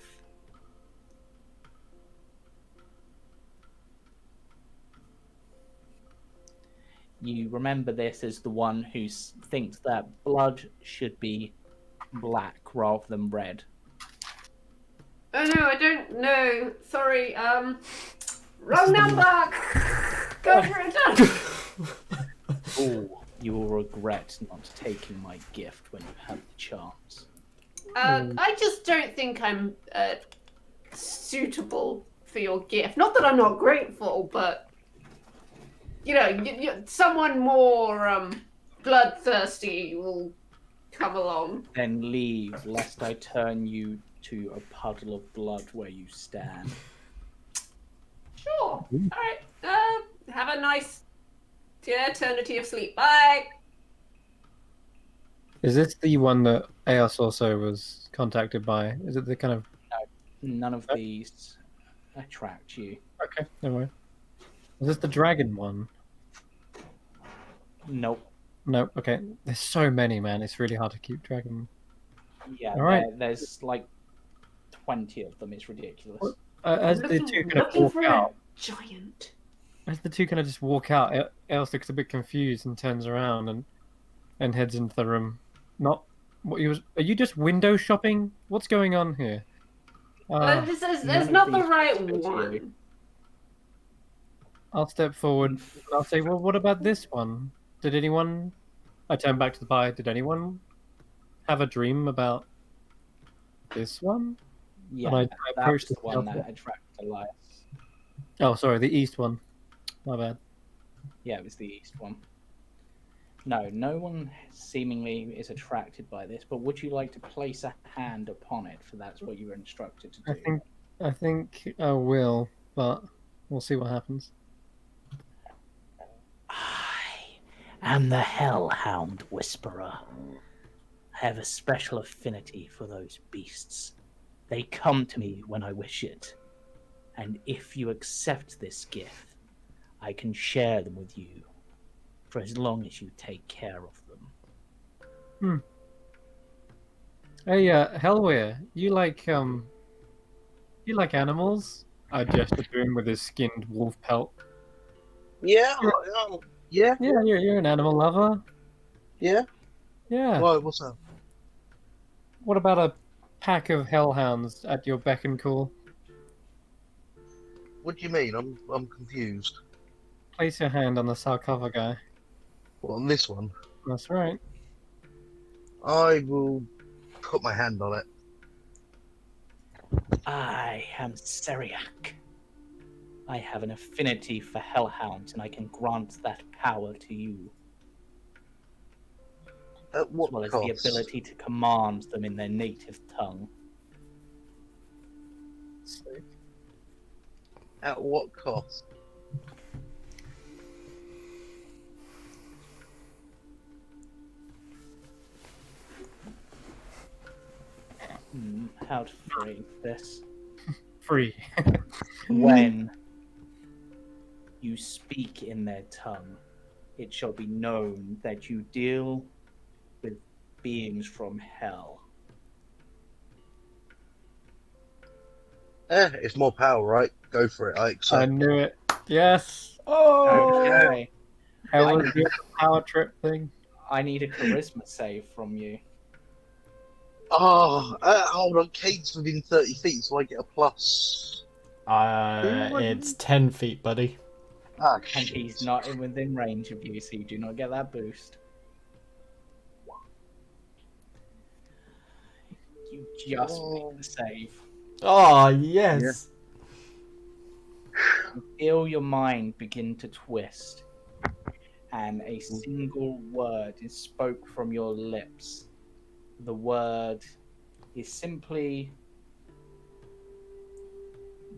You remember this as the one who thinks that blood should be black rather than red. Oh no, I don't know. Sorry, wrong number! Go for it, done! Oh, you will regret not taking my gift when you have the chance. I just don't think I'm suitable for your gift. Not that I'm not grateful, but you know, someone more bloodthirsty will come along. Then leave, lest I turn you to a puddle of blood where you stand. Sure. All right. Have a nice eternity of sleep. Bye. Is this the one that Eos also was contacted by? Is it the kind of... None of these attract you. Okay, never mind. Is this the dragon one? Nope. No, okay. There's so many, man. It's really hard to keep track of them. Yeah, All right. there's like 20 of them. It's ridiculous. As the two kind of looking walk for out, a giant. as the two kind of just walk out, Eos looks a bit confused and turns around and heads into the room. Not what he was. Are you just window shopping? What's going on here? This is none of not the these right fit you. one. I'll step forward and I'll say, well, what about this one? Did anyone... I turn back to the pie. Did anyone have a dream about this one? Yeah, And I that approached was the one the- that attracted Elias. Oh, sorry, the east one. My bad. Yeah, it was the east one. No one seemingly is attracted by this, but would you like to place a hand upon it? For that's what you were instructed to do. I think I will, but we'll see what happens. I am the Hellhound Whisperer. I have a special affinity for those beasts. They come to me when I wish it. And if you accept this gift, I can share them with you for as long as you take care of them. Hey, Hellweir, you like animals? I gestured to him with his skinned wolf pelt. Yeah, yeah, Yeah, you're an animal lover. yeah. Yeah. Why? What's that? What about a pack of hellhounds at your beck and call? What do you mean? I'm confused. Place your hand on the sarcophagi. Well, on this one, That's right. I will put my hand on it. I am Seriac. I have an affinity for hellhounds, and I can grant that power to you, At what as well as cost? the ability to command them in their native tongue. At what cost? How to phrase this? Free. When you speak in their tongue, it shall be known that you deal with beings from hell. It's more power, right? Go for it. I I accept. knew it. Yes. Oh! Okay, Hell was the power trip thing. I need a charisma save from you. Oh, hold on. Kate's within 30 feet, so I get a plus. It's 10 feet, buddy. Ah, And shit. he's not within range of you, so you do not get that boost. You just make the save. Oh, yes! Feel your mind begin to twist, and a single word is spoke from your lips. The word is simply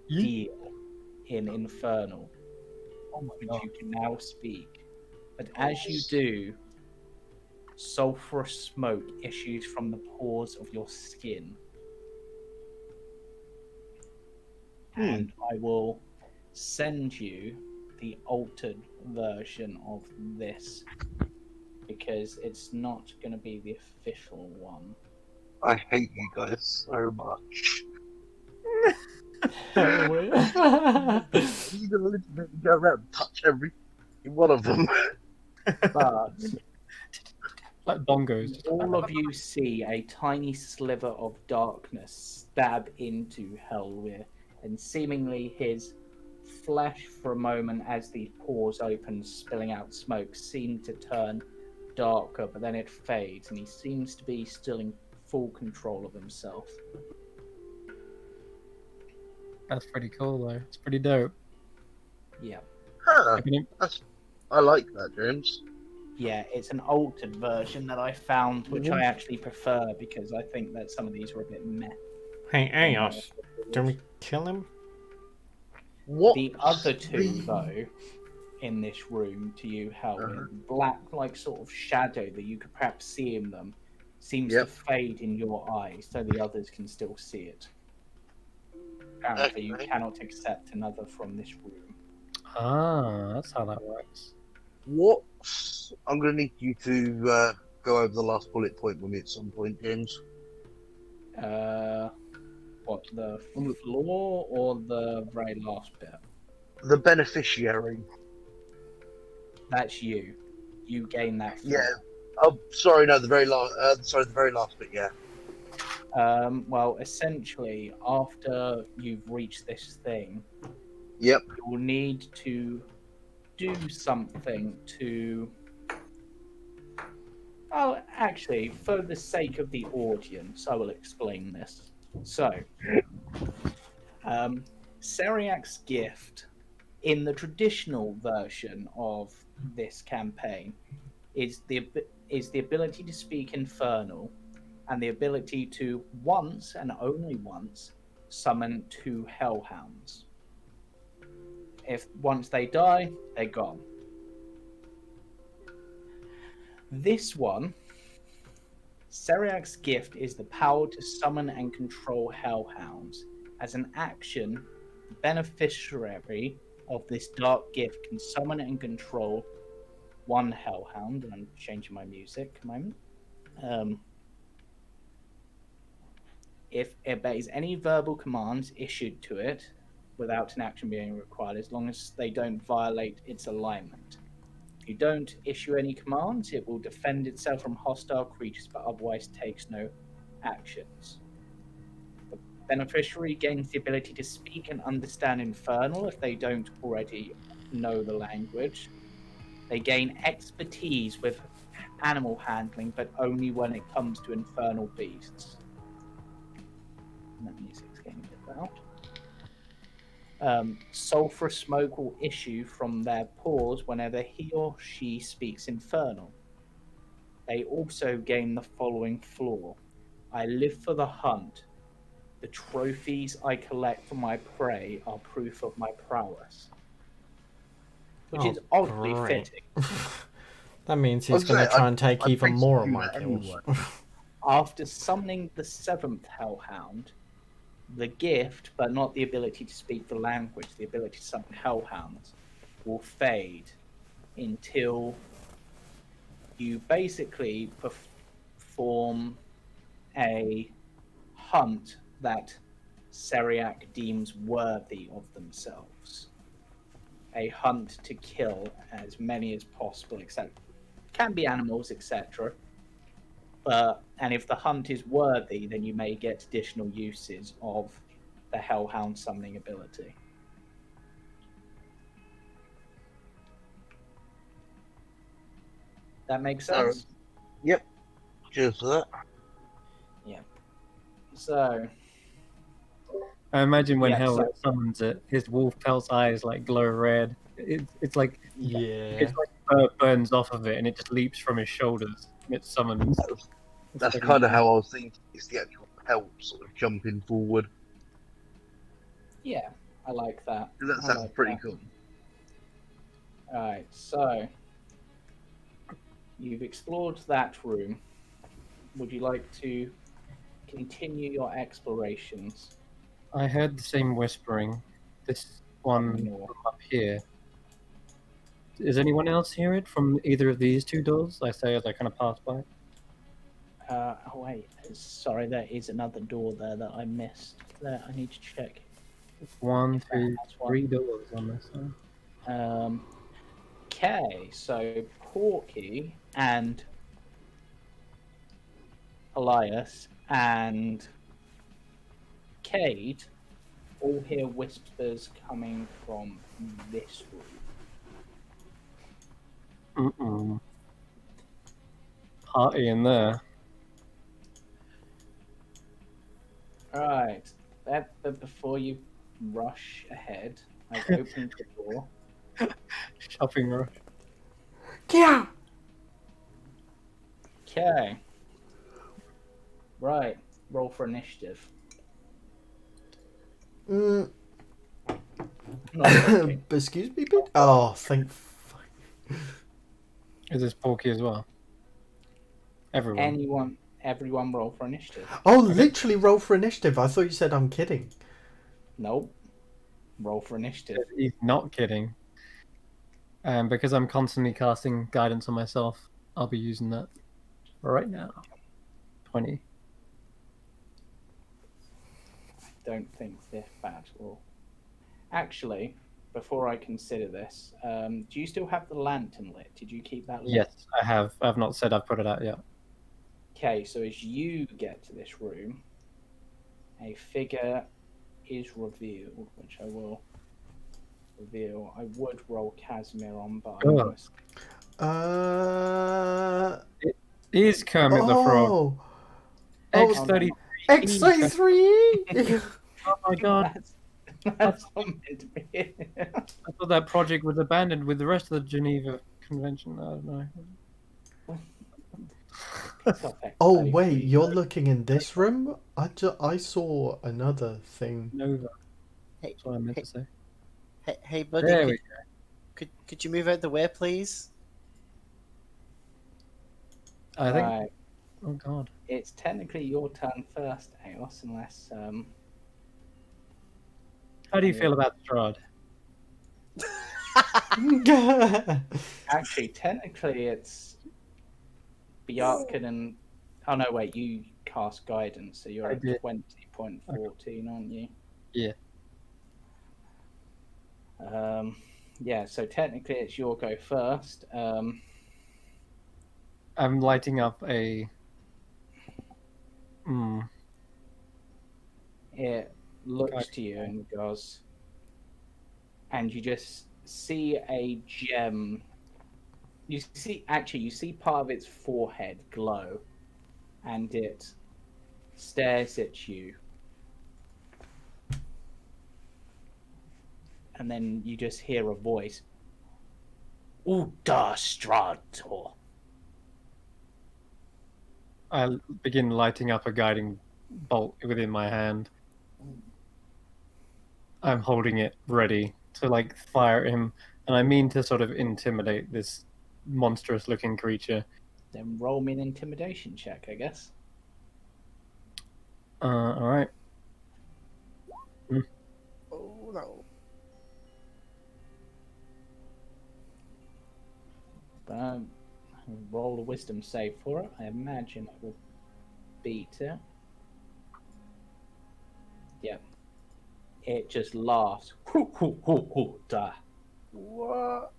deal in Infernal, which you can now speak. But as you do, sulphurous smoke issues from the pores of your skin. And I will send you the altered version of this because it's not going to be the official one. I hate you guys so much. Hell yeah. You're gonna literally go around and touch every one of them. But Like bongos. all of you see a tiny sliver of darkness stab into Helwyr, and seemingly his flesh for a moment as these pores open, spilling out smoke, seemed to turn darker, but then it fades, and he seems to be still in full control of himself. That's pretty cool, though. It's pretty dope. Yeah. Huh, I can- I like that, James. Yeah, it's an altered version that I found, which I actually prefer because I think that some of these were a bit meh. Hey, Eos, did we kill him? What? The other two, though, in this room, to you, Helwyr, black, like sort of shadow that you could perhaps see in them, seems to fade in your eyes, so the others can still see it. Apparently, you Okay. cannot accept another from this room. Ah, that's how that works. What? I'm gonna need you to go over the last bullet point with me at some point, James. What, the floor or the very last bit? The beneficiary. That's you. You gain that floor. Yeah. Oh, sorry, no, the very last. Sorry, the very last bit. Yeah. Well, essentially, after you've reached this thing, Yep. you will need to do something to. Oh, actually, for the sake of the audience, I will explain this. So, Seriac's gift, in the traditional version of this campaign, is the ability to speak Infernal, and the ability to once and only once summon 2 Hellhounds. If once they die, they're gone. This one, Seriac's gift, is the power to summon and control Hellhounds. As an action, the beneficiary of this dark gift can summon and control 1 Hellhound. And I'm changing my music a moment. If it obeys any verbal commands issued to it without an action being required, as long as they don't violate its alignment. If you don't issue any commands, it will defend itself from hostile creatures, but otherwise takes no actions. The beneficiary gains the ability to speak and understand Infernal if they don't already know the language. They gain expertise with animal handling, but only when it comes to infernal beasts. That music's getting a bit loud. Sulphur smoke will issue from their pores whenever he or she speaks Infernal. They also gain the following flaw. I live for the hunt. The trophies I collect from my prey are proof of my prowess. Which is oddly great. fitting. That means he's going to try and take even more of my kills. After summoning the 7th Hellhound, the gift, but not the ability to speak the language, the ability to summon Hellhounds, will fade until you basically perform a hunt that Seriac deems worthy of themselves. A hunt to kill as many as possible, except can be animals, etc. And if the hunt is worthy, then you may get additional uses of the Hellhound summoning ability. That makes sense? Yep. Cheers for that. Yeah. So, I imagine when Yeah, Hell so- summons it, his wolf pelt's eyes like glow red. It's like Yeah. fur burns off of it, and it just leaps from his shoulders. And it summons. That's kind of how I was thinking. It's the actual help sort of jumping forward. yeah, I like that. That I sounds like pretty that. cool. Alright, so you've explored that room. Would you like to continue your explorations? I heard the same whispering. This one No. from up here. Does anyone else hear it from either of these 2 doors? I say as I kind of pass by. Oh wait, sorry, there is another door there that I missed. There, I need to check. 1, If that 2, has one. 3 doors on this side. Okay, so Porky and Elias and Cade all hear whispers coming from this room. Mm-mm. Party in there. Right, but before you rush ahead, I've opened the door. Shopping rush. Yeah. Okay. Right, roll for initiative. Mm, Not joking. excuse me, Pete? Oh, thank fuck. Is this Porky as well? Everyone. Everyone roll for initiative. Oh, literally roll for initiative. I thought you said I'm kidding. Nope. Roll for initiative. He's not kidding. Because I'm constantly casting guidance on myself, I'll be using that right now. 20. I don't think this bad will. Actually, before I consider this, do you still have the lantern lit? Did you keep that lit? Yes, I have. I've not said I've put it out yet. Okay, so as you get to this room, a figure is revealed, which I will reveal. I would roll Casimir on, but I Oh. almost... He's Kermit the Frog. Oh, X33. X33. Oh my god. That's not meant to be. I thought that project was abandoned with the rest of the Geneva Convention. I don't know. Oh wait, you're looking in this room? I saw another thing. Nova. Hey, That's what I meant to say. hey, buddy, There we could you move out the way, please? I think. Right. Oh god. It's technically your turn first, Eos, unless How do you feel about Strahd? actually technically it's Bjarkan and oh no wait, you cast guidance, so you're I at did. 20.14, aren't you? Yeah. Yeah, so technically it's your go first. I'm lighting up a. It looks to you and goes, and you just see a gem. You see part of its forehead glow, and it stares at you. And then you just hear a voice. Uda Strator. I begin lighting up a guiding bolt within my hand. I'm holding it ready to like fire at him, and I mean to sort of intimidate this monstrous-looking creature. Then roll me an intimidation check, I guess. All right. Oh no. Roll a wisdom save for it. I imagine it will beat it. Yep. It just laughs. Hoo, hoo, hoo, hoo, da. What?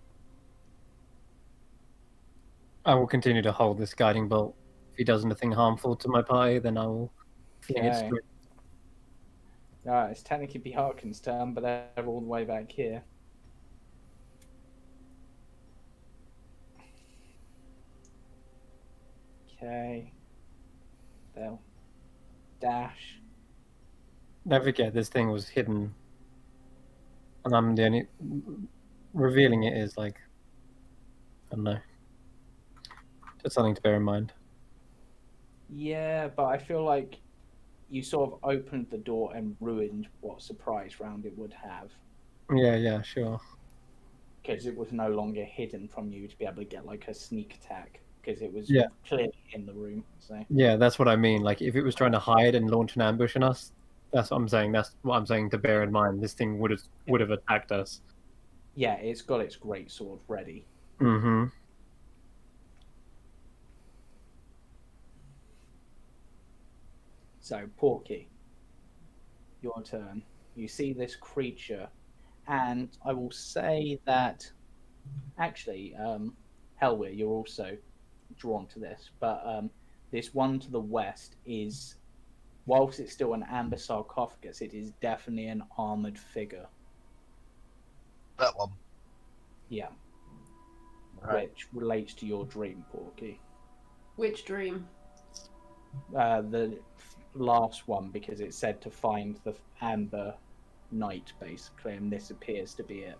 I will continue to hold this guiding bolt. If he does anything harmful to my party, then I will fling it Okay. straight. Alright, it's technically Bjarkan's turn, but they're all the way back here. Okay. They'll dash. Don't forget, this thing was hidden, and I'm the only revealing it is like, I don't know, just something to bear in mind. Yeah, but I feel like you sort of opened the door and ruined what surprise round it would have. Yeah, sure. Because it was no longer hidden from you to be able to get like a sneak attack. Because it was Yeah. clearly in the room. So Yeah, that's what I mean. Like, if it was trying to hide and launch an ambush on us, that's what I'm saying. That's what I'm saying to bear in mind. This thing would have attacked us. yeah, it's got its great sword ready. Mm-hmm. So, Porky, your turn. You see this creature, and I will say that actually, Helwyr, you're also drawn to this, but this one to the west is, whilst it's still an amber sarcophagus, it is definitely an armored figure. That one. Yeah. Right. Which relates to your dream, Porky. Which dream? The last one, because it said to find the amber knight, basically, and this appears to be it.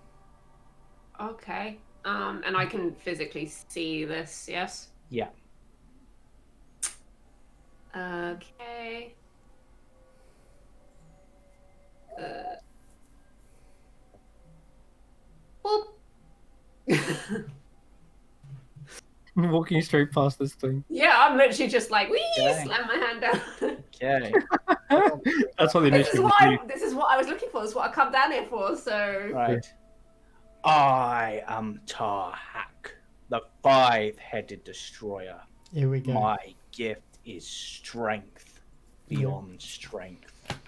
Okay. And I can physically see this, yes? Yeah. Okay. Boop. Walking straight past this thing. Yeah, I'm literally just like, wee, Okay. slam my hand down. Okay. That's what the This is initiative what would do. this is what I was looking for. This is what I come down here for. So Right. I am Tarhak, the five-headed destroyer. Here we go. My gift is strength beyond strength.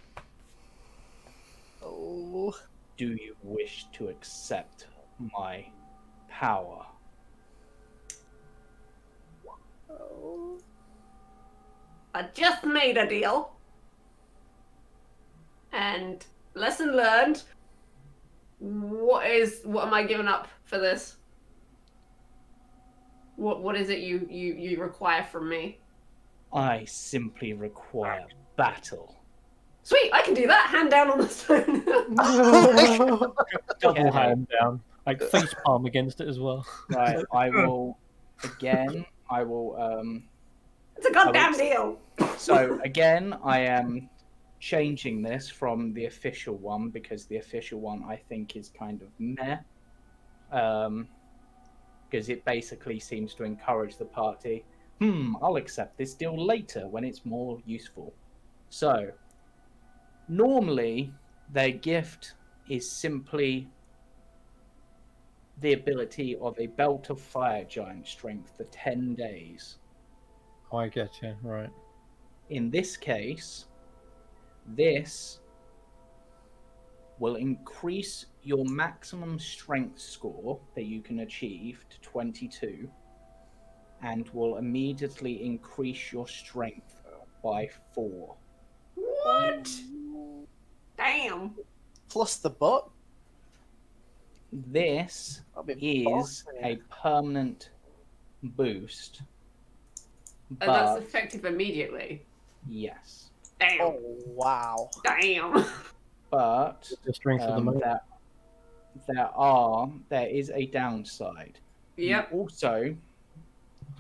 Oh. Do you wish to accept my power? Oh. I just made a deal, and lesson learned. What am I giving up for this? What is it you require from me? I simply require battle. Sweet, I can do that. Hand down on the stone. Double Okay. hand down. Like face palm against it as well. Right, I will It's a goddamn deal. so again, I am changing this from the official one because the official one I think is kind of meh. Because it basically seems to encourage the party. I'll accept this deal later when it's more useful. So, normally their gift is simply the ability of a belt of fire giant strength for 10 days. Oh, I get you. Right. In this case, this will increase your maximum strength score that you can achieve to 22 and will immediately increase your strength by 4. What? Damn. Plus the butt. This That'd be is a permanent boost. And that's But effective immediately. yes. Damn. Oh wow. Damn. But The strength of the moment. there is a downside. Yep. You also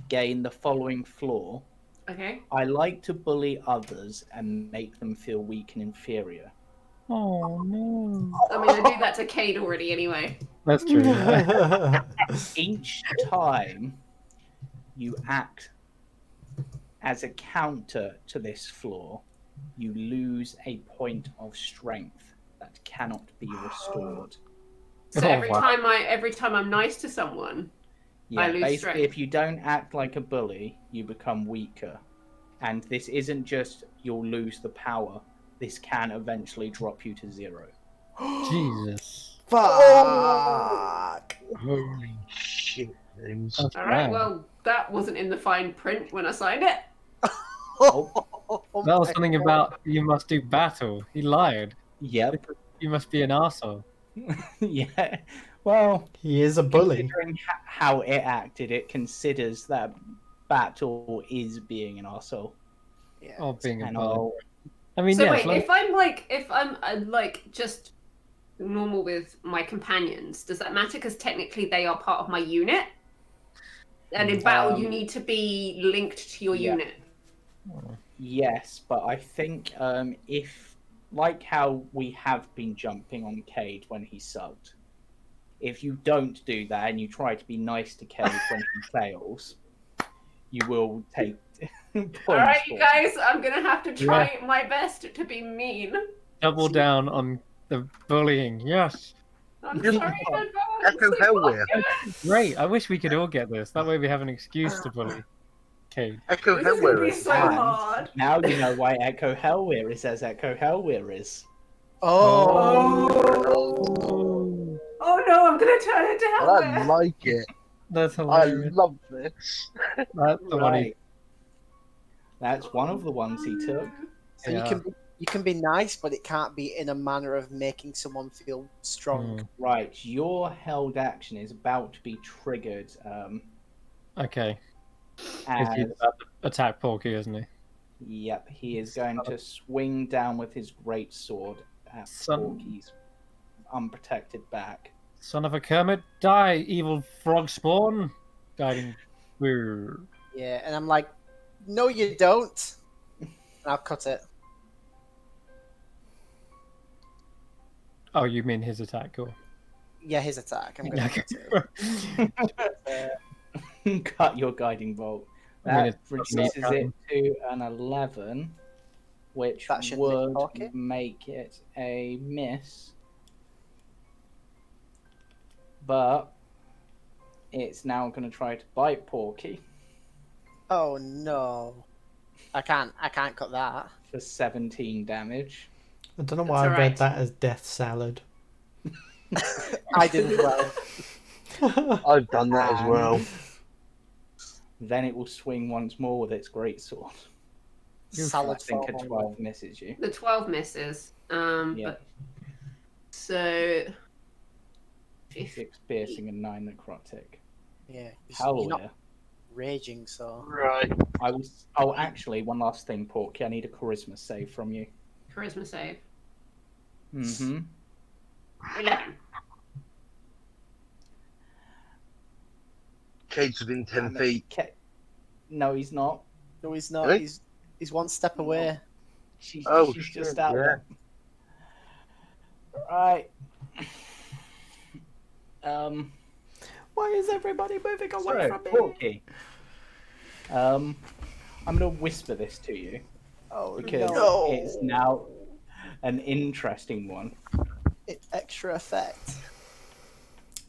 gain the following flaw. Okay. I like to bully others and make them feel weak and inferior. Oh no. I mean, I do that to Cade already anyway. That's true. Each time you act as a counter to this flaw, you lose a point of strength that cannot be restored. So Oh, every wow. time I'm nice to someone, Yeah, lose basically, strength. if you don't act like a bully, you become weaker. And this isn't just you'll lose the power. This can eventually drop you to 0. Jesus. Fuck. Holy Shit. That's all right. bad. Well, that wasn't in the fine print when I signed it. Oh, That was something about you must do battle. He lied. yep. You must be an arsehole. Yeah. Well, He is a bully. considering how it acted, it considers that battle is being an arsehole. Yeah. Oh, being a And bully. I'll- I mean, So yeah, wait, like, if I'm like just normal with my companions, does that matter? Because technically they are part of my unit, and in battle you need to be linked to your yeah. unit. Yes, but I think if, like how we have been jumping on Cade when he subbed, if you don't do that and you try to be nice to Cade when he fails, you will take points. All right, for you it. guys, I'm gonna have to try my best to be mean. double down on the bullying. Yes. I'm Just sorry in advance. Echo if Hellweir. I- Great. I wish we could all get this. That way we have an excuse to bully. Cade. Echo This is gonna be Hellwear so And hard. now you know why Echo Hellwear is as Echo Hellwear is. Oh. Oh. Oh no, I'm gonna turn into And I Hellwear. like it. That's I hilarious. love this. That's the one he. Right. That's one of the ones he took. So Yeah. you can be nice, but it can't be in a manner of making someone feel strong. Mm, Right, your held action is about to be triggered. okay. As He's about to attack Porky, isn't he? yep, he is going to swing down with his great sword at Son- Porky's unprotected back. Son of a Kermit, die, evil frog spawn! Guiding. Brrr. Yeah, and I'm like, no, you don't. And I'll cut it. Oh, you mean his attack, or? Yeah, his attack. I'm gonna Okay. cut it. Cut your guiding bolt. I mean, That it's reduces it cutting. to an 11, which That should miss would Porky. make it a miss. But it's now going to try to bite Porky Oh no, I can't cut that. for 17 damage. I don't know That's why I read alright. that as death salad. I didn't well. I've done that as well. Then it will swing once more with its great sword. I Salad think a form. 12 misses you. The 12 misses. Yeah. But so 6 piercing and 9 necrotic. Yeah, you're Hell not yeah. raging, so Right. I was. Oh, actually, one last thing, Porky. I need a charisma save from you. charisma save. Mm-hmm. 11. Cade's within 10 feet. No, he's not. no, he's not. Really? He's one step away. She's Oh, just shit, out yeah. there. Right. Why is everybody moving away So, from me? Porky. I'm gonna whisper this to you Oh because no! it's now an interesting one. Extra effect.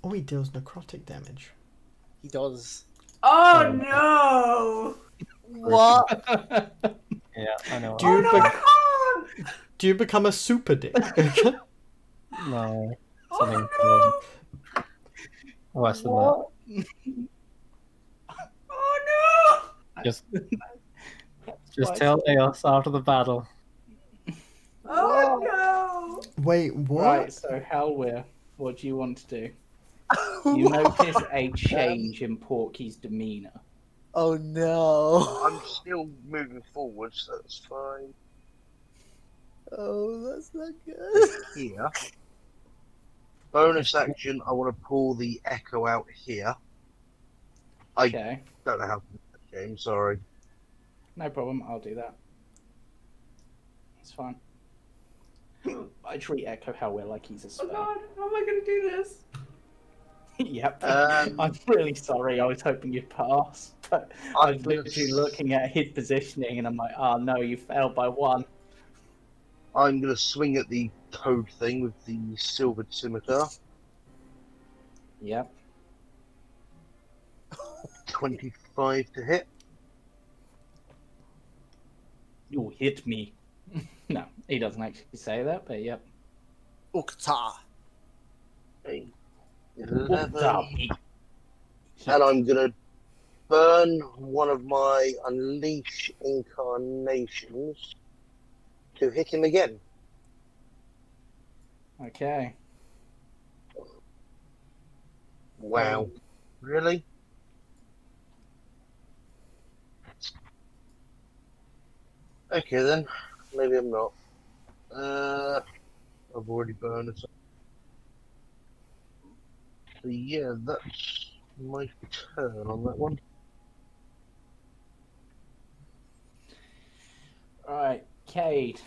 Oh, he deals necrotic damage. He does. Oh no! What? Yeah, I know. Do you, Oh no, I can't! do you become a super dick? No. Oh Something no! worse than that. Oh no! Just tell Eos after the battle. Oh Wait, what? Right, so Hellweir, what do you want to do? You notice a change in Porky's demeanor. Oh no! I'm still moving forward, so that's fine. Oh, that's not good. Here. Bonus action, I want to pull the echo out here. I Okay, don't know how to do that game, sorry. no problem. I'll do that. It's fine. I treat Echo Hellweir like he's a Oh spell. god, how am I gonna do this? Yep. Um, I'm really sorry. I was hoping you'd pass, but I was I'm literally looking at his positioning, and I'm like, "Oh no, you failed by 1." I'm going to swing at the toad thing with the silvered scimitar. Yep. 25 to hit. You hit me. No, he doesn't actually say that, but yep. Ukta. Okay. What's 11. up? And I'm going to burn one of my Unleash incarnations to hit him again. Okay. Wow. Really? Okay then. Maybe I'm not. I've already burned it. So yeah, that's my turn on that one. Alright, Cade.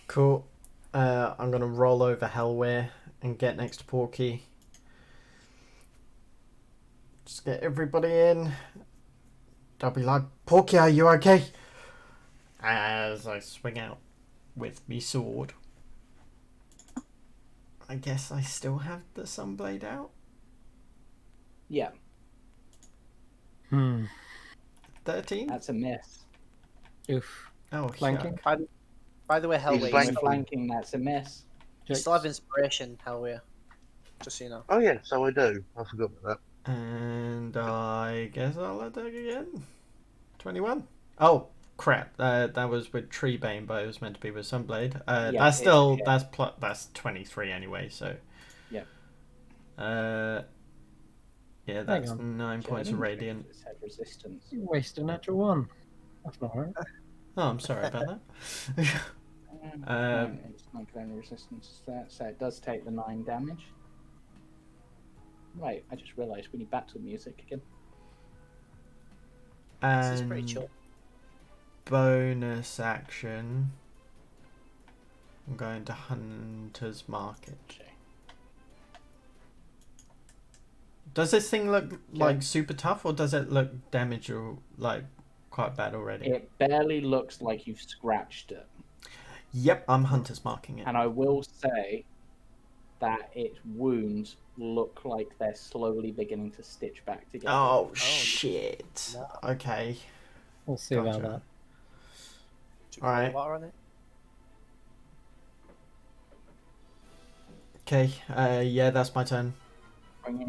Cool. I'm gonna roll over Hellweir and get next to Porky. Just get everybody in. I'll be like, Porky, are you okay? As I swing out with me sword. I guess I still have the Sunblade out. Yeah. 13? That's a miss. Oof. Oh, Flanking? yuck. By the way, He's Hellway, We're flanking. flanking, that's a miss. you still have inspiration, Hellway. Just so you know. Oh yeah, so I do. I forgot about And I guess I'll attack again. 21. Oh, crap. That was with Treebane, but it was meant to be with Sunblade. Yeah, That's still, yeah. that's 23 anyway, so. Yeah. Yeah, that's on. 9 points of radiant. It's had resistance. You wasted a natural 1. That's not right. Oh, I'm sorry about that. No, it's not got any resistance to that, so it does take the 9 damage. Right, I just realised we need battle music again. This is pretty And chill. bonus action. I'm going to Hunter's Market. Does this thing look like super tough, or does it look damaged or like quite bad already? It barely looks like you've scratched it. Yep, I'm Hunter's marking it. And I will say that its wounds look like they're slowly beginning to stitch back together. Oh shit. No. Okay. We'll see about that. Alright. Water on it. Okay, yeah, that's my turn. Bringing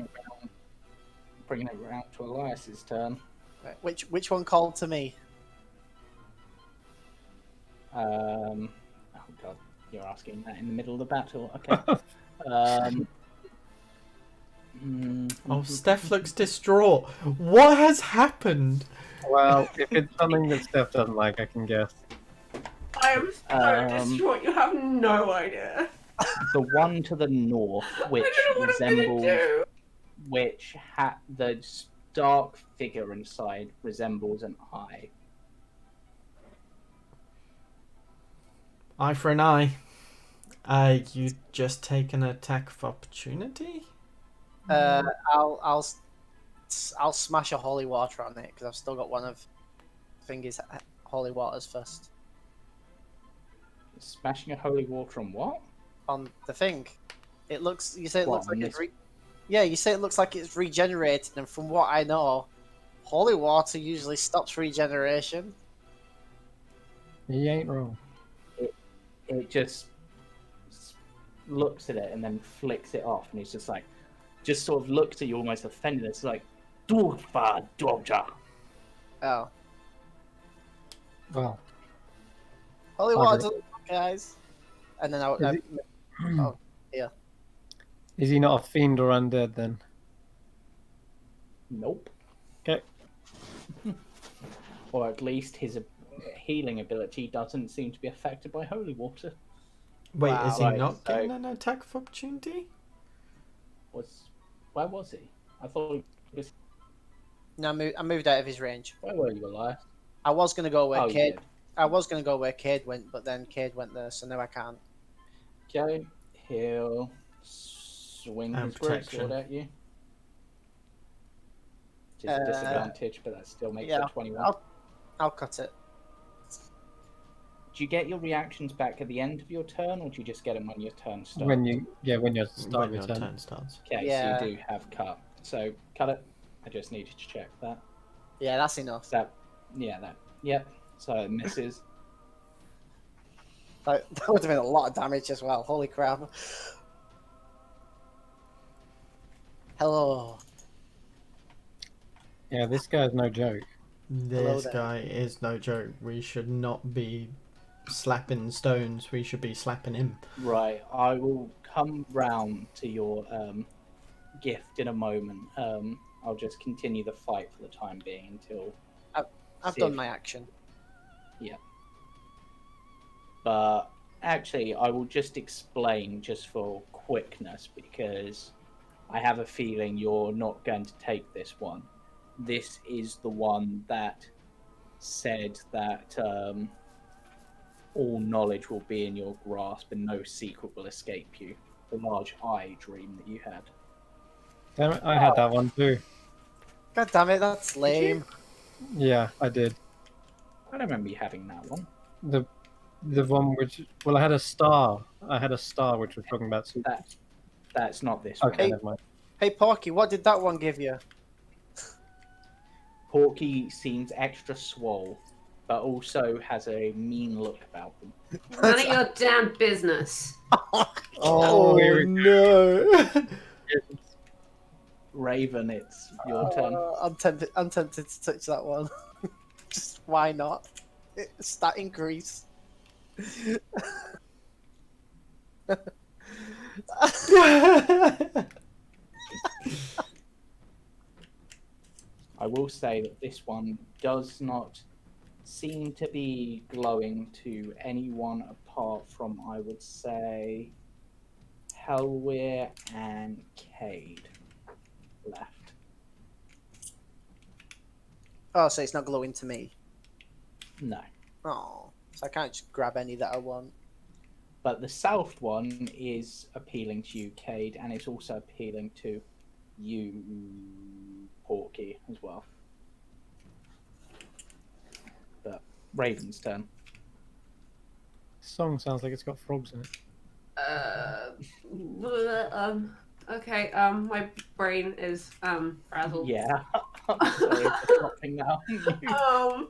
it round to Elias's turn. Right. Which one called to me? Oh god, you're asking that in the middle of the battle. Okay. Oh, Steph looks distraught. What has happened? Well, if it's something that Steph doesn't like, I can guess. I am so distraught. You have no idea. The one to the north, which I don't know what I'm resembles, gonna do. which the dark figure inside resembles an eye. Eye for an eye. You just take an attack of opportunity? I'll smash a holy water on it because I've still got one of Fingy's holy waters first. Smashing a holy water on what? On the thing, it looks. You say it What, looks like on it's. this- Yeah, you say it looks like it's regenerated, and from what I know, holy water usually stops regeneration. He ain't wrong. It just looks at it and then flicks it off, and he's just like, just sort of looks at you almost offended. It's like, Dwarfa Dwarja. Oh, Well, holy Margaret. water, doesn't work, guys. And then Is it- oh, yeah. is he not a fiend or undead then? Nope. Okay. Or at least his healing ability doesn't seem to be affected by holy water. Wait, Wow, is he right, not so- getting an attack of opportunity? Where was he? I thought he was. No, I moved out of his range. Where were you, Elias? I was gonna go where Oh, you Cade. did. I was gonna go where Cade went, but then Cade went there, so now I can't. Okay, he'll swing And his great protection. sword at you. Which is a disadvantage, but that still makes yeah, it 21. I'll cut it. Do you get your reactions back at the end of your turn, or do you just get them when your turn starts? When you start When your your turn. turn starts. Okay, Yeah. so you do have cut. So cut it. I just needed to check that. Yeah, that's enough. That, yeah, that. Yep. So it misses. That would have been a lot of damage as well. Holy crap! Hello. Yeah, this guy's no joke. This there. guy is no joke. We should not be slapping stones. We should be slapping him. Right. I will come round to your gift in a moment. I'll just continue the fight for the time being until. I've see done if- my action. But actually, I will just explain just for quickness because I have a feeling you're not going to take this one. This is the one that said that all knowledge will be in your grasp and no secret will escape you. The large eye dream that you had. Damn it, I had that one too. God damn it, that's lame. Yeah, I did. I don't remember you having that one. The one which, well, I had a star. I had a star which was talking about secrets. That's not this Okay, one. never mind. Hey, Porky, what did that one give you? Porky seems extra swole, but also has a mean look about them. None of your damn business. Oh, here we no. Raven, it's your turn. I'm tempted to touch that one. Just why not? Stat increase. I will say that this one does not seem to be glowing to anyone apart from, I would say, Helweir and Cade left. Oh, so it's not glowing to me. No. Oh, so I can't just grab any that I want. But the south one is appealing to you, Cade, and it's also appealing to you, Porky, as well. But Raven's turn. Song sounds like it's got frogs in it. Okay, my brain is frazzled. Yeah. I'm sorry for dropping that on you.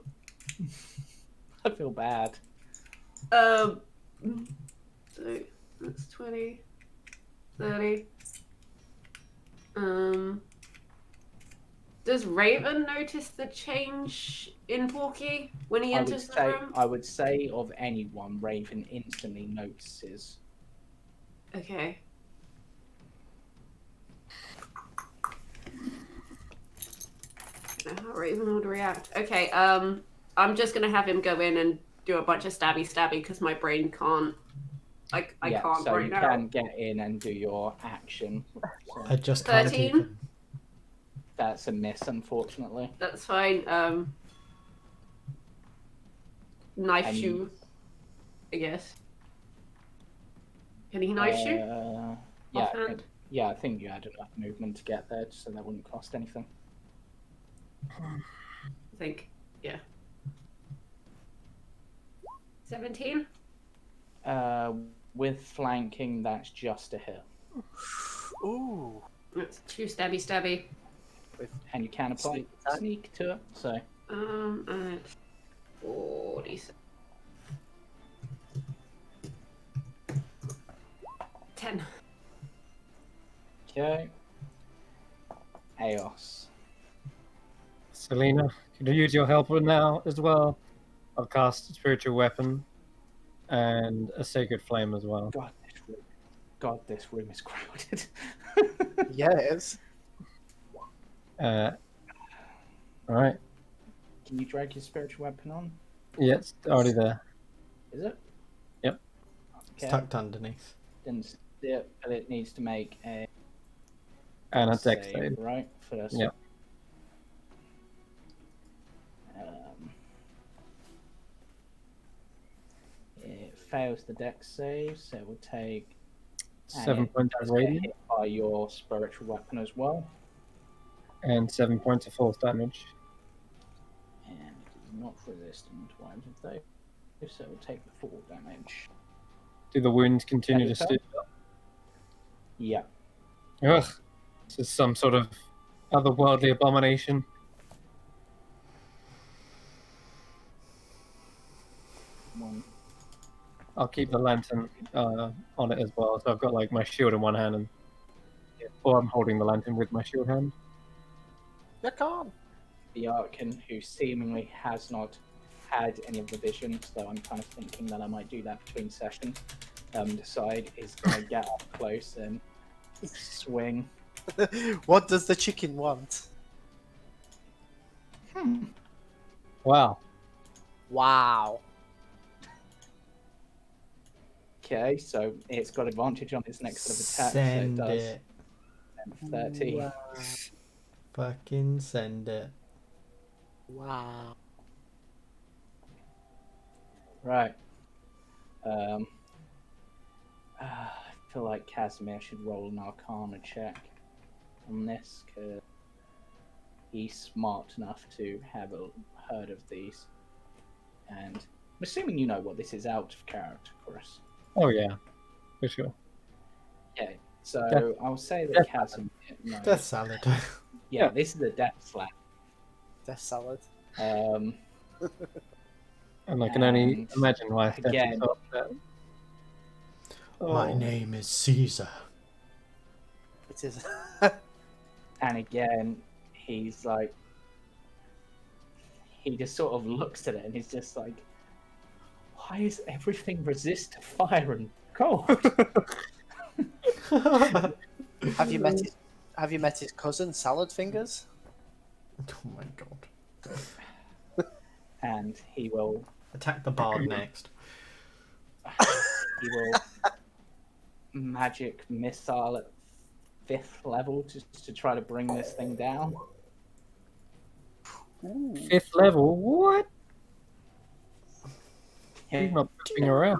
I feel bad. So that's 20, 30. Does Raven notice the change in Porky when he enters the room? I would say of anyone, Raven instantly notices. Okay. I don't know how Raven would react. Okay, I'm just gonna have him go in and do a bunch of stabby because my brain can't. I can't so right you now. can get in and do your action. So I just can't 13? even. that's a miss, unfortunately. That's fine. Knife And- shoe, I guess. Can he knife shoe? Yeah, Offhand? I think you had enough movement to get there, so that wouldn't cost anything. I think, yeah. 17? With flanking, that's just a hit. Ooh. That's 2 stabby. And you can apply Sneak attack. sneak to it, so And it's 47. 10. okay. Eos. Selena, could you use your helper now as well? I'll cast Spiritual Weapon and a Sacred Flame as well. God, this room is crowded. Yeah, it is. Alright. Can you drag your spiritual weapon on? Yeah, it's already there. Is it? Yep. It's Okay. tucked underneath. Didn't see it, but it needs to make a And a dex save, save. right? First. Yep. It fails the dex save, so it will take 7 it points does of get radiant hit by your spiritual weapon as well. and 7 points of force damage. And it is not resistant to items of those, so it will take the full damage. Do the wounds continue to Every stitch up? Yeah. Ugh. This is some sort of otherworldly abomination. One. I'll keep the lantern on it as well. So I've got like my shield in one hand, and or I'm holding the lantern with my shield hand. You can't. The Archon, who seemingly has not had any of the visions, though I'm kind of thinking that I might do that between sessions, decide is going to get up close and swing. What does the chicken want? Wow. Wow. Okay, so it's got advantage on its next sort of attack. Send so it does. it. 13. Wow. Fucking send it. Wow. Right. I feel like Casimir should roll an Arcana check on this, because he's smart enough to have heard of these. And I'm assuming you know what this is out of character, Chris. Oh yeah, for sure. Okay, so Death- I'll say that Death Casimir knows. Death salad. Yeah, this is a death slap. Death salad. Um, And I can only And imagine why Steph again- is so upset. My Oh. name is Caesar. It is. and again, he's like, he just sort of looks at it and he's just like, why is everything resist to fire and cold? Have you met his cousin, Salad Fingers? Oh my god. And he will Attack the bard next. magic missile at 5th level just to try to bring this thing down. 5th level? What? He's not moving around.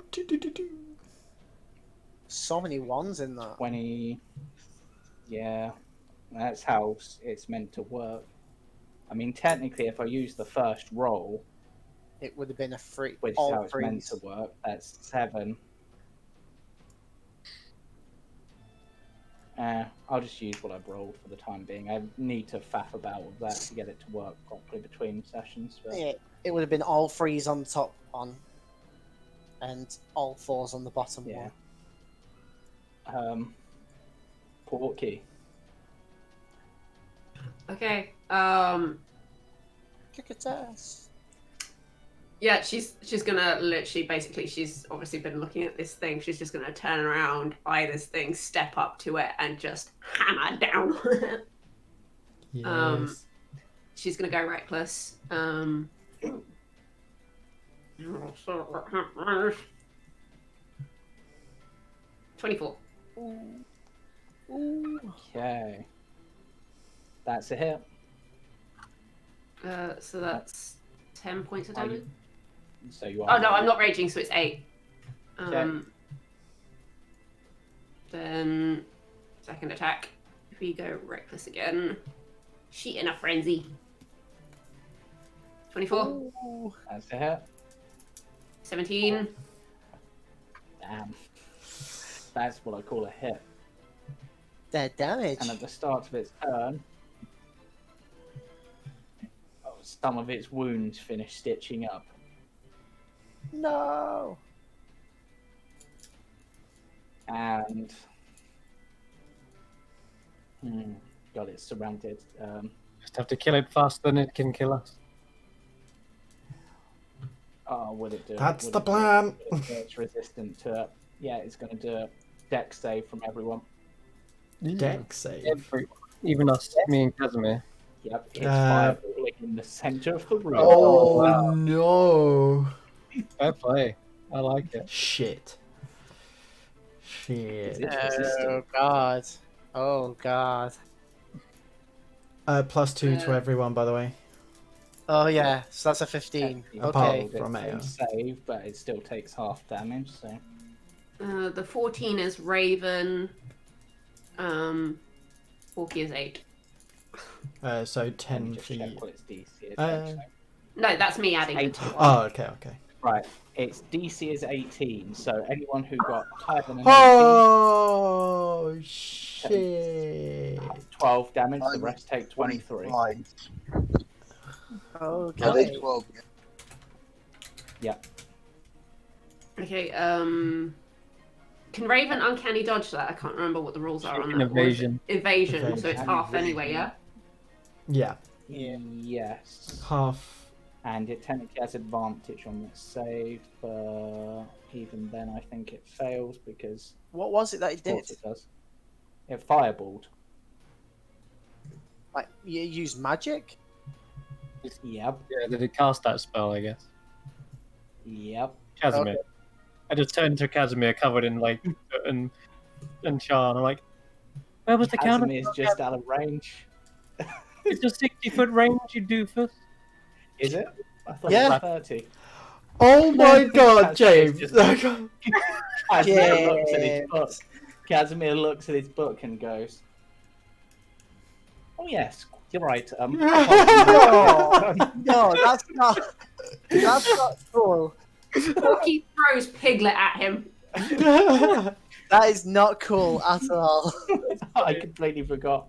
So many ones in that. 20. Yeah, that's how it's meant to work. I mean, technically, if I use the first roll, It would have been a free. which is all how it's meant threes. to work, that's 7. I'll just use what I've rolled for the time being. I need to faff about with that to get it to work properly between sessions. But... Yeah, it would have been all threes on top one, and all fours on the bottom Yeah. one. Porky. Okay. Kick its ass. Yeah, she's gonna literally, basically, she's obviously been looking at this thing. She's just gonna turn around, eye this thing, step up to it, and just hammer down on it. Yes. She's gonna go reckless. 24. Okay. That's a hit. So that's 10 points of Are you- damage. So you are. Oh no, I'm not raging, so it's 8. Okay. Then second attack. If we go reckless again, she in a frenzy. 24, That's a hit. 17. Damn. That's what I call a hit. Dead damage. And at the start of its turn, some of its wounds finish stitching up. No. And God, it's surrounded. Just have to kill it faster than it can kill us. Oh, would it do? That's would the it do- plan. It's resistant to it. Yeah, it's going to do a dex save from everyone. Deck save. Even us, me and Casimir. Yep, it's fireballing in the center of the room. Oh wow. no. Fair play. I like it. Shit. Shit. It's Oh resistant. god. Oh god. +2 to everyone, by the way. Oh yeah. So that's a 15. Apart Okay. from It's AO. a save, but it still takes half damage. So The 14 is Raven. Porky is 8. So let 10 me just for check you. what its DC is. Uh, actually. No, that's me adding it 8. to one. Oh, okay, okay. Right, its DC is 18. So anyone who got higher than an 18, Oh shit. 12 damage. The rest take 23. Fine. Oh I god. did 12. Yeah. Okay, can Raven uncanny dodge that? I can't remember what the rules are on An that. Or is it evasion. Evasion, so it's Evasion. half anyway, yeah? Yeah, Yes. half. And it technically has advantage on the save, but even then I think it fails because What was it that it of course did? it does. It fireballed. Like you use magic? Yep. Yeah, did it cast that spell, I guess? Yep. Casimir. Okay. I just turned to Casimir covered in like soot and char, and I'm like, where was the counter? Casimir's just out of range. It's a 60-foot range, you doofus. Is it? I thought Yeah. it was 30. Oh my god, That's James! just- Oh, Casimir looks at his book. Casimir looks at his book and goes, "Oh yes, you're right. No, no, that's not. That's not cool. Porky throws Piglet at him. That is not cool at all. I completely forgot.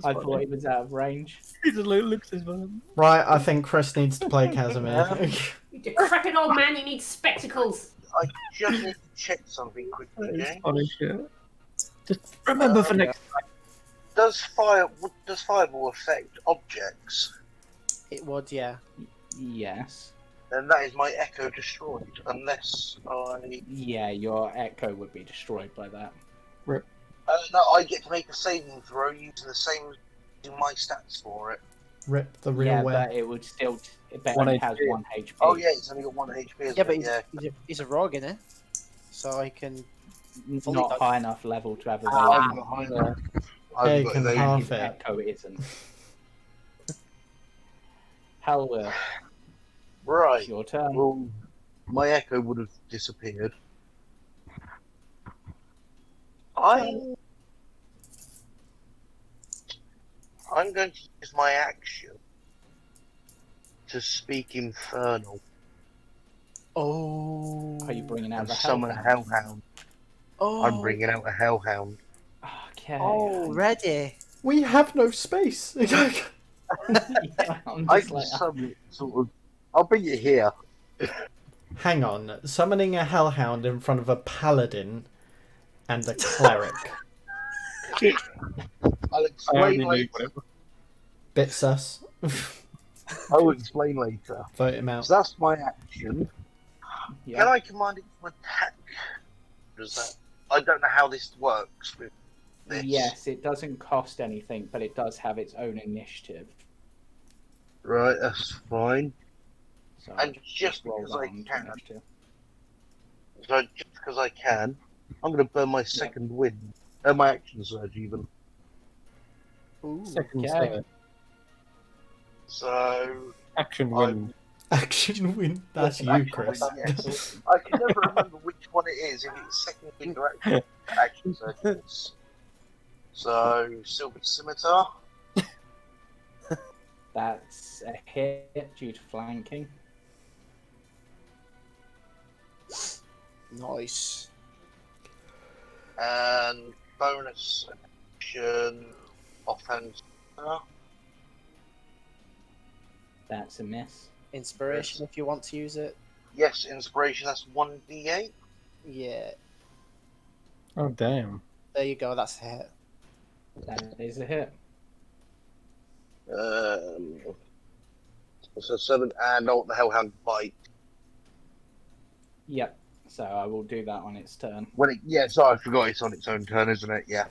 I thought he was out of range. He just looks as well. Right, I think Chris needs to play Casimir. You decrepit old man, you need spectacles. I just need to check something quickly, That is James. funny shit. Just remember for next time. Does fireball affect objects? It would, yeah. Yes. Then that is my echo destroyed, unless I. Yeah, your echo would be destroyed by that. No, I get to make a saving throw using the same using my stats for it. Rip the real Yeah, way. but it would still. But One it has HP. 1 HP. Oh yeah, it's only got 1 HP. Isn't Yeah, but it? he's a rogue, innit? So I can. fully Not dodge. high enough level to have a I'm value. behind Yeah. Yeah, you got can those. half His it. echo isn't. Hell will. Right. It's your turn. Well, my echo would have disappeared. I'm going to use my action to speak Infernal Oh. Are you bringing out and the summon a Hellhound? Hellhound. Oh. I'm bringing out a Hellhound. Okay. Oh, ready. We have no space. Yeah, I'm I just can like, summon it sort of. I'll bring it here. Hang on, summoning a hellhound in front of a paladin and a cleric. I'll I explain already knew later. whatever. Bit sus. I'll explain later. Vote him out. So that's my action. yeah. Can I command it to attack? Does that? I don't know how this works with this. Yes, it doesn't cost anything, but it does have its own initiative. Right, that's fine. So And just roll because that I on to can. initiative. So just because I can, I'm going to burn my second wind. My action surge even. Ooh. Second Okay. surge. So Action I- win. Action win. That's you, Action Chris. win, yes. I can never remember which one it is, if it's second wind or action surge. So Silver Scimitar. That's a hit due to flanking. Nice. And bonus action offense. That's a miss. Inspiration if you want to use it. Yes, inspiration. That's 1d8. Yeah. Oh damn. There you go. That's a hit. That is a hit. So 7, and I want the Hellhound bite. Yep. So I will do that on its turn. When it, sorry, I forgot it's on its own turn, isn't it? Yeah.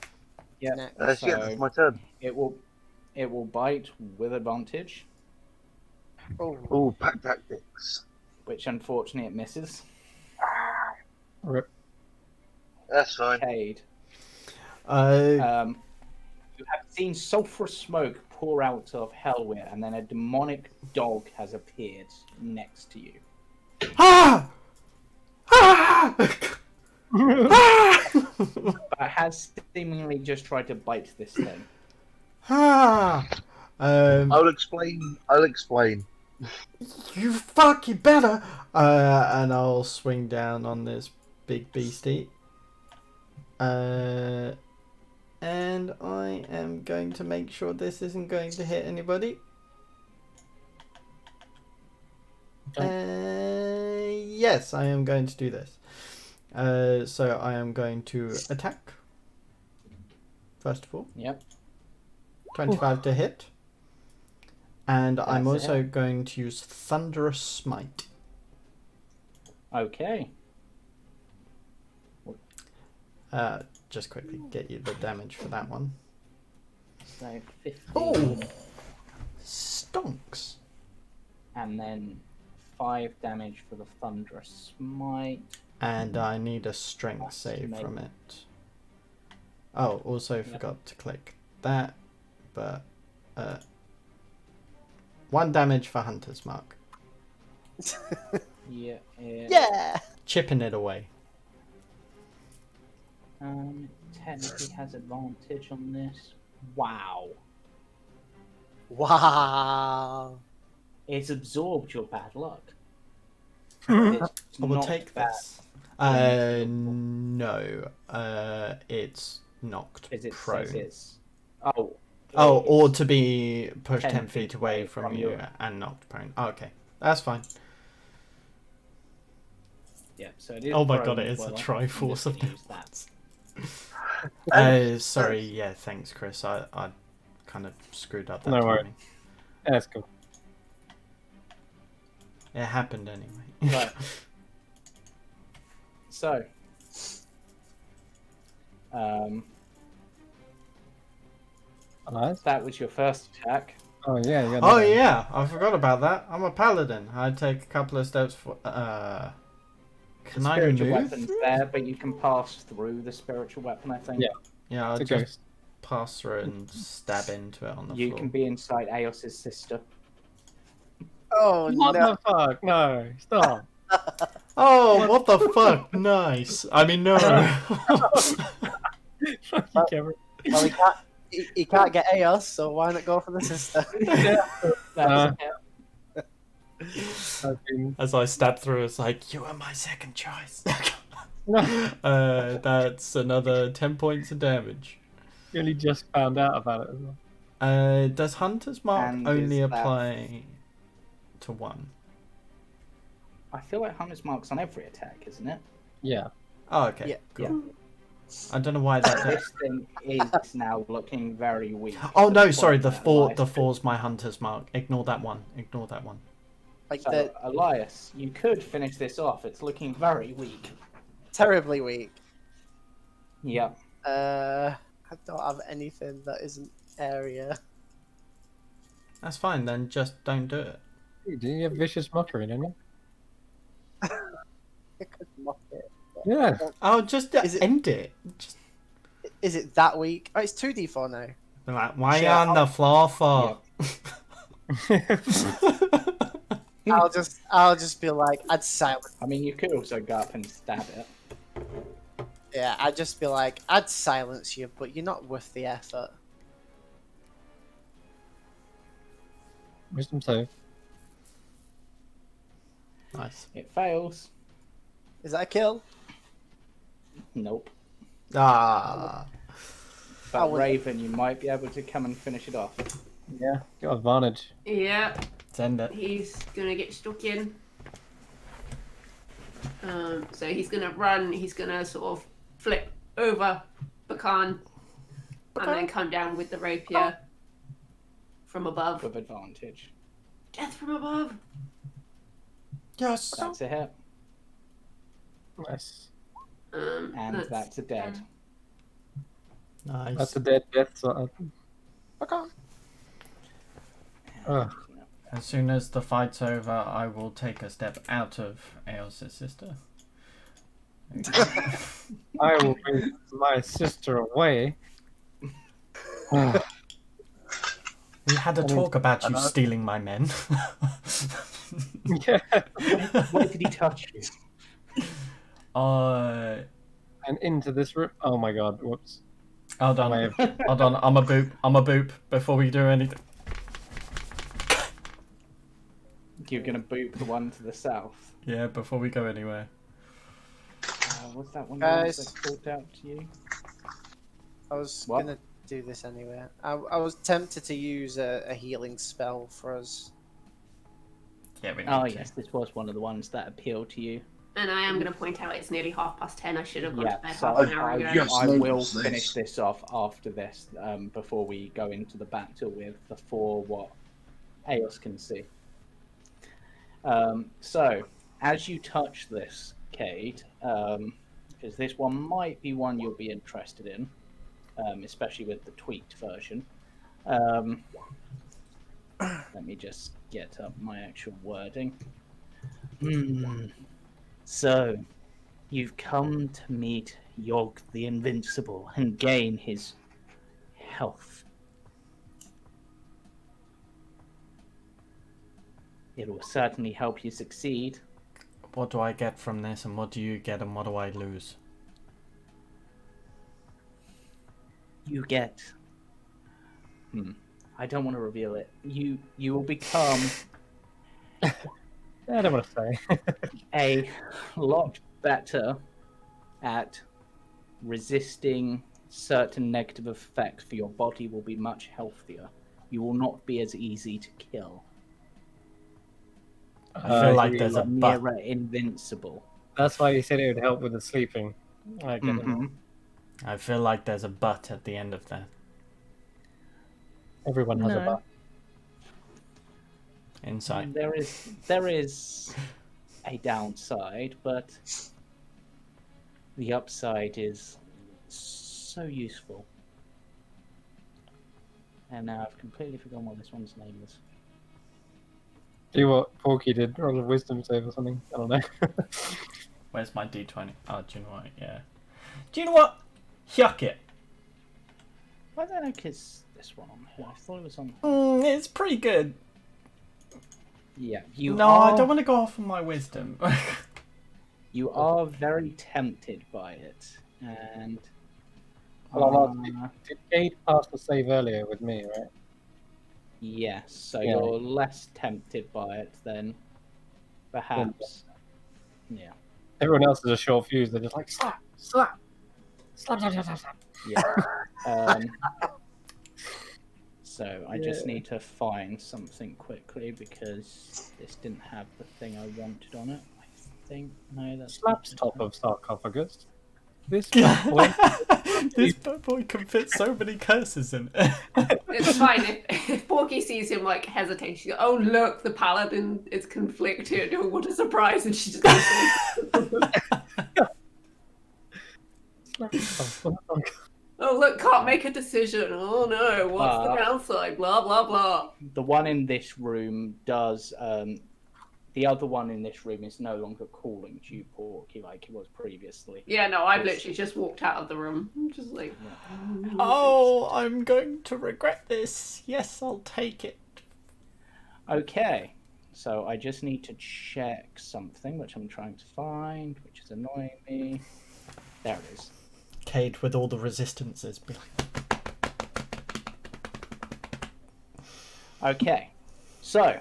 Yeah. Next. Yeah, that's my turn. It will bite with advantage, Oh. Oh, pack tactics. which unfortunately it misses. Rip. That's fine. Cade. Uh, You have seen sulphurous smoke pour out of Hellwit, and then a demonic dog has appeared next to you. ah! Ah! Ah! But it has seemingly just tried to bite this thing. Ah! I'll explain. You fucking better! And I'll swing down on this big beastie. And I am going to make sure this isn't going to hit anybody. Yes, I am going to do this. So I am going to attack. First of all. Yep. 25 to hit. And I'm That's a also hit. going to use Thunderous Smite. Okay. Just quickly get you the damage for that one. So 15. Oh! Stonks. And then 5 damage for the thunderous smite. And I need a strength save from it. Oh, also forgot to click that. But, 1 damage for Hunter's Mark. Yeah. Yeah. Chipping it away. 10 he has advantage on this. Wow. Wow. It's absorbed your bad luck. I will not take bad. this. No. It's knocked Because it prone. says it's... Oh, Oh, or is to be pushed 10 10 feet away from you and knocked prone. Oh, okay, that's fine. Yeah, so it is. Oh my god, prone it as is a well. Triforce I'm of just gonna use that. Sorry, yeah, thanks, Chris. I kind of screwed up that No worries. timing. Yeah, that's cool. It happened anyway. Right. So, Nice. that was your first attack. Oh yeah, you got Oh that. yeah, I forgot about that. I'm a paladin. I take a couple of steps for. Can I Spiritual move? weapon's there, but you can pass through the spiritual weapon, I think. Yeah. Yeah, I'll It's a just ghost. pass through and stab into it on the You floor. can be inside Aos's sister. Oh What no! the fuck? No, stop. Oh, what the fuck? Nice. I mean, no. Fuck you, Cameron. Well, he can't get Aos, so why not go for the sister? That's I've been... As I stab through, it's like, you are my second choice. No, That's another 10 points of damage. you only just found out about it as well. Does Hunter's Mark And only is that- apply to one? I feel like Hunter's Mark's on every attack, isn't it? Yeah. Oh, okay. Yeah. Cool. I don't know why that. This thing is now looking very weak. Oh to no, the sorry. point The that four. Elias The could- four's my Hunter's Mark. Ignore that one. Ignore that one. Like So, they're Elias, you could finish this off. It's looking very weak. terribly weak. Yeah. I don't have anything that isn't area. That's fine. Then just don't do it. Do you have vicious mockery, don't you? I could mock it. Yeah. Oh, just Is it- end it. Just Is it that weak? Oh, it's 2d4 now. be like, why Shit, on the floor for? I'll just be like, I'd silence. I mean, you could also go up and stab it. Yeah, I'd just be like, I'd silence you, but you're not worth the effort. Wisdom save. Nice. It fails. Is that a kill? Nope. Ah. But would- Raven, you might be able to come and finish it off. Yeah. Got advantage. Yeah, Let's end it. he's gonna get stuck in. So he's gonna run. He's gonna sort of flip over Bakan, and then come down with the rapier from above. With advantage. Death from above. Yes. That's a hit. Nice. And that's a dead. Nice. That's a dead death. So... Okay. Oh. As soon as the fight's over, I will take a step out of Aos's sister. I will bring my sister away. We had a talk about you stealing my men. Yeah. Where did he touch you? Uh, And into this room. Oh my god. Whoops. hold I on. may have... Hold on. I'm a boop. I'm a boop before we do anything. You're gonna boop the one to the south. Yeah, before we go anywhere. What's that one that Guys. called out to you? I was What? gonna do this anyway. I was tempted to use a healing spell for us. Yeah, we need Oh to. yes, this was one of the ones that appealed to you. And I am gonna point out it's nearly 10:30. I should have gone Yeah, to bed so half an hour ago. yes. I will noticed this. finish this off after this, before we go into the battle with the four what Aos can see. So, as you touch this, Cade, because this one might be one you'll be interested in, especially with the tweaked version. Let me just get up my actual wording. So, you've come to meet Yogg the Invincible and gain his health. It will certainly help you succeed. What do I get from this, and what do you get, and what do I lose? You get. I don't want to reveal it. You will become I don't want to say. a lot better at resisting certain negative effects for your body will be much healthier. You will not be as easy to kill. I feel like there's a but. near invincible. That's why you said it would help with the sleeping. I get it. Mm-hmm. I feel like there's a but at the end of that. Everyone has a No. butt. Insight. There is a downside, but the upside is so useful. And now I've completely forgotten what this one's name is. Do what Porky did, roll a wisdom save or something. I don't know. Where's my D20? Oh, do you know what? Yeah. Do you know what? Yuck it. Why don't I kiss this one on here? I thought it was on. It's pretty good. Yeah, I don't want to go off on my wisdom. You are very tempted by it, and Well, did Cade pass the save earlier with me, right? yes, so Yeah. you're less tempted by it than perhaps. Yeah, Everyone else is a short fuse. They're just like slap, slap, slap, slap, slap, slap, slap. yeah. So I just need to find something quickly because this didn't have the thing I wanted on it. I think no, that's Slaps not top of sarcophagus. This This boy can fit so many curses in it. It's fine. If Porky sees him like hesitate, she goes, "Oh look, the paladin is conflicted. Oh, what a surprise!" And she just goes, "Oh look, can't make a decision. Oh no, what's the downside? Blah blah blah." the one in this room does. The other one in this room is no longer calling to you Porky like it was previously. Yeah, no, I've literally just walked out of the room. I'm just like, Oh, I'm going to regret this. Yes, I'll take it. Okay, so I just need to check something, which I'm trying to find, which is annoying me. There it is. Cade with all the resistances. Be like, Okay, so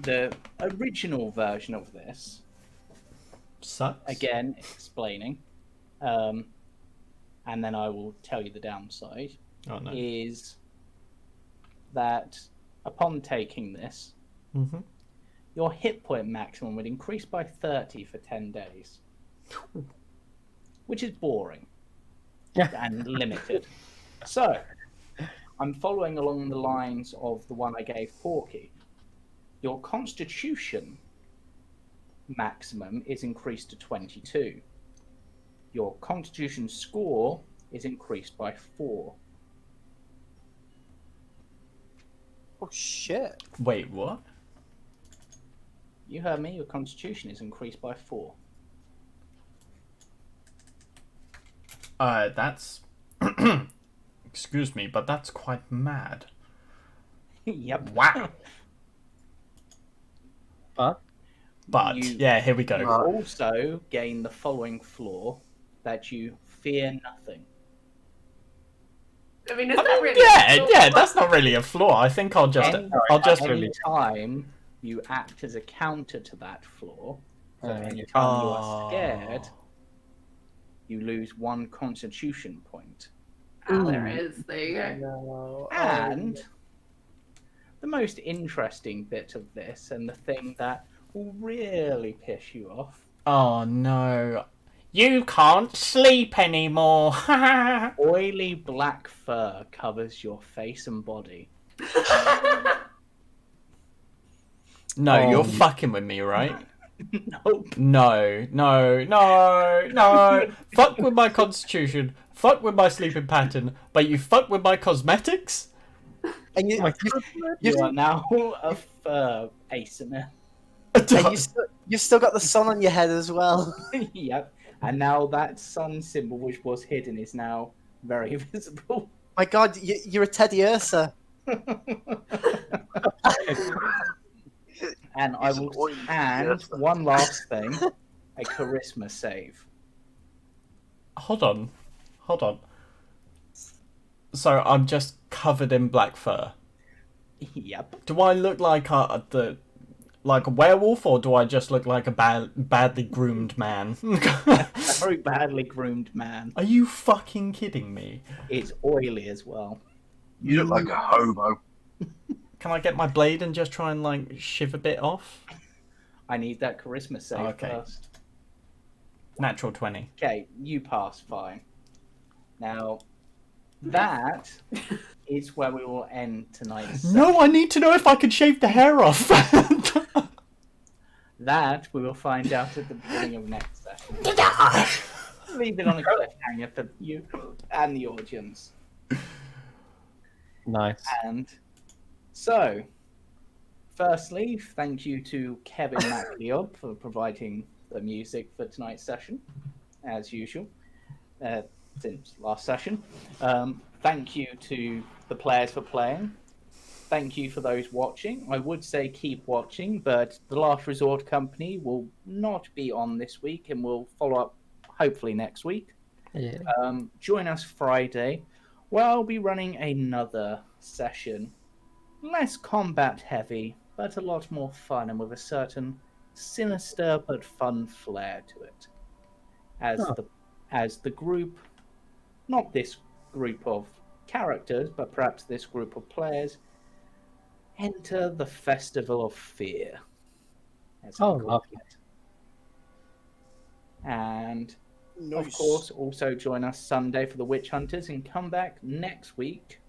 the original version of this, sucks. again explaining, and then I will tell you the downside, Oh no. is that upon taking this, Mm-hmm. your hit point maximum would increase by 30 for 10 days. Which is boring. Yeah. And limited. So, I'm following along the lines of the one I gave Porky. Your constitution maximum is increased to 22. Your constitution score is increased by 4. Oh shit! Wait, what? You heard me, your constitution is increased by 4. That's... Excuse me, but that's quite mad. Yep. Wow. But But, You- yeah, here we go. You also gain the following flaw, that you fear nothing. I mean, is that really? Yeah, that's not really a flaw. I think I'll just... Any time you act as a counter to that flaw, so any time you are scared, you lose 1 constitution point. There is. There you go. No. And the most interesting bit of this, and the thing that will really piss you off, Oh no. You can't sleep anymore. oily black fur covers your face and body. No, you're fucking with me, right? Nope. No. Fuck with my constitution. Fuck with my sleeping pattern. But you fuck with my cosmetics? And You are now a fur asiner. and you've still got the sun on your head as well. Yep. And now that sun symbol, which was hidden, is now very visible. My God, you're a Teddy Ursa. And I will. And one last thing, a charisma save. Hold on. So I'm just covered in black fur. Yep. Do I look like like a werewolf, or do I just look like a badly groomed man? A very badly groomed man. Are you fucking kidding me? It's oily as well. You look like a hobo. Can I get my blade and just try and like shiv a bit off? I need that charisma save Okay. first. Natural 20. Okay, you pass fine. Now, that is where we will end tonight's No, I need to know if I can shave the hair off. That we will find out at the beginning of next session. Leave it on a cliffhanger for you and the audience. Nice. And so, firstly, thank you to Kevin Macleod for providing the music for tonight's session, as usual, since last session. Thank you to the players for playing. Thank you for those watching. I would say keep watching, but the Last Resort Company will not be on this week and will follow up hopefully next week. Yeah. Join us Friday, where I'll be running another session. Less combat heavy, but a lot more fun and with a certain sinister but fun flair to it. As the group, not this group of characters, but perhaps this group of players, enter the Festival of Fear. As I call lovely. it. And Nice. of course, also join us Sunday for the Witch Hunters and come back next week,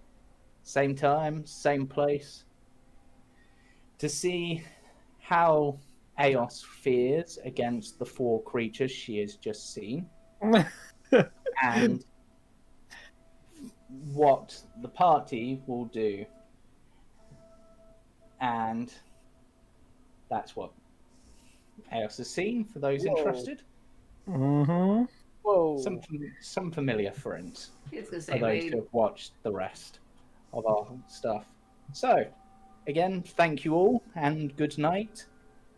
same time, same place, to see how Eos fears against the 4 creatures she has just seen, and what the party will do. And that's what Eos has seen for those Whoa. interested. Mm-hmm. Whoa. Some familiar friends It's the for same those way. who have watched the rest of our stuff. So, again, thank you all, and good night.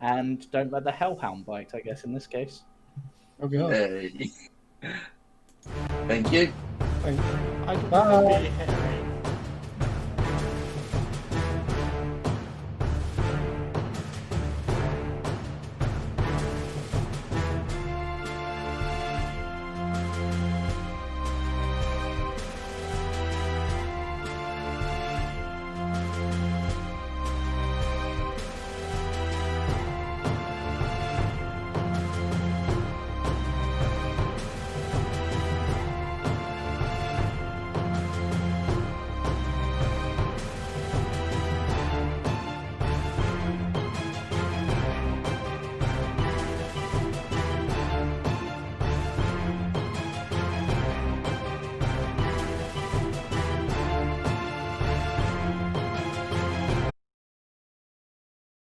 And don't let the hellhound bite, I guess, in this case. Oh god. Hey. Thank you. Thank you. I don't Bye. want to be here.